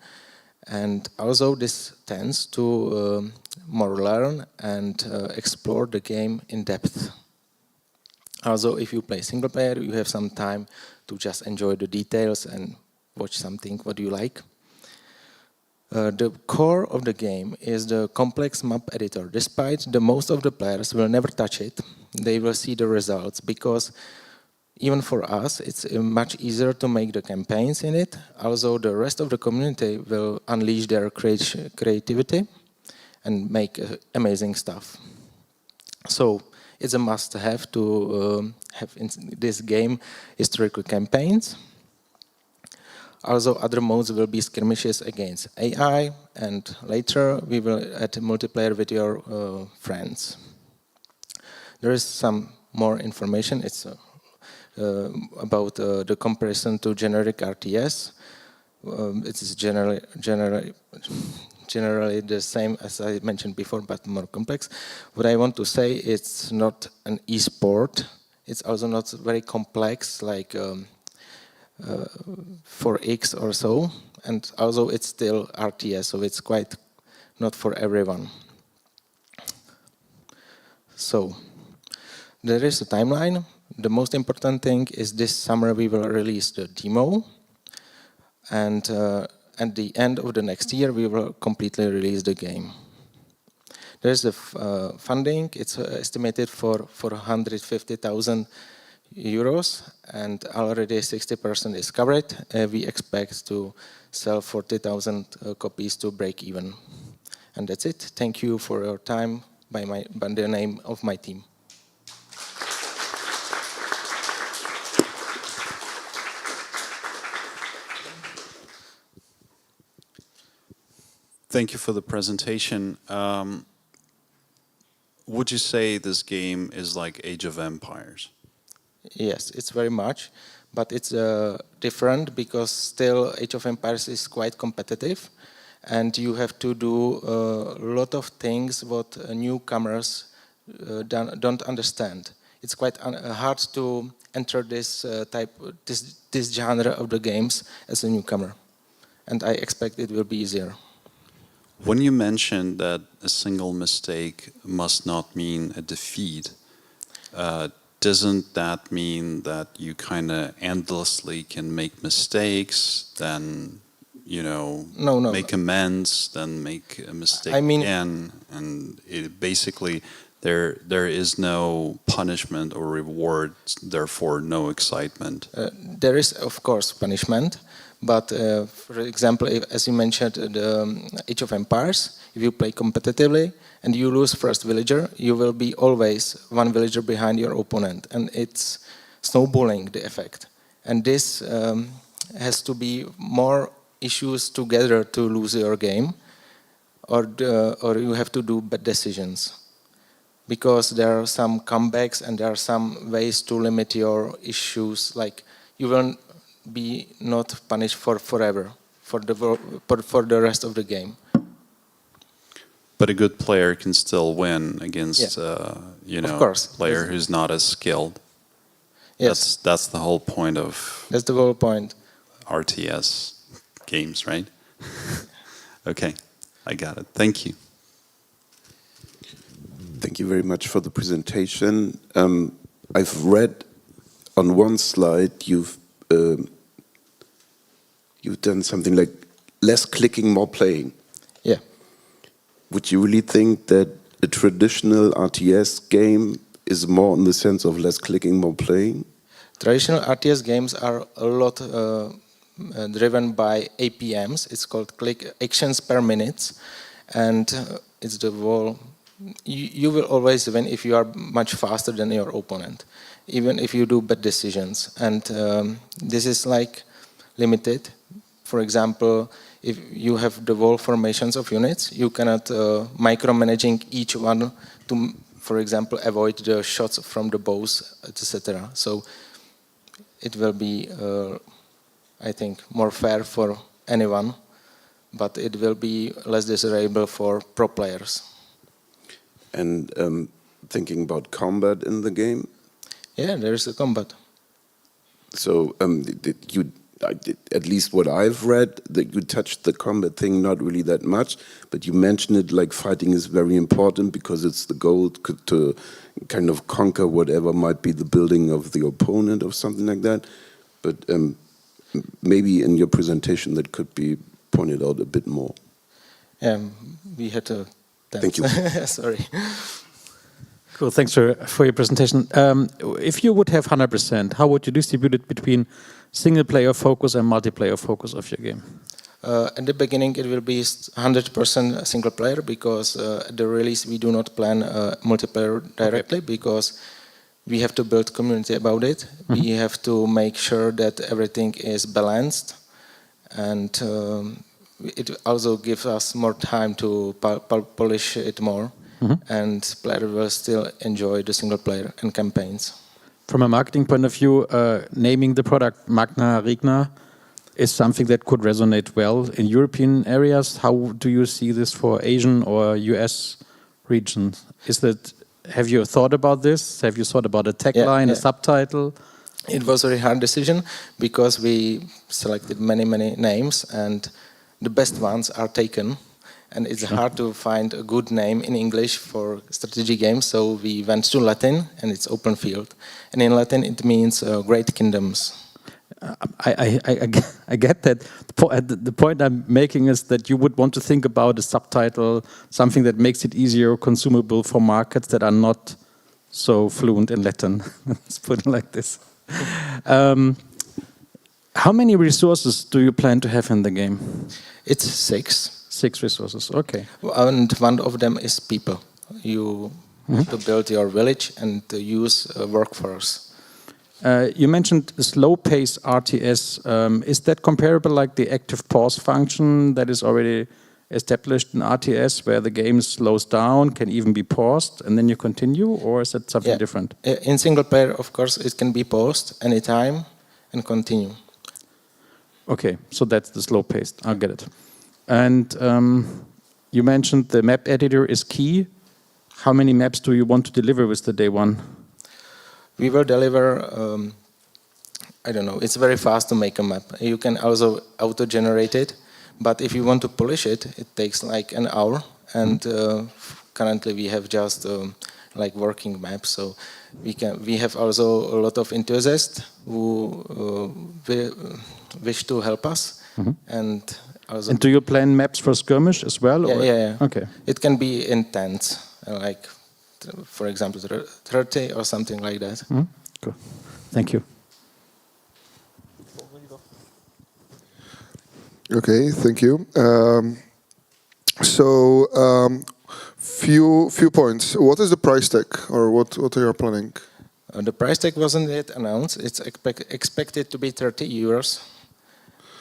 And also, this tends to more learn and explore the game in depth. Also, if you play single player, you have some time to just enjoy the details and watch something what you like. The core of the game is the complex map editor. Despite the most of the players will never touch it, they will see the results because even for us, it's much easier to make the campaigns in it. Also, the rest of the community will unleash their creativity and make amazing stuff. So, it's a must-have to have in this game historical campaigns. Also, other modes will be skirmishes against AI, and later we will add multiplayer with your friends. There is some more information. It's about the comparison to generic RTS. It is generally the same as I mentioned before, but more complex. What I want to say, it's not an e-sport. It's also not very complex, like 4X or so. And also it's still RTS, so it's quite not for everyone. So, there is a timeline. The most important thing is this summer we will release the demo. And at the end of the next year, we will completely release the game. There's the funding. It's estimated for 150,000 euros, and already 60% is covered. We expect to sell 40,000 copies to break even. And that's it. Thank you for your time by the name of my team. Thank you for the presentation. Would you say this game is like Age of Empires? Yes, it's very much, but it's different because still Age of Empires is quite competitive, and you have to do a lot of things what newcomers don't understand. It's quite hard to enter this this genre of the games as a newcomer, and I expect it will be easier. When you mentioned that a single mistake must not mean a defeat, doesn't that mean that you kind of endlessly can make mistakes, then, you know, make amends, then make a mistake again, and basically there is no punishment or reward, therefore no excitement? There is, of course, punishment. But, for example, as you mentioned, the Age of Empires, if you play competitively and you lose first villager, you will be always one villager behind your opponent. And it's snowballing, the effect. And this has to be more issues together to lose your game, or you have to do bad decisions. Because there are some comebacks and there are some ways to limit your issues, like you will be not punished for forever, for the rest of the game. But a good player can still win against, player who's not as skilled. Yes, that's the whole point of. That's the whole point. RTS games, right? Okay, I got it. Thank you. Thank you very much for the presentation. I've read on one slide you've done something like less clicking, more playing. Yeah. Would you really think that a traditional RTS game is more in the sense of less clicking, more playing? Traditional RTS games are a lot driven by APMs. It's called click actions per minute, and it's the whole. You will always win if you are much faster than your opponent, even if you do bad decisions. And this is like limited. For example, if you have the whole formations of units, you cannot micromanaging each one to, for example, avoid the shots from the bows, etc. So it will be, I think, more fair for anyone, but it will be less desirable for pro players. And thinking about combat in the game? Yeah, there is a combat. So at least what I've read, that you touched the combat thing not really that much, but you mentioned it like fighting is very important because it's the goal to kind of conquer whatever might be the building of the opponent or something like that. But maybe in your presentation that could be pointed out a bit more. We had to... Thank you. Sorry. Cool, thanks for your presentation. If you would have 100%, how would you distribute it between single-player focus and multiplayer focus of your game? At the beginning, it will be 100% single-player because at the release we do not plan multiplayer directly because we have to build community about it. Mm-hmm. We have to make sure that everything is balanced, and it also gives us more time to polish it more. Mm-hmm. And players will still enjoy the single player and campaigns. From a marketing point of view, naming the product Magna Rna is something that could resonate well in European areas. How do you see this for Asian or US regions? Have you thought about this? Have you thought about a tagline, a subtitle? It was a very hard decision because we selected many names and the best ones are taken. And it's hard to find a good name in English for strategy games, so we went to Latin, and it's open field. And in Latin, it means great kingdoms. I get that. The point I'm making is that you would want to think about a subtitle, something that makes it easier, consumable for markets that are not so fluent in Latin. Let's put it like this. How many resources do you plan to have in the game? It's 6. 6 resources, okay. And one of them is people. You have to build your village and to use a workforce. You mentioned a slow pace RTS. Is that comparable like the active pause function that is already established in RTS, where the game slows down, can even be paused, and then you continue, or is that something different? In single player, of course, it can be paused anytime and continue. Okay, so that's the slow paced. I'll get it. And you mentioned the map editor is key. How many maps do you want to deliver with the day one? We will deliver, I don't know, it's very fast to make a map. You can also auto-generate it, but if you want to polish it, it takes like an hour. And currently we have just like working maps, so we have also a lot of enthusiasts who wish to help us. And do you plan maps for skirmish as well? Yeah. Okay. It can be intense, like, for example, 30 or something like that. Cool. Thank you. Okay, thank you. Few points. What is the price tag, or what are you planning? The price tag wasn't yet announced. It's expected to be 30 euros.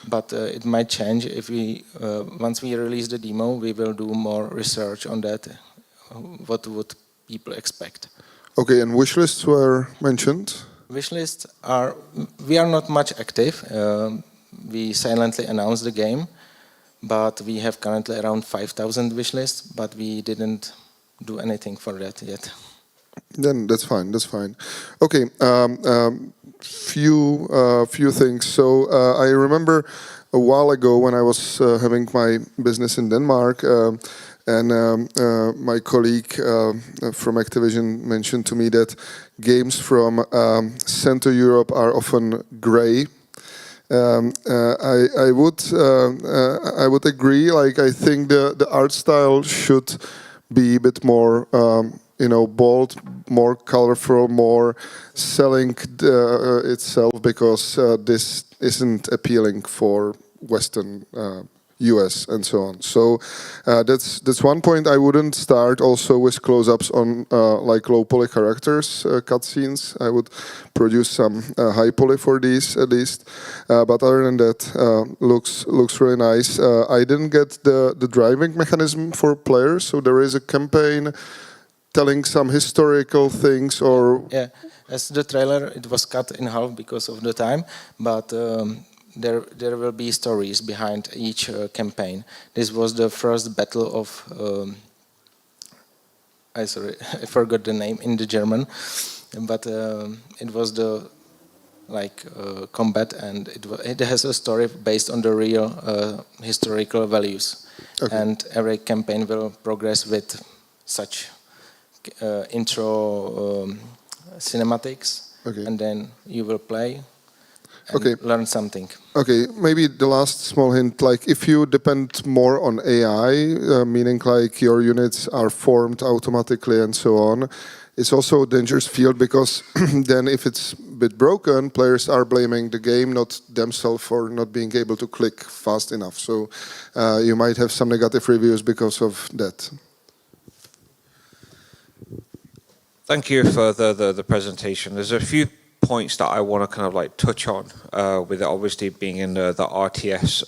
But it might change if we, once we release the demo, we will do more research on that. What would people expect? Okay, and wish lists were mentioned? Wish lists we are not much active. We silently announced the game, but we have currently around 5,000 wish lists, but we didn't do anything for that yet. Then that's fine. Okay. Few things. So I remember a while ago when I was having my business in Denmark, and my colleague from Activision mentioned to me that games from Central Europe are often grey. I would agree. Like, I think the art style should be a bit more bold, more colorful, more selling itself, because this isn't appealing for Western US and so on. So that's one point. I wouldn't start also with close-ups on like low poly characters, cutscenes. I would produce some high poly for these at least. But other than that, looks really nice. I didn't get the driving mechanism for players. So there is a campaign telling some historical things, or as the trailer, it was cut in half because of the time, but there will be stories behind each campaign. This was the first battle of I forgot the name in the German, but it was the combat, and it has a story based on the real historical values. Okay. And every campaign will progress with such intro cinematics, and then you will play and learn something. Okay, maybe the last small hint, like if you depend more on AI, meaning like your units are formed automatically and so on, it's also a dangerous field, because then if it's a bit broken, players are blaming the game, not themselves, for not being able to click fast enough. So you might have some negative reviews because of that. Thank you for the presentation. There's a few points that I want to kind of like touch on, with it obviously being in the RTS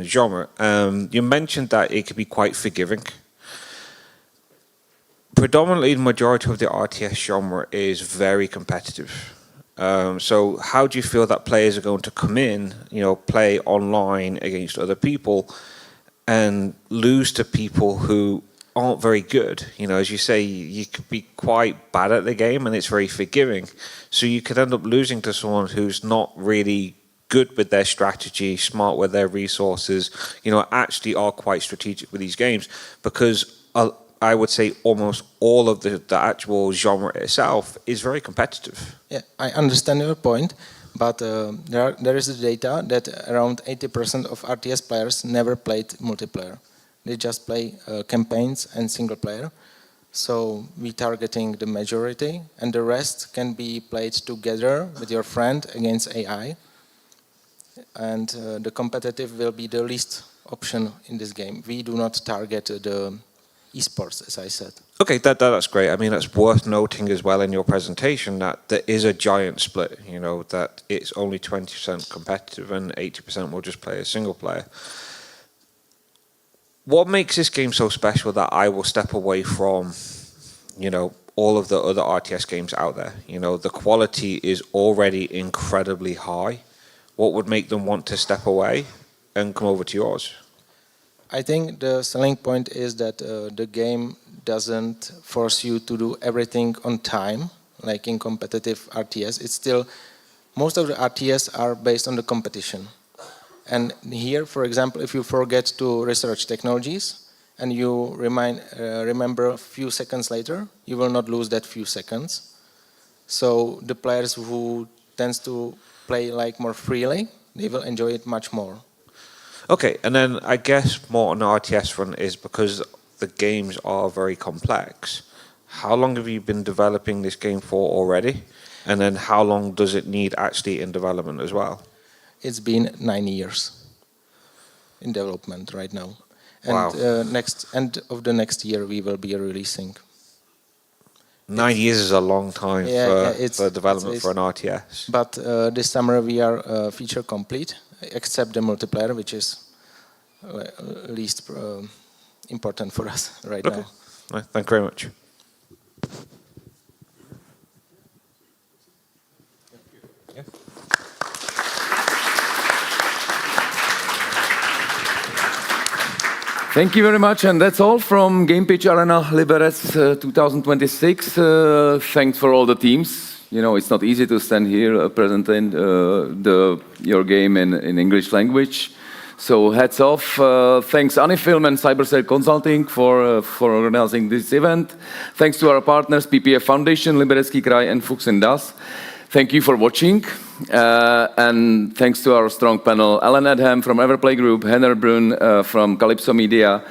genre. You mentioned that it could be quite forgiving. Predominantly, the majority of the RTS genre is very competitive. So how do you feel that players are going to come in, play online against other people and lose to people who aren't very good? As you say, you could be quite bad at the game and it's very forgiving. So you could end up losing to someone who's not really good with their strategy, smart with their resources, actually are quite strategic with these games, because I would say almost all of the actual genre itself is very competitive. Yeah, I understand your point, But there is the data that around 80% of RTS players never played multiplayer. They just play campaigns and single player. So we targeting the majority, and the rest can be played together with your friend against AI. And the competitive will be the least option in this game. We do not target the esports, as I said. Okay, that's great. I mean, that's worth noting as well in your presentation that there is a giant split, you know, that it's only 20% competitive and 80% will just play a single player. What makes this game so special that I will step away from, you know, all of the other RTS games out there? You know, the quality is already incredibly high. What would make them want to step away and come over to yours? I think the selling point is that the game doesn't force you to do everything on time, like in competitive RTS. It's still, most of the RTS are based on the competition. And here, for example, if you forget to research technologies and you remember a few seconds later, you will not lose that few seconds. So the players who tends to play like more freely, they will enjoy it much more. Okay, and then I guess more on the RTS front is because the games are very complex. How long have you been developing this game for already? And then how long does it need actually in development as well? It's been 9 years in development right now. And wow. Next end of the next year we will be releasing. 9 years is a long time for development for an RTS. But this summer we are feature complete, except the multiplayer, which is least important for us right now. Right, thank you very much. Thank you very much, and that's all from Game Pitch Arena Liberec 2026. Thanks for all the teams. You know, it's not easy to stand here presenting your game in English language. So hats off. Thanks Anifilm and Cybercell Consulting for organizing this event. Thanks to our partners PPF Foundation, Liberecký kraj, and Fuchs and Das. Thank you for watching, and thanks to our strong panel, Alan Edham from Everplay Group, Henner Brun from Calypso Media,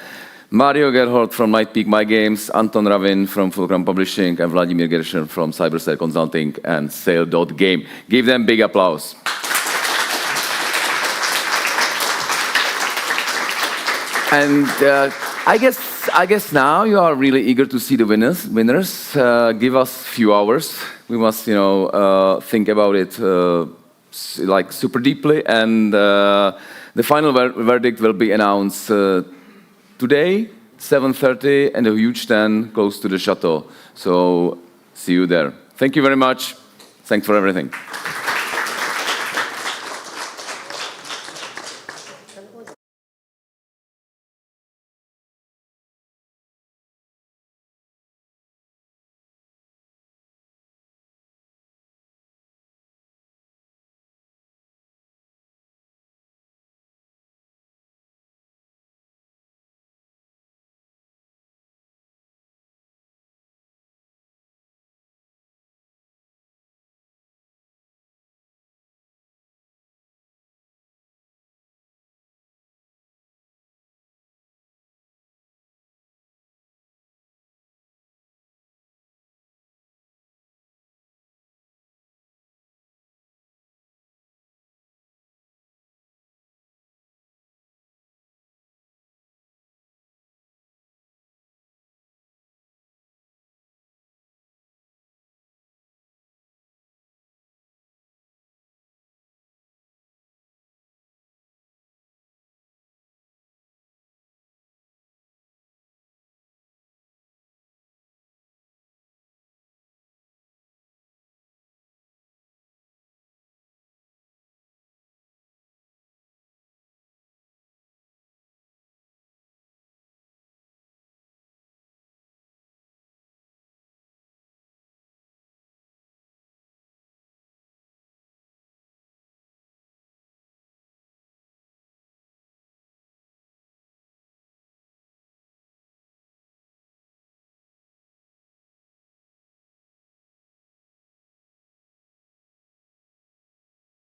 Mario Gerhold from Night Peak My Games, Anton Ravin from Fulcrum Publishing, and Vladimir Gershen from Cybercell Consulting and Sale.game. Give them big applause. And I guess now you are really eager to see the winners. Give us a few hours. We must, think about it like super deeply, and the final verdict will be announced today, 7:30, and a huge stand close to the chateau. So see you there. Thank you very much. Thanks for everything.